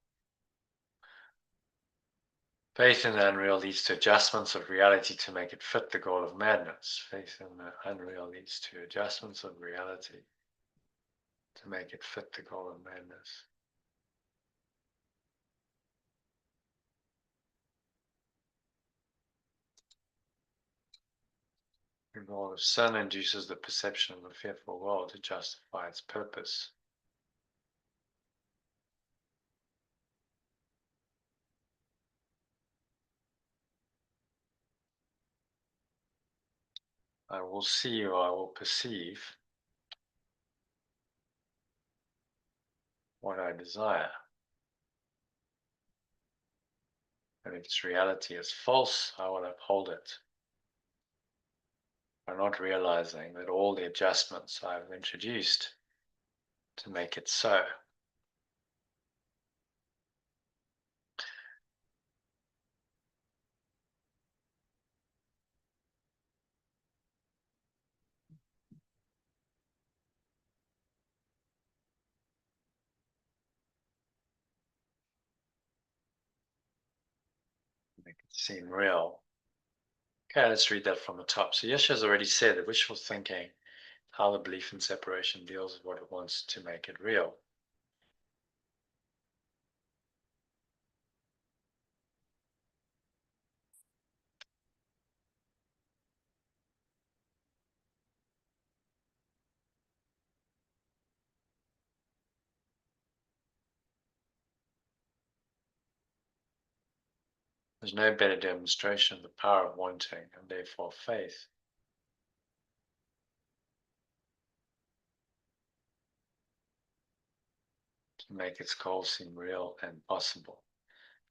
Faith in the unreal leads to adjustments of reality to make it fit the goal of madness. Faith in the unreal leads to adjustments of reality to make it fit the goal of madness. The goal of sin induces the perception of a fearful world to justify its purpose. I will see or I will perceive what I desire. And if its reality is false, I will uphold it by not realizing that all the adjustments I've introduced to make it so make it seem real. Okay, let's read that from the top. So Yesha's already said that wishful thinking, how the belief in separation deals with what it wants to make it real. There's no better demonstration of the power of wanting and therefore faith to make its goal seem real and possible.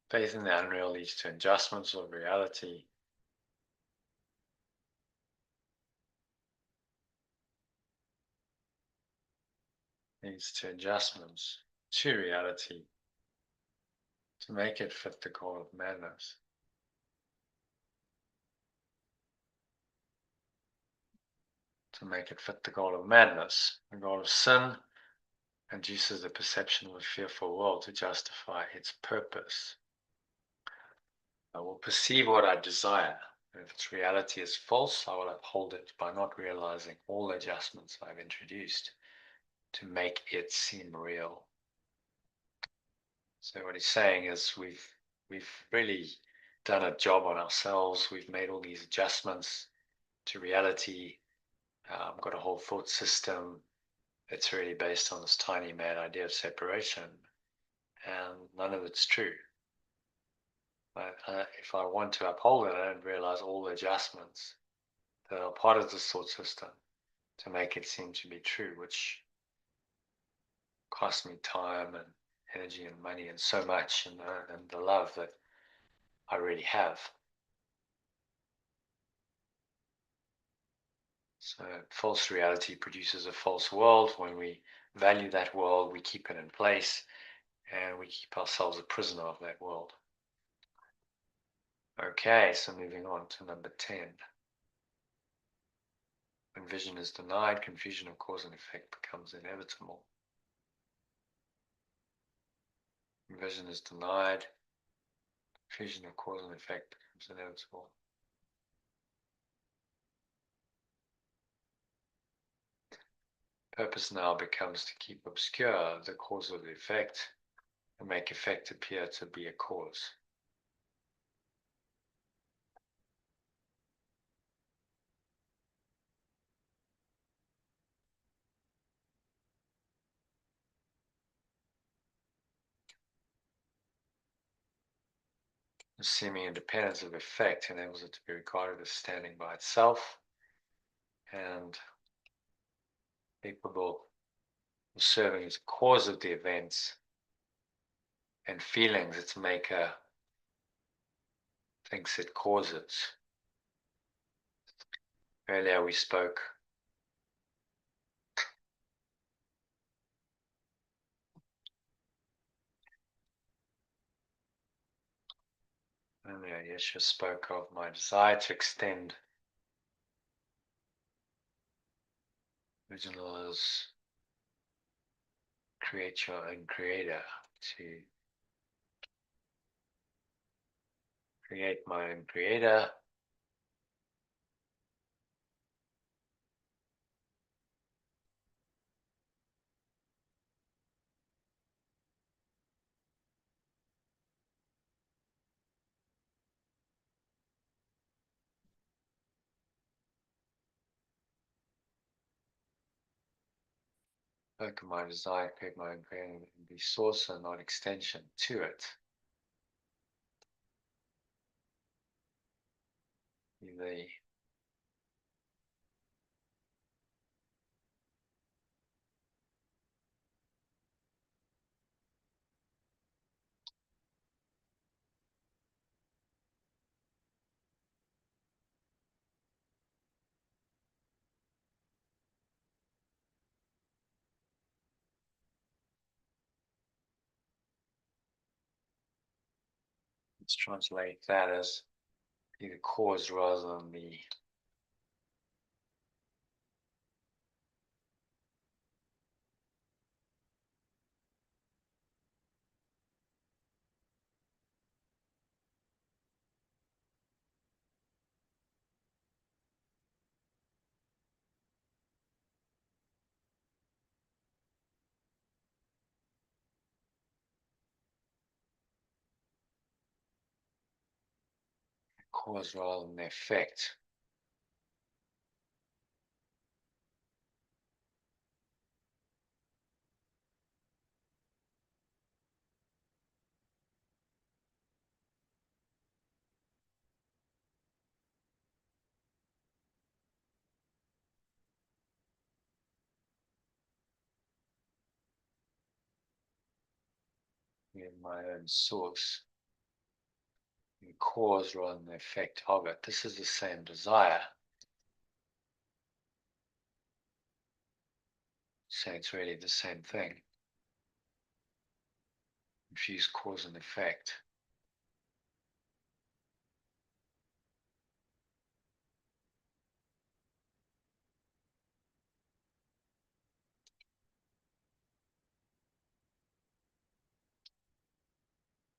Faith in the unreal leads to adjustments of reality leads to adjustments to reality to make it fit the goal of madness. To make it fit the goal of madness, the goal of sin induces the perception of a fearful world to justify its purpose. I will perceive what I desire. If its reality is false, I will uphold it by not realizing all adjustments I've introduced to make it seem real. So what he's saying is we've really done a job on ourselves. We've made all these adjustments to reality. Got a whole thought system that's really based on this tiny mad idea of separation, and none of it's true. But if I want to uphold it, I don't realize all the adjustments that are part of this thought system to make it seem to be true, which cost me time and energy and money and so much, and the love that I really have. So false reality produces a false world. When we value that world, we keep it in place and we keep ourselves a prisoner of that world. Okay, so moving on to number 10. When vision is denied, confusion of cause and effect becomes inevitable. When vision is denied, confusion of cause and effect becomes inevitable. Purpose now becomes to keep obscure the cause of the effect and make effect appear to be a cause. The seeming independence of effect enables it to be regarded as standing by itself and capable of serving as a cause of the events and feelings its maker thinks it causes. Earlier we spoke earlier Yeshua spoke of my desire to extend original as create your own creator, to create my own creator. Look at my desire, create my own creator, and be source and not extension to it. The let's translate that as be the cause rather than the cause rather than the effect. In my own source, the cause rather than the effect of it. This is the same desire. So it's really the same thing. Infuse cause and effect.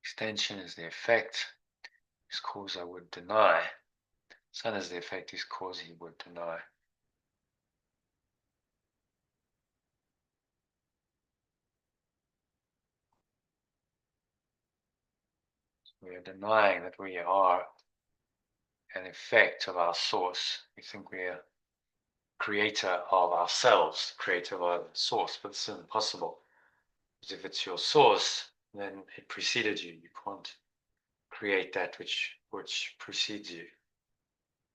Extension is the effect. His cause I would deny. Son is the effect. His cause he would deny. We are denying that we are an effect of our source. We think we are creator of ourselves, creator of our source, but it's impossible. Because if it's your source, then it preceded you. You can't create that which precedes you.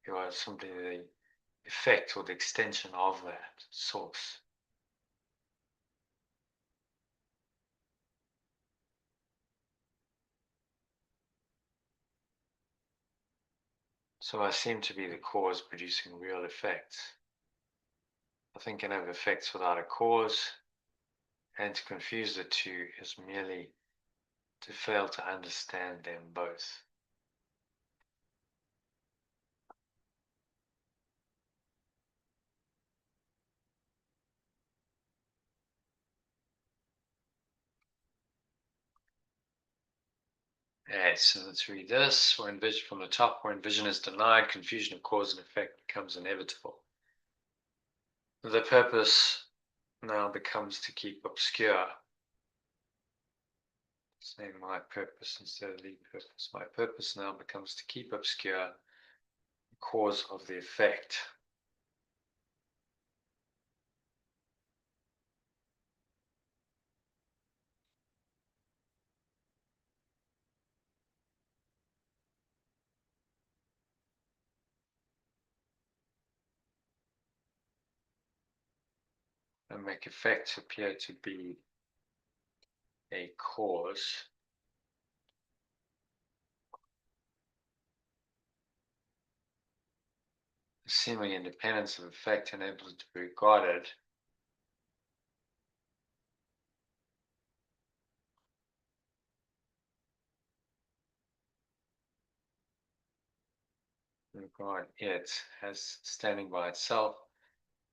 You are simply the effect or the extension of that source. So I seem to be the cause producing real effects. Nothing can have effects without a cause, and to confuse the two is merely to fail to understand them both. Okay, so let's read this. When vision from the top, when vision is denied, confusion of cause and effect becomes inevitable. The purpose now becomes to keep obscure. Say my purpose instead of the purpose. My purpose now becomes to keep obscure the cause of the effect. And make effects appear to be a cause. The seeming independence of effect enables it to be regarded it as standing by itself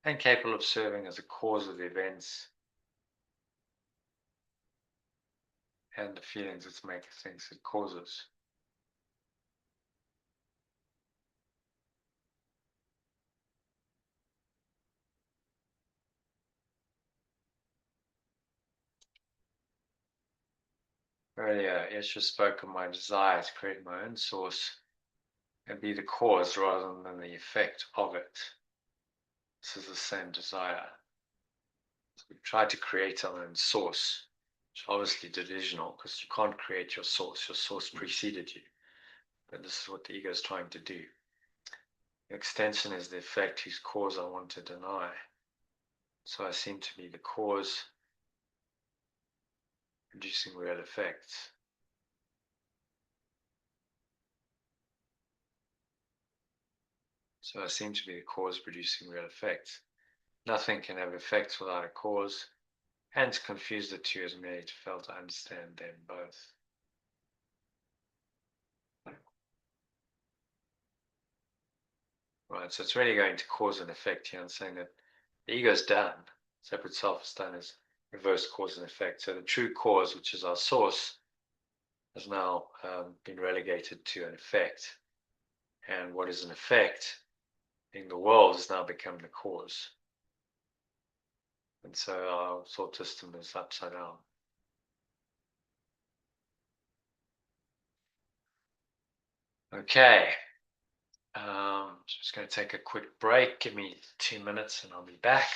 and capable of serving as a cause of the events and the feelings it makes, things it causes. Earlier, Esha spoke of my desire to create my own source and be the cause rather than the effect of it. This is the same desire. So we try to create our own source, which is obviously delusional because you can't create your source preceded you. But this is what the ego is trying to do. The extension is the effect whose cause I want to deny. So I seem to be the cause producing real effects. So I seem to be the cause producing real effects. Nothing can have effects without a cause, and to confuse the two is merely to fail to understand them both. Right, so it's really going to cause and effect here and saying that the ego is done, separate self is done as reverse cause and effect. So the true cause, which is our source, has now been relegated to an effect. And what is an effect, being the world, has now become the cause. And so our thought system is upside down. Okay. Just going to take a quick break. Give me 2 minutes and I'll be back.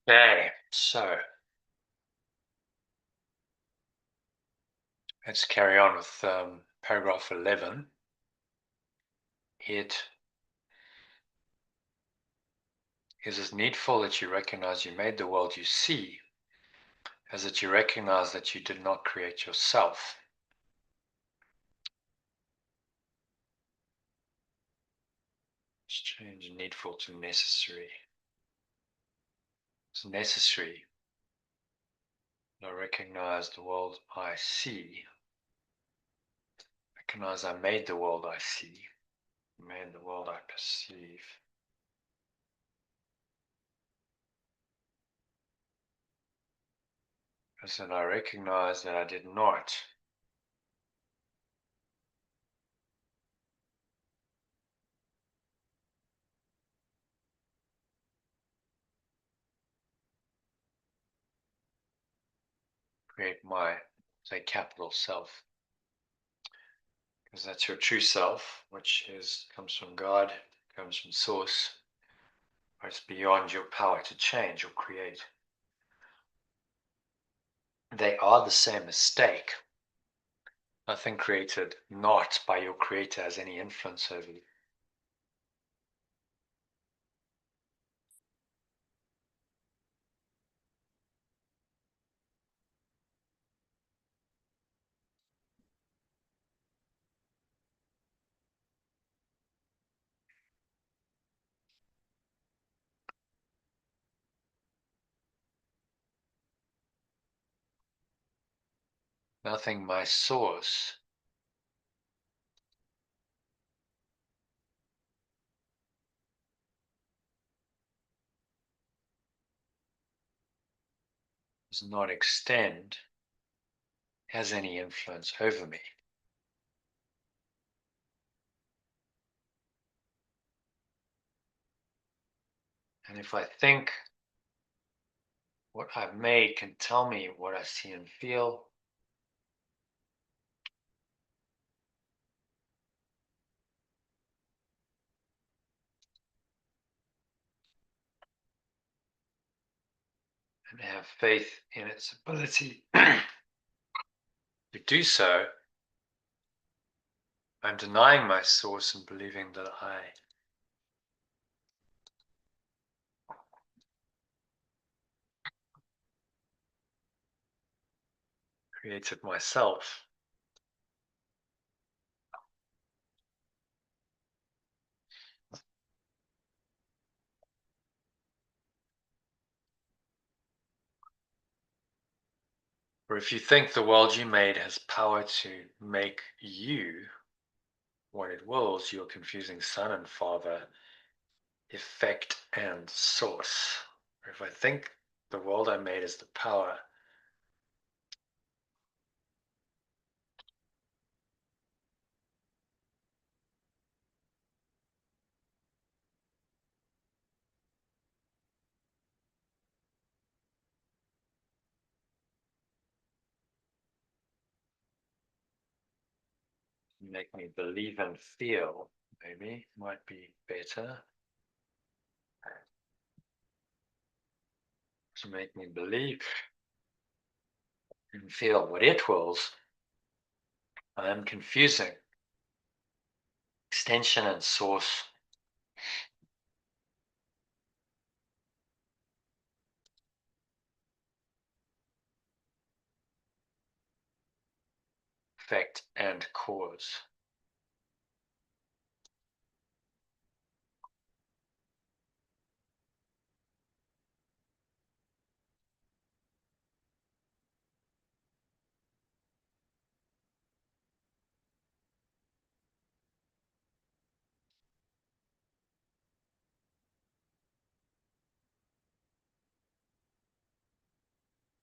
Okay, so let's carry on with paragraph 11. It is as needful that you recognize you made the world you see as that you recognize that you did not create yourself. Let's change needful to necessary. It's necessary. I recognize the world I see. Recognize I made the world I see. Made the world I perceive. As that I recognize that I did not create my, say, capital self. Because that's your true self, which comes from God, comes from source, or it's beyond your power to change or create. They are the same mistake. Nothing created not by your creator has any influence over you. Nothing my source does not extend has any influence over me. And if I think what I've made can tell me what I see and feel, and have faith in its ability to do so, I'm denying my source and believing that I created myself. Or if you think the world you made has power to make you what it wills, you're confusing Son and Father, effect and source. Or if I think the world I made is the power, make me believe and feel, maybe might be better. To make me believe and feel what it wills, I am confusing extension and source, effect and cause.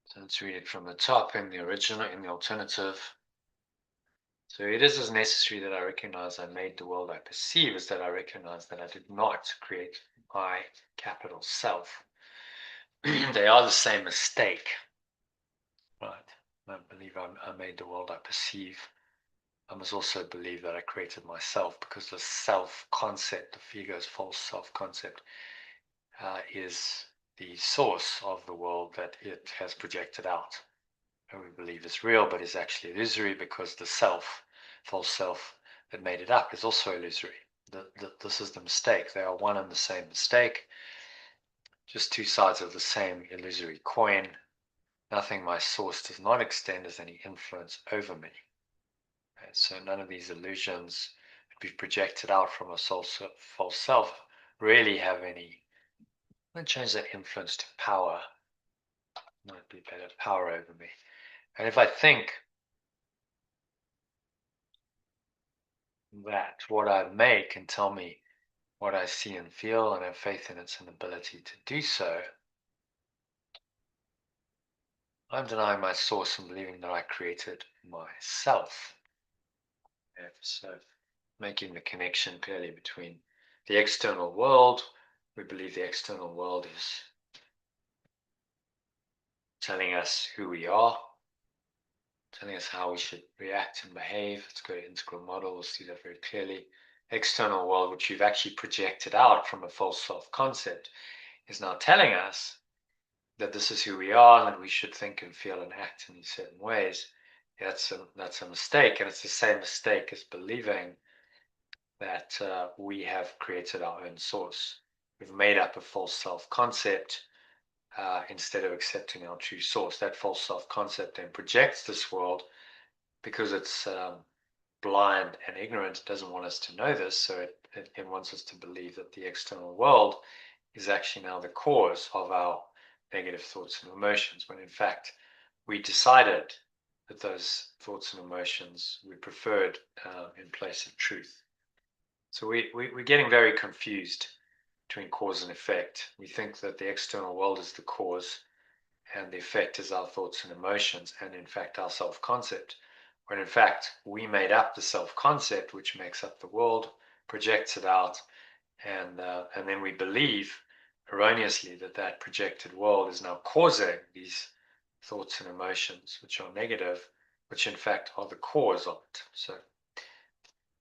So let's read it from the top in the original, in the alternative. So it is as necessary that I recognize I made the world I perceive as that I recognize that I did not create my capital self. They are the same mistake, right? I believe I made the world I perceive. I must also believe that I created myself, because the self concept, the Figo's false self concept, is the source of the world that it has projected out. And we believe is real, but is actually illusory because the self, false self that made it up is also illusory. This is the mistake. They are one and the same mistake, just two sides of the same illusory coin. Nothing my source does not extend as any influence over me. And so none of these illusions that we've projected out from a false self really have any, don't change that influence to power. Might be better, power over me. And if I think that what I make can tell me what I see and feel and have faith in its inability to do so, I'm denying my source and believing that I created myself. And so making the connection clearly between the external world, we believe the external world is telling us who we are, telling us how we should react and behave. Let's go to integral model, we'll see that very clearly. External world, which you've actually projected out from a false self-concept, is now telling us that this is who we are and that we should think and feel and act in these certain ways. That's a mistake, and it's the same mistake as believing that we have created our own source. We've made up a false self-concept instead of accepting our true source. That false self-concept then projects this world because it's blind and ignorant. It doesn't want us to know this, so it wants us to believe that the external world is actually now the cause of our negative thoughts and emotions, when in fact we decided that those thoughts and emotions we preferred in place of truth. So we're getting very confused between cause and effect. We think that the external world is the cause and the effect is our thoughts and emotions, and in fact our self-concept, when in fact we made up the self-concept which makes up the world, projects it out, and then we believe erroneously that that projected world is now causing these thoughts and emotions which are negative, which in fact are the cause of it. So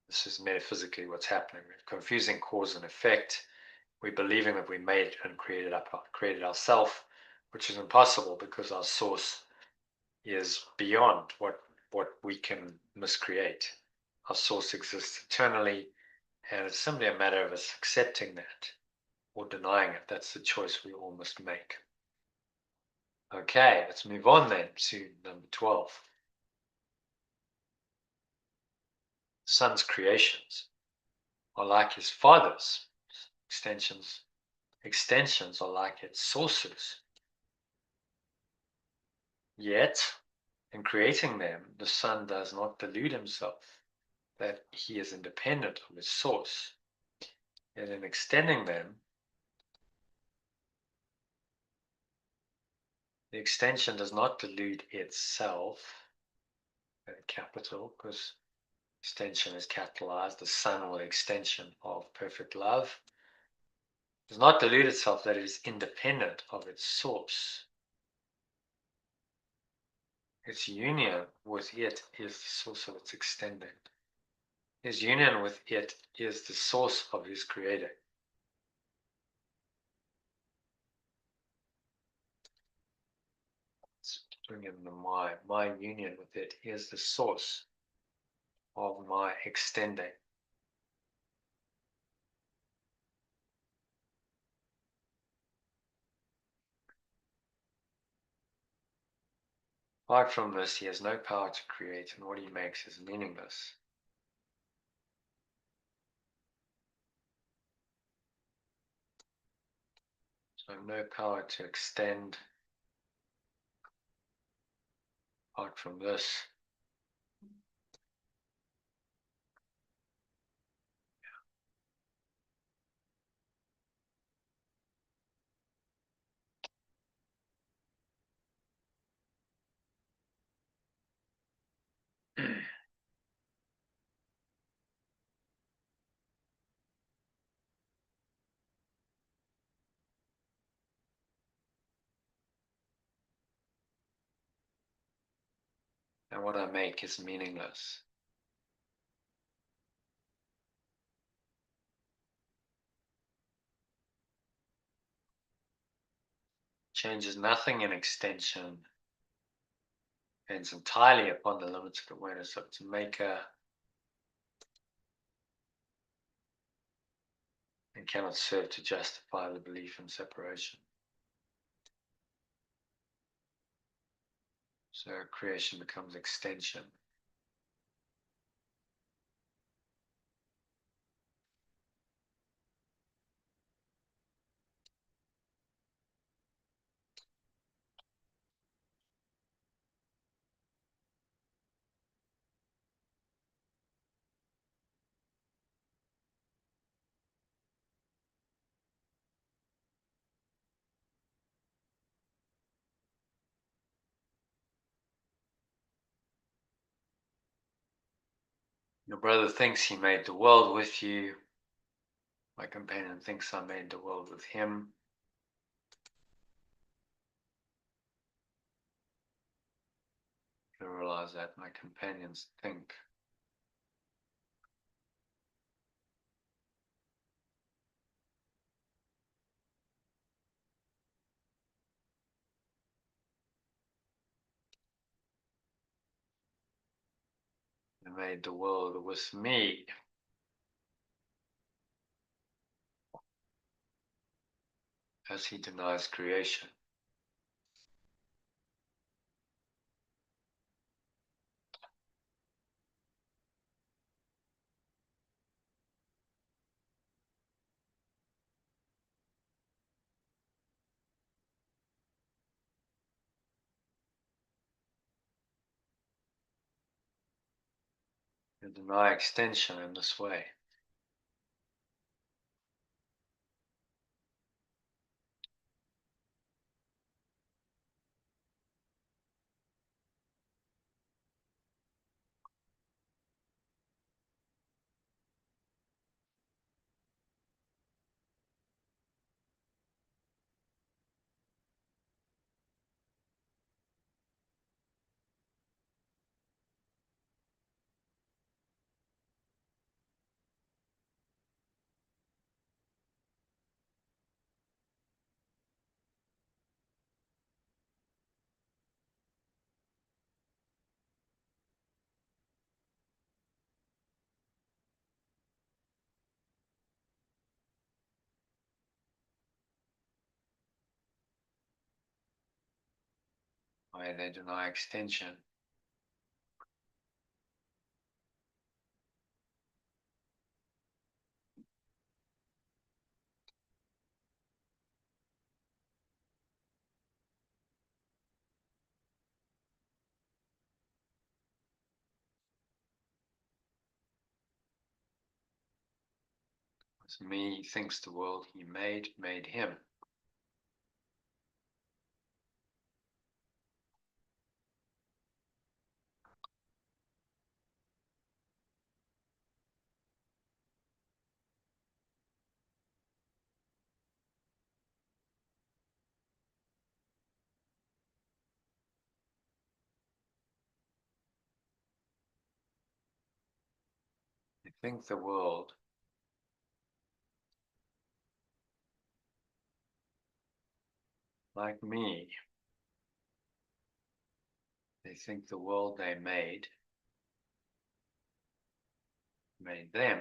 this is metaphysically what's happening. We're confusing cause and effect. We're believing that we made and created ourselves, which is impossible because our source is beyond what we can miscreate. Our source exists eternally, and it's simply a matter of us accepting that or denying it. That's the choice we all must make. Okay, let's move on then to number 12. Son's creations are like his father's. Extensions are like its sources. Yet, in creating them, the son does not delude himself that he is independent of his source. Yet in extending them, the extension does not delude itself, capital, because extension is capitalized, the son or the extension of perfect love, does not delude itself that it is independent of its source. Its union with it is the source of its extending. His union with it is the source of his creating. Let's bring in the my. My union with it is the source of my extending. Apart from this, he has no power to create, and what he makes is meaningless. So no power to extend. Apart from this, and what I make is meaningless. changes nothing in extension, depends entirely upon the limits of awareness of its maker, and cannot serve to justify the belief in separation. So creation becomes extension. Your brother thinks he made the world with you. My companion thinks I made the world with him. I realize that my companions think. They made the world with me. As he denies creation. They deny extension in this way. Why they deny extension. As me thinks the world he made him. They think the world like me. They think the world they made them.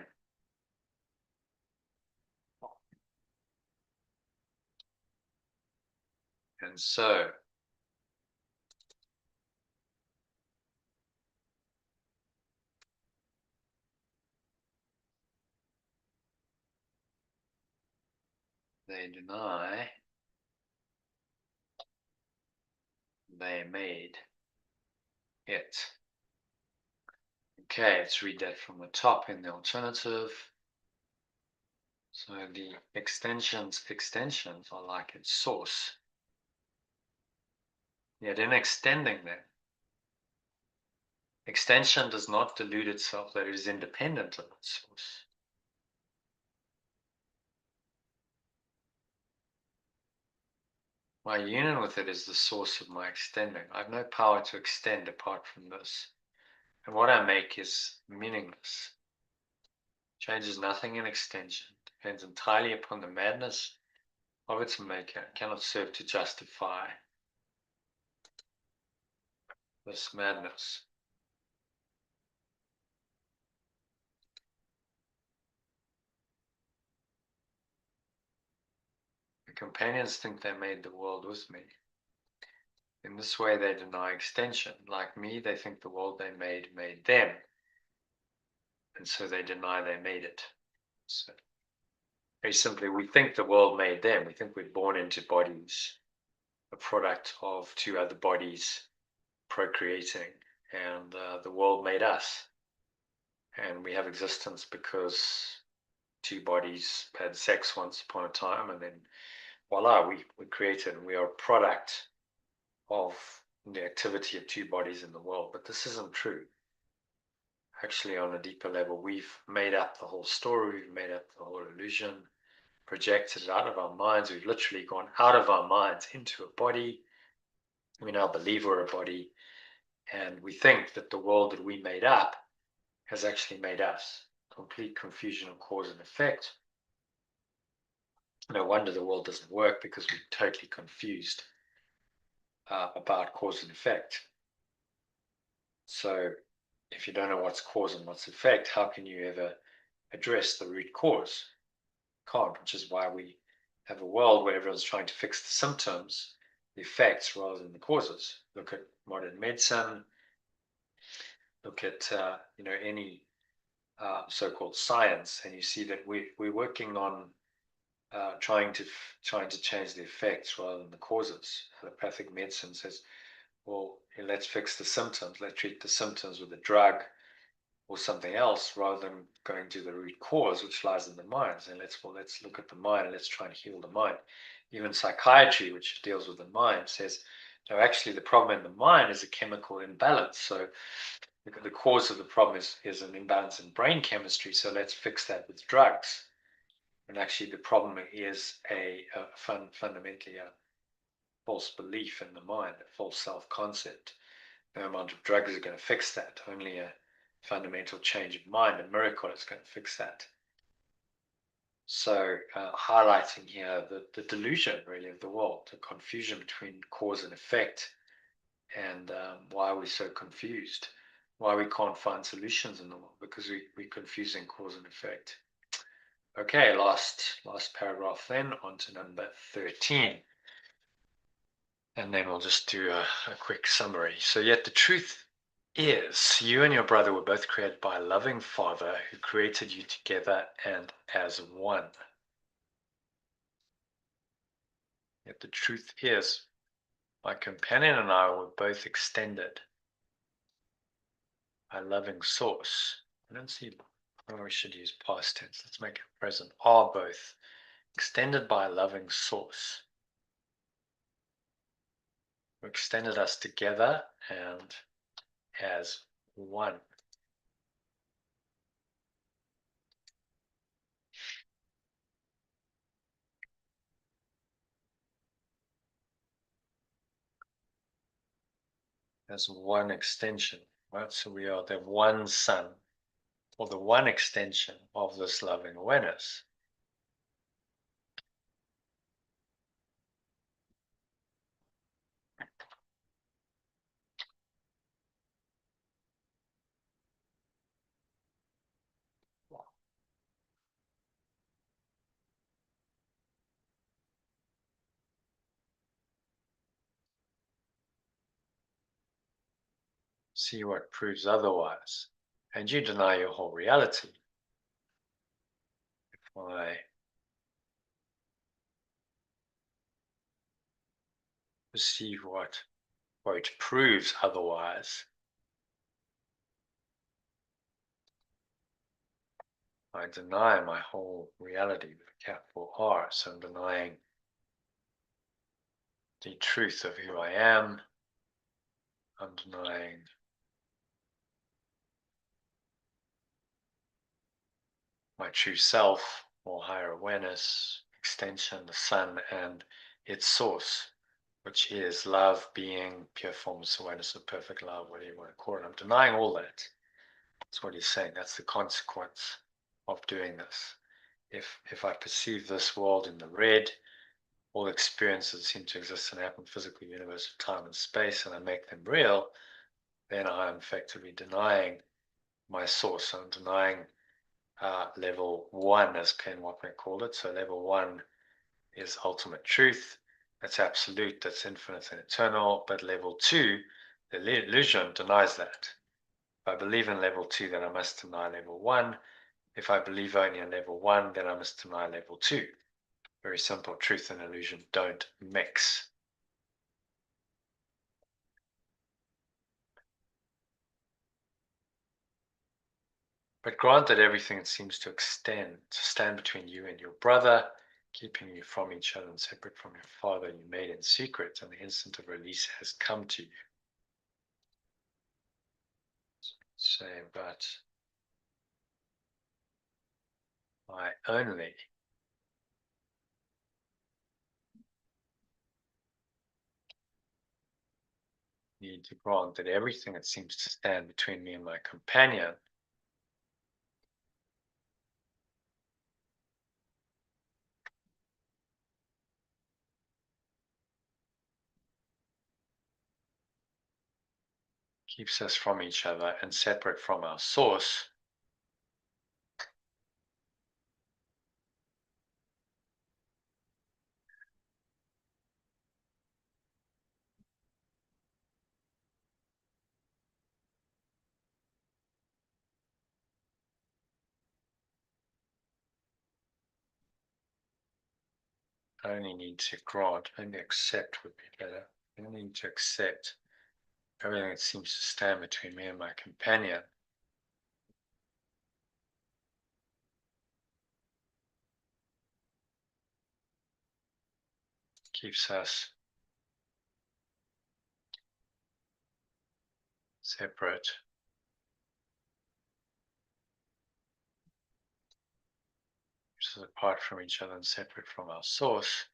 And so they deny they made it. Okay, let's read that from the top in the alternative. So the extensions are like its source. Yet in extending them, extension does not delude itself that it is independent of its source. My union with it is the source of my extending. I have no power to extend apart from this. And what I make is meaningless. Changes nothing in extension. Depends entirely upon the madness of its maker cannot serve to justify this madness. The companions think they made the world with me. In this way, they deny extension. Like me, they think the world they made them. And so they deny they made it. So very simply, we think the world made them. We think we're born into bodies, a product of two other bodies procreating, and the world made us. And we have existence because two bodies had sex once upon a time, and then voila, we created, and we are a product of the activity of two bodies in the world. But this isn't true. Actually, on a deeper level, we've made up the whole story, we've made up the whole illusion, projected it out of our minds. We've literally gone out of our minds into a body. We now believe we're a body, and we think that the world that we made up has actually made us. Complete confusion of cause and effect. No wonder the world doesn't work, because we're totally confused about cause and effect. So if you don't know what's cause and what's effect, how can you ever address the root cause? Can't, which is why we have a world where everyone's trying to fix the symptoms, the effects, rather than the causes. Look at modern medicine. Look at any so-called science, and you see that we're working on trying to change the effects rather than the causes. Allopathic medicine says, well, let's fix the symptoms. Let's treat the symptoms with a drug or something else, rather than going to the root cause, which lies in the mind. And let's look at the mind, and let's try and heal the mind. Even psychiatry, which deals with the mind, says, no, actually the problem in the mind is a chemical imbalance. So the cause of the problem is an imbalance in brain chemistry. So let's fix that with drugs. And actually the problem is fundamentally a false belief in the mind, a false self-concept. No amount of drugs are going to fix that. Only a fundamental change of mind, a miracle, is going to fix that. So highlighting here the delusion really of the world, the confusion between cause and effect, and why we're so confused, why we can't find solutions in the world, because we're confusing cause and effect. Okay, last paragraph then, on to number 13. And then we'll just do a quick summary. So yet the truth is, you and your brother were both created by a loving Father who created you together and as one. Yet the truth is, my companion and I were both extended by a loving source. I don't see, oh, we should use past tense. Let's make it present. Are both extended by a loving source who extended us together and as one. As one extension, right? So we are the one sun, or the one extension of this loving awareness. See what proves otherwise, and you deny your whole reality. If I perceive what quote proves otherwise, I deny my whole reality with a capital R. So I'm denying the truth of who I am. I'm denying my true self, or higher awareness, extension, the sun, and its source, which is love, being, pure formless awareness of perfect love, whatever you want to call it. I'm denying all that. That's what he's saying. That's the consequence of doing this. If I perceive this world in the red, all experiences seem to exist and happen physically, universe of time and space, and I make them real, then I am effectively denying my source. I'm denying level one, as Ken Wapnick called it. So level one is ultimate truth. That's absolute, that's infinite and eternal. But level two, the illusion, denies that. If I believe in level two, then I must deny level one. If I believe only in level one, then I must deny level two. Very simple. Truth and illusion don't mix. But grant that everything seems to stand between you and your brother, keeping you from each other and separate from your father, you made in secret, and the instant of release has come to you. Say, but I only need to grant that everything that seems to stand between me and my companion keeps us from each other and separate from our source. I only need to grant, maybe accept would be better. I only need to accept everything that seems to stand between me and my companion keeps us separate, keeps us apart from each other and separate from our source.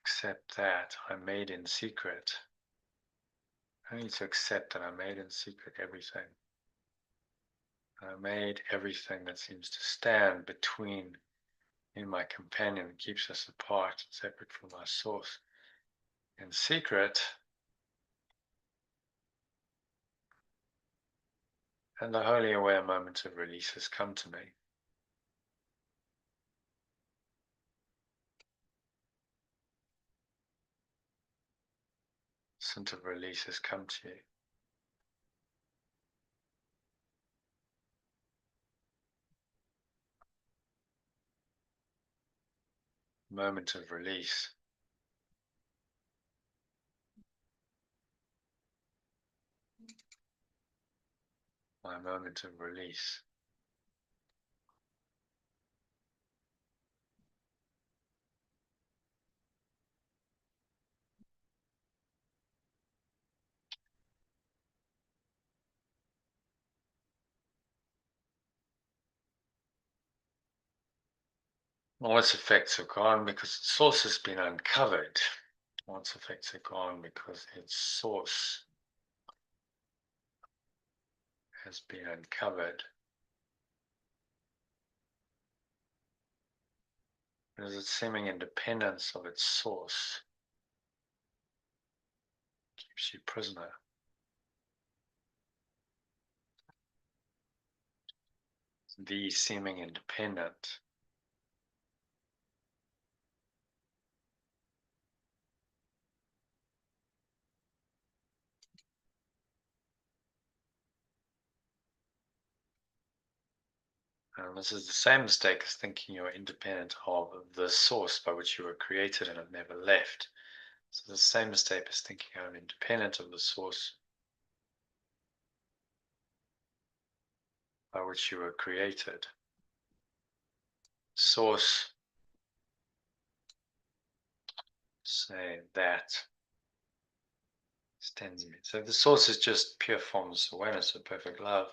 Accept that I'm made in secret. I need to accept that I made in secret everything. I made everything that seems to stand between me and my companion and keeps us apart, separate from our source. In secret, and the wholly aware moment of release has come to me. Sense of release has come to you. Moment of release. My moment of release. All its effects are gone because its source has been uncovered. All its effects are gone because its source has been uncovered. It is its seeming independence of its source keeps you prisoner. The seeming independent. And this is the same mistake as thinking you are independent of the source by which you were created and have never left. So the same mistake as thinking I'm independent of the source by which you were created. Source, say that extends me. So the source is just pure formless awareness of perfect love.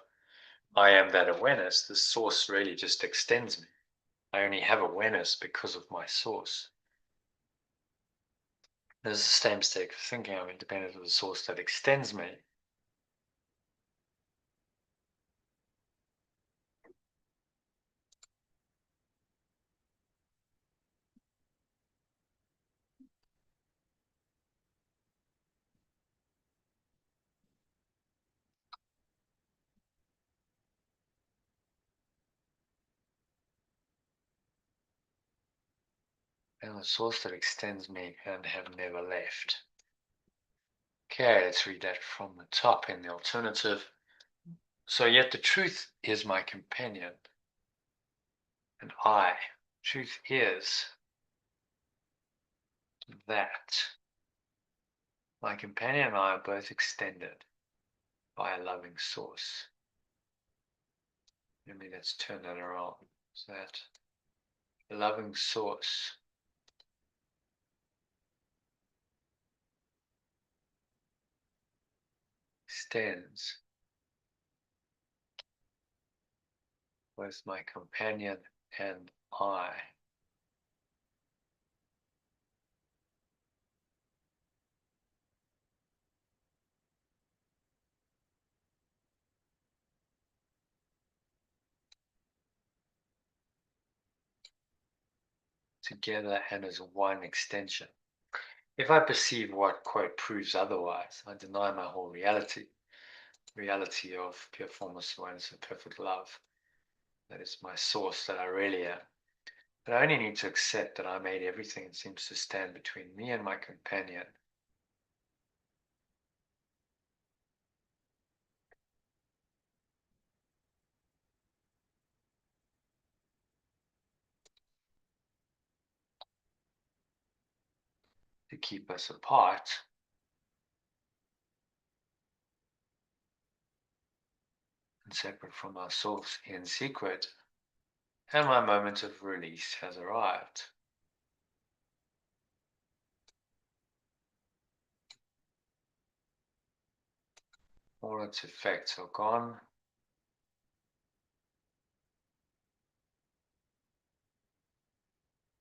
I am that awareness. The source really just extends me. I only have awareness because of my source. There's the same mistake of thinking I'm independent of the source that extends me. and the source that extends me and have never left. Okay, let's read that from the top in the alternative. So yet the truth is my companion, and truth is that my companion and I are both extended by a loving source. Maybe let's turn that around. So that the loving source extends both my companion and I. Together and as one extension. If I perceive what, quote, proves otherwise, I deny my whole reality of pure formless awareness and perfect love. That is my source, that I really am. But I only need to accept that I made everything that seems to stand between me and my companion. To keep us apart. And separate from our source in secret. And my moment of release has arrived. All its effects are gone.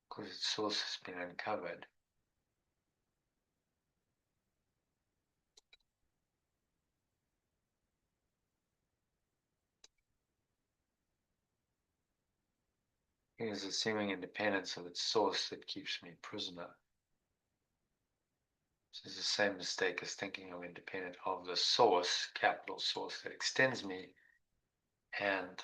Because its source has been uncovered. It is the seeming independence of its source that keeps me prisoner. This is the same mistake as thinking I'm independent of the source, capital source, that extends me and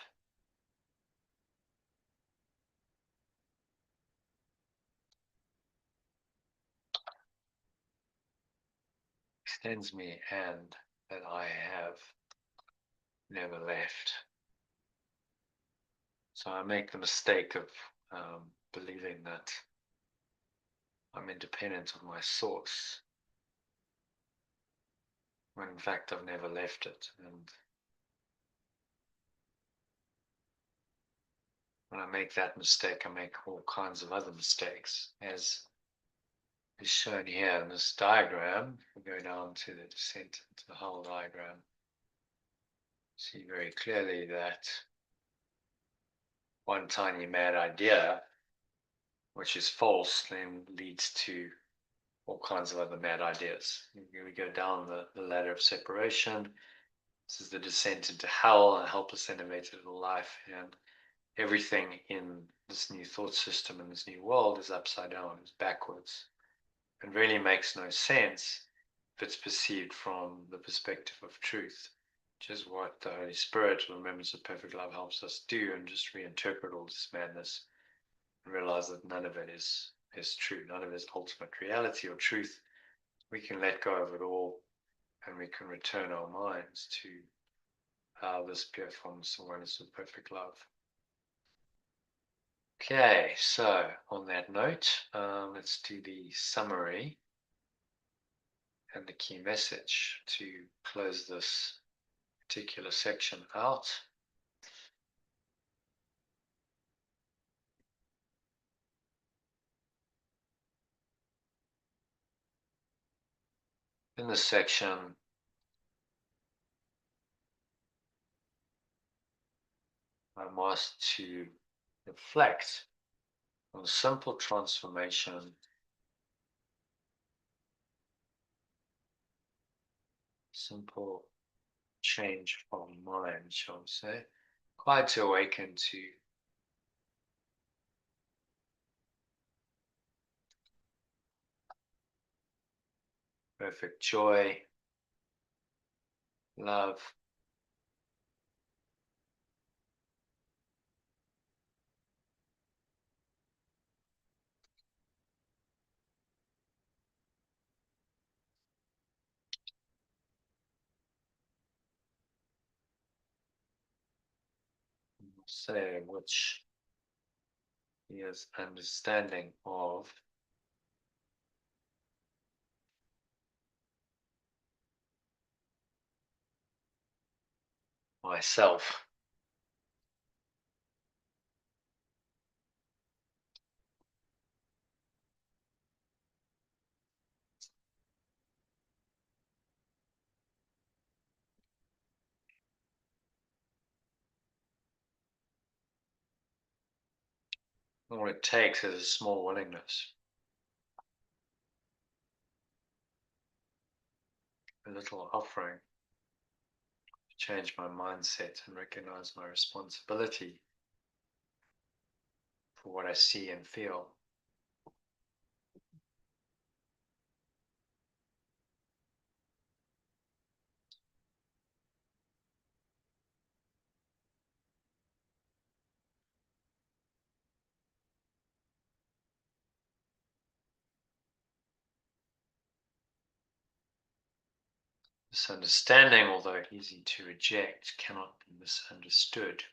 that I have never left. So I make the mistake of believing that I'm independent of my source, when in fact I've never left it. And when I make that mistake, I make all kinds of other mistakes, as is shown here in this diagram. If we go down to the descent into the whole diagram, see very clearly that one tiny mad idea, which is false, then leads to all kinds of other mad ideas. We go down the ladder of separation. This is the descent into hell, a helpless, animated life, and everything in this new thought system and this new world is upside down, is backwards, and really makes no sense if it's perceived from the perspective of truth, which is what the Holy Spirit, remembrance of perfect love, helps us do, and just reinterpret all this madness and realize that none of it is true, none of it is ultimate reality or truth. We can let go of it all, and we can return our minds to this pure formless awareness of perfect love. Okay, so on that note, let's do the summary and the key message to close this particular section out. In this section, I'm asked to reflect on simple transformation, simple change of mind, shall we say, quite to awaken to perfect joy, love, say, which is understanding of myself. All it takes is a small willingness, a little offering to change my mindset and recognize my responsibility for what I see and feel. Misunderstanding, although easy to reject, cannot be misunderstood.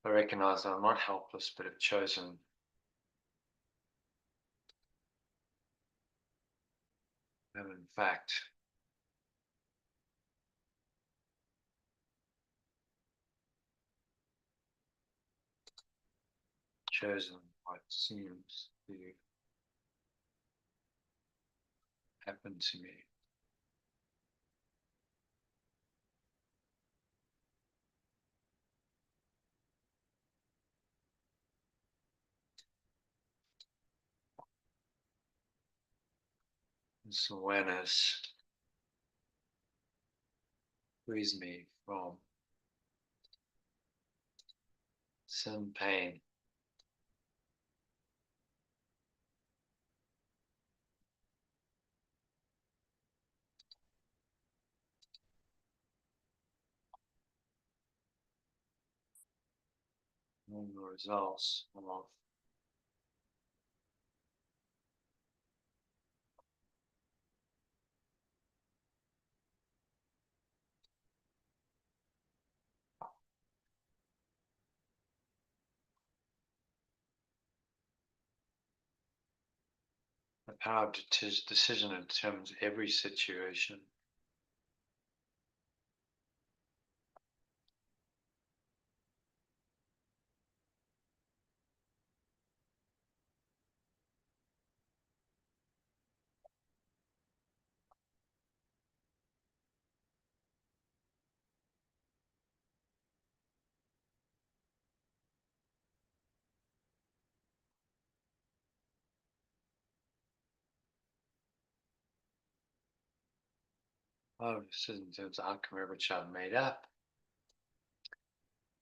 I recognize I'm not helpless, but have chosen, have in fact chosen what seems to happen to me. This awareness frees me from sin, pain, and the results of the power of decision determines every situation. Power of decision determines the outcome of which I've made up,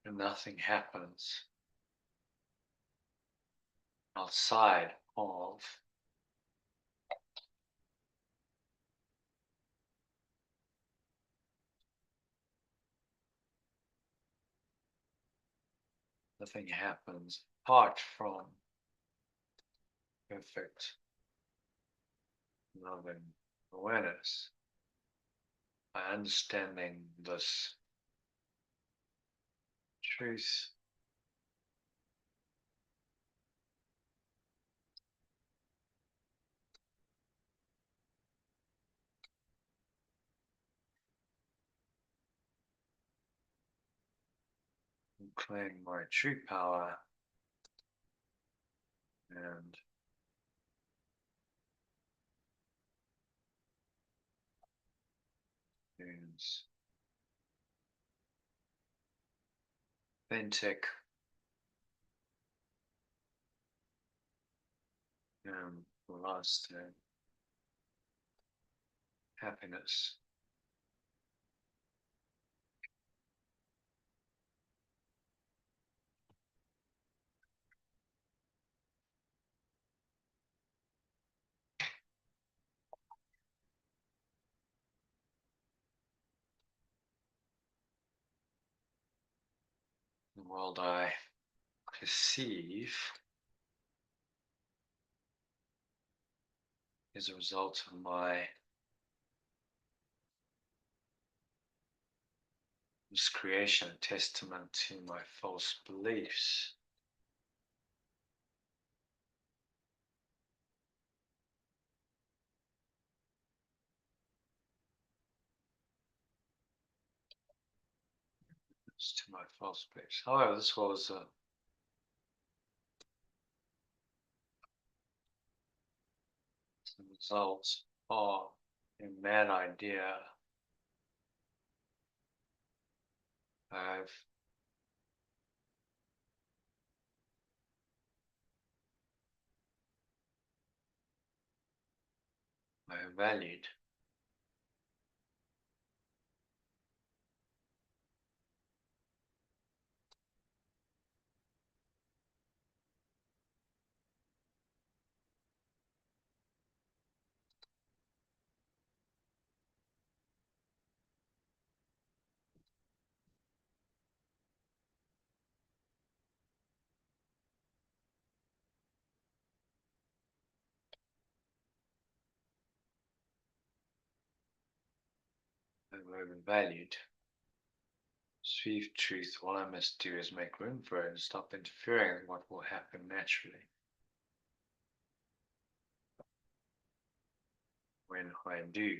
and nothing happens outside of nothing happens apart from perfect loving awareness. By understanding this truth, and claim my true power and use authentic and lasting happiness. world I perceive is a result of my miscreation, a testament to my false beliefs. To my false beliefs. However, this was the result of a mad idea I've valued. I've overvalued. Sweet truth, all I must do is make room for it and stop interfering with what will happen naturally. When I do,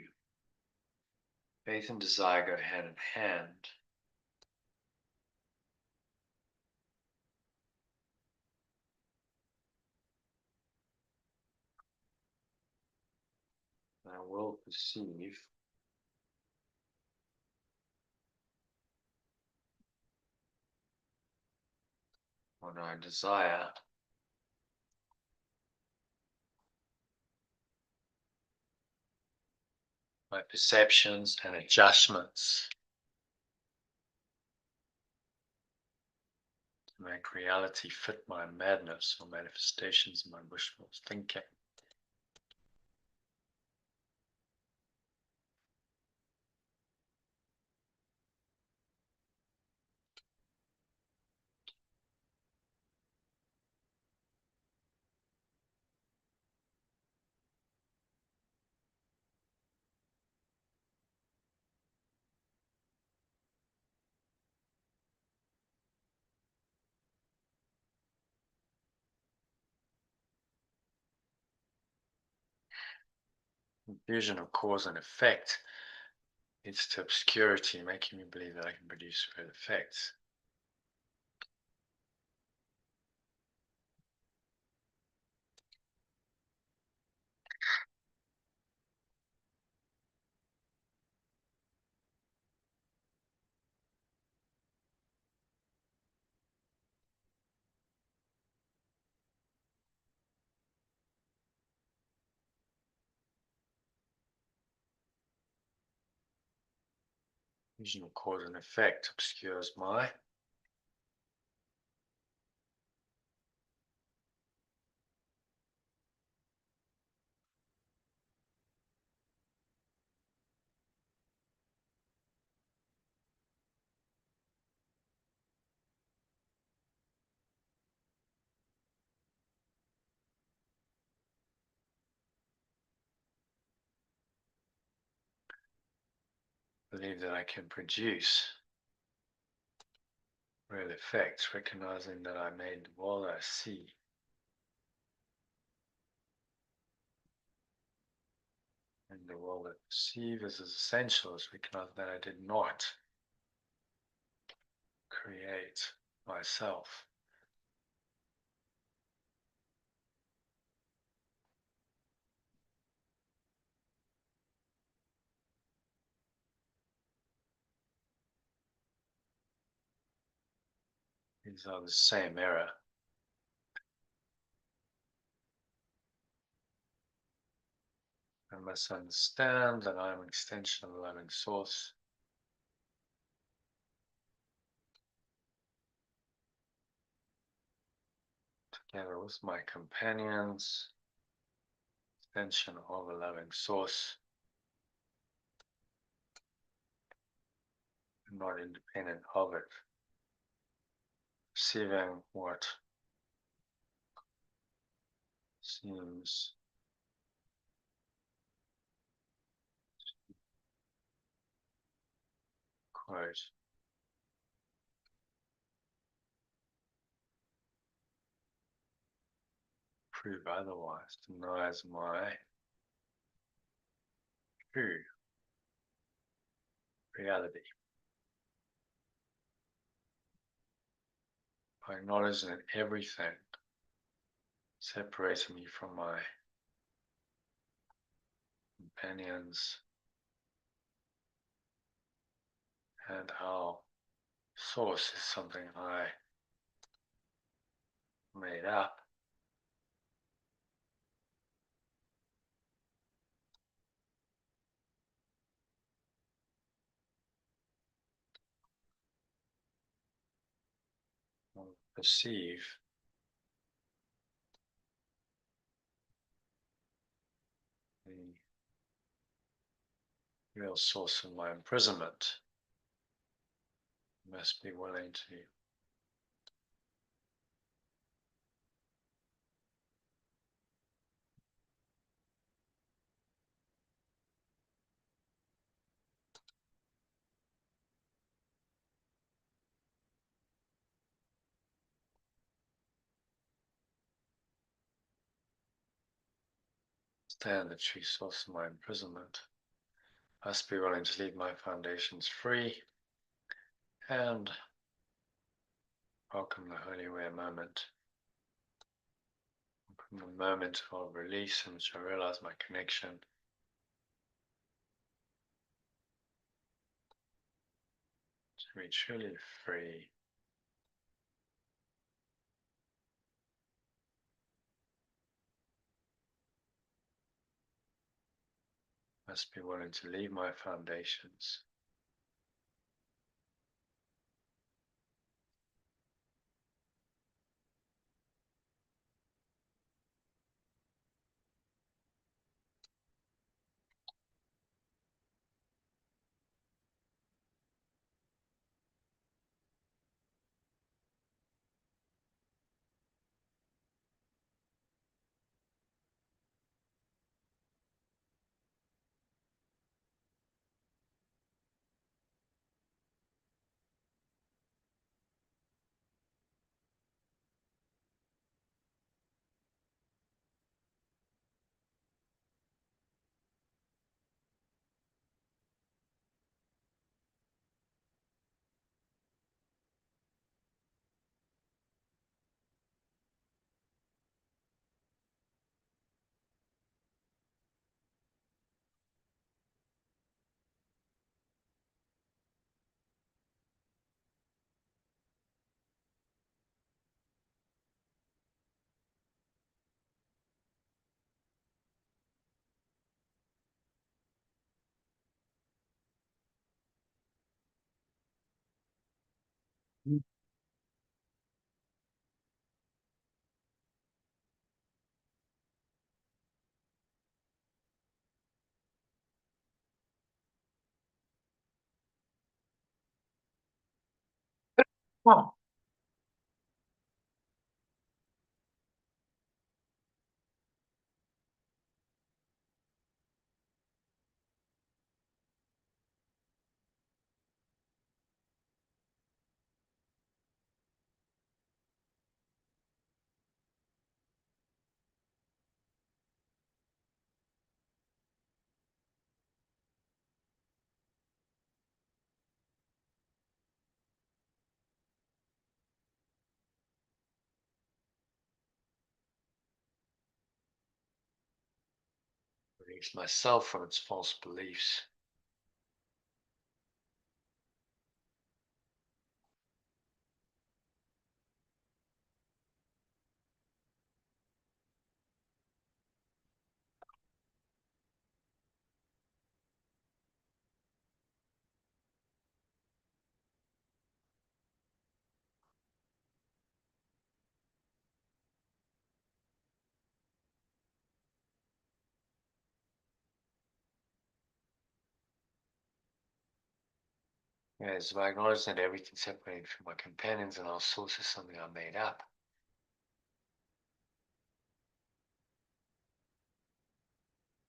faith and desire go hand in hand. I will perceive what I desire. My perceptions and adjustments to make reality fit my madness or manifestations of my wishful thinking. Confusion of cause and effect leads to obscurity, making me believe that I can produce real effects. Confusion of cause and effect obscures my believe that I can produce real effects, recognizing that I made the world I see and the world I perceive as essential, is recognize that I did not create myself. These are the same error. I must understand that I am an extension of the loving source. Together with my companions, extension of a loving source, not independent of it. receiving what seems quite prove otherwise, denies my true reality. By acknowledging that everything separating me from my companions and our source is something I made up. I perceive the real source of my imprisonment. I must be willing to stand the true source of my imprisonment. I must be willing to leave my foundations free and welcome the holy rare moment. Welcome the moment of release in which I realize my connection to be truly free. I must be willing to leave my foundations. Oh. Release myself from its false beliefs. Yeah, so I acknowledge that everything separating from my companions and our source is something I made up.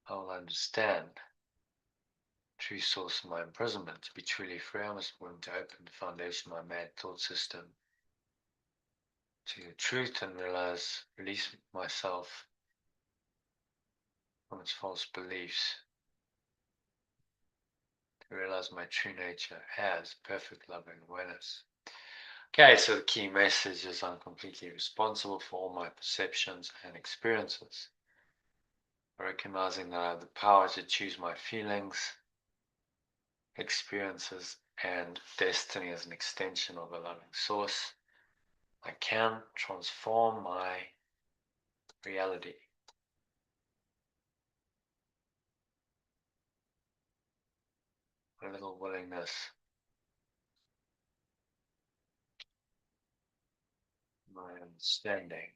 I will understand the true source of my imprisonment. To be truly free, I must be willing to open the foundation of my mad thought system to the truth and release myself from its false beliefs, to realize my true nature as perfect loving awareness. Okay, so the key message is I'm completely responsible for all my perceptions and experiences. Recognizing that I have the power to choose my feelings, experiences, and destiny as an extension of a loving source, I can transform my reality. A little willingness, my understanding.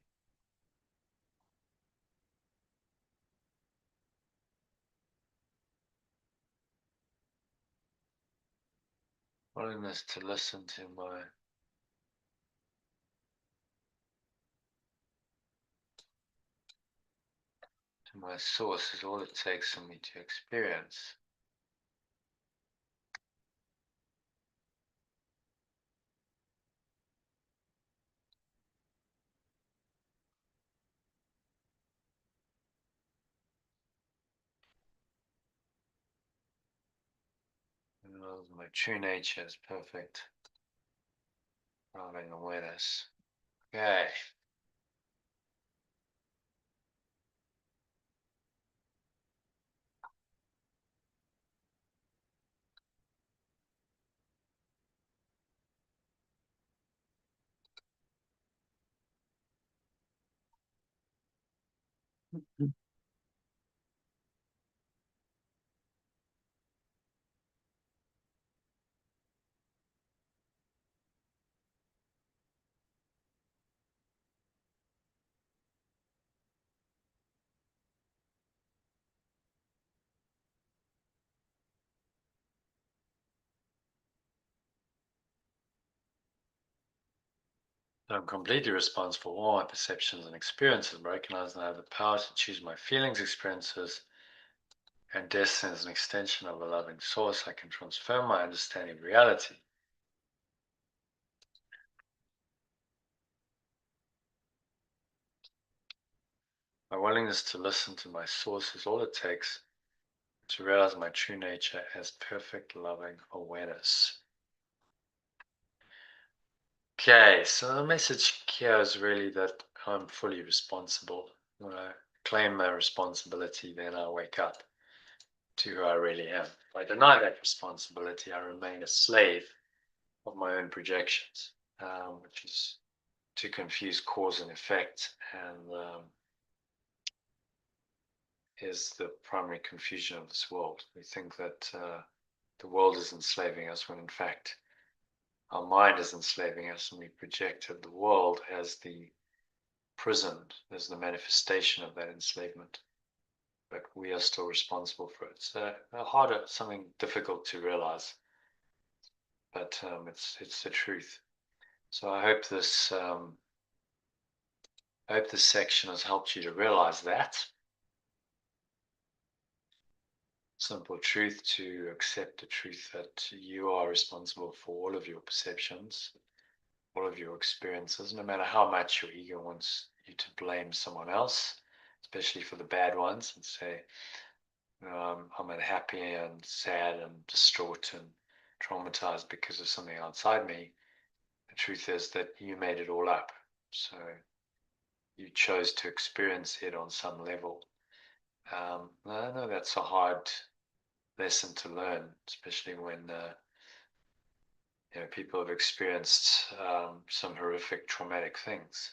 Willingness to listen to my source is all it takes for me to experience. My true nature is perfect, loving awareness. Okay. I'm completely responsible for all my perceptions and experiences, recognizing I have the power to choose my feelings, experiences, and destiny as an extension of a loving source. I can transform my understanding of reality. My willingness to listen to my source is all it takes to realize my true nature as perfect loving awareness. Okay, so the message here is really that I'm fully responsible. When I claim my responsibility, then I wake up to who I really am. If I deny that responsibility, I remain a slave of my own projections, which is to confuse cause and effect, and is the primary confusion of this world. We think that the world is enslaving us when in fact our mind is enslaving us, and we projected the world as the prison, as the manifestation of that enslavement. But we are still responsible for it. It's a harder, something difficult to realize, but it's the truth. So I hope this section has helped you to realize that simple truth, to accept the truth that you are responsible for all of your perceptions, all of your experiences, no matter how much your ego wants you to blame someone else, especially for the bad ones, and say, I'm unhappy and sad and distraught and traumatized because of something outside me. The truth is that you made it all up. So you chose to experience it on some level. I know that's a hard lesson to learn, especially when people have experienced some horrific traumatic things.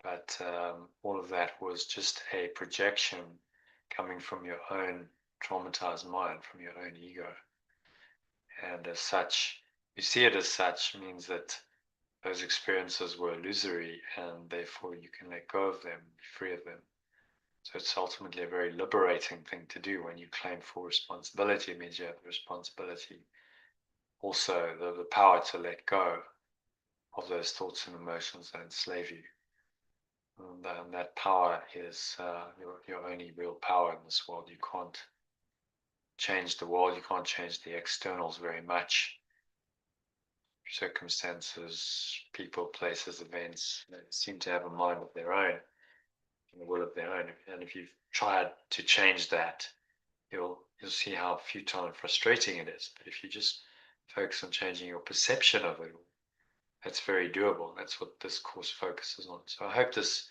But all of that was just a projection coming from your own traumatized mind, from your own ego. And as such, you see it as such means that those experiences were illusory, and therefore you can let go of them, be free of them. So it's ultimately a very liberating thing to do. When you claim full responsibility, it means you have the responsibility also the power to let go of those thoughts and emotions that enslave you. And that power is your only real power in this world. You can't change the world, you can't change the externals very much. Circumstances, people, places, events, they seem to have a mind of their own, and a will of their own. And if you've tried to change that, you'll see how futile and frustrating it is. But if you just focus on changing your perception of it, that's very doable. That's what this course focuses on. So I hope this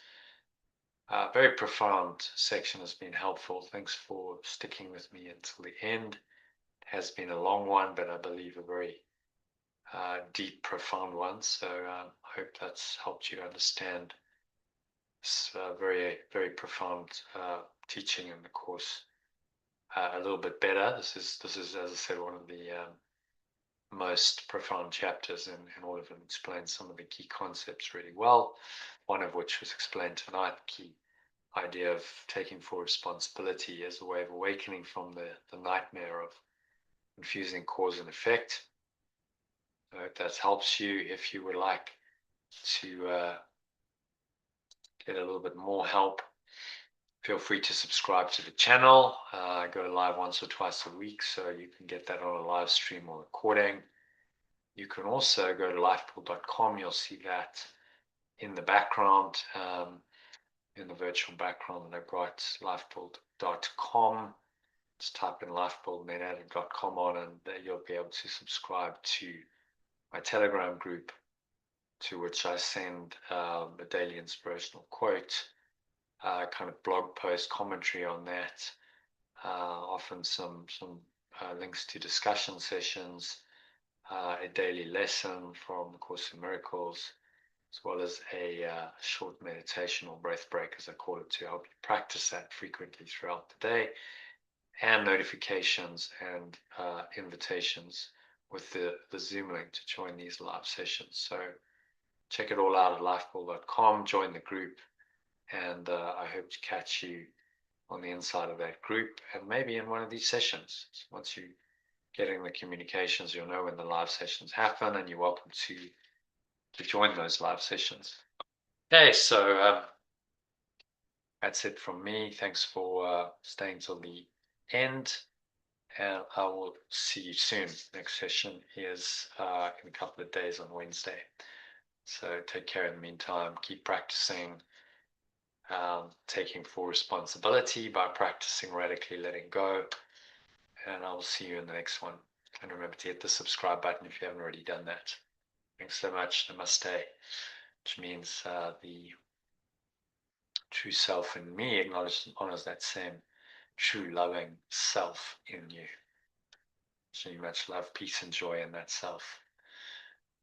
very profound section has been helpful. Thanks for sticking with me until the end. It has been a long one, but I believe a very deep, profound one. So I hope that's helped you understand this very, very profound teaching in the course a little bit better. This is, as I said, one of the most profound chapters, and all of them explain some of the key concepts really well. One of which was explained tonight, key idea of taking full responsibility as a way of awakening from the nightmare of confusing cause and effect. I hope that helps you. If you would like to get a little bit more help, feel free to subscribe to the channel. I go live once or twice a week, so you can get that on a live stream or recording. You can also go to lifepool.com. You'll see that in the background, in the virtual background that I brought, lifepool.com. Just type in lifepool.net.com on, and you'll be able to subscribe to my Telegram group, to which I send a daily inspirational quote, kind of blog post commentary on that, often some links to discussion sessions, a daily lesson from the Course in Miracles, as well as a short meditation or breath break, as I call it, to help you practice that frequently throughout the day, and notifications and invitations with the Zoom link to join these live sessions. So check it all out at lifepool.com, join the group, and I hope to catch you on the inside of that group, and maybe in one of these sessions. Once you get in the communications, you'll know when the live sessions happen, and you're welcome to join those live sessions. Okay, so that's it from me. Thanks for staying till the end, and I will see you soon. Next session is in a couple of days on Wednesday. So take care in the meantime. Keep practicing taking full responsibility by practicing radically letting go. And I will see you in the next one. And remember to hit the subscribe button if you haven't already done that. Thanks so much. Namaste, which means the true self in me acknowledges and honors that same true loving self in you. So much love, peace, and joy in that self.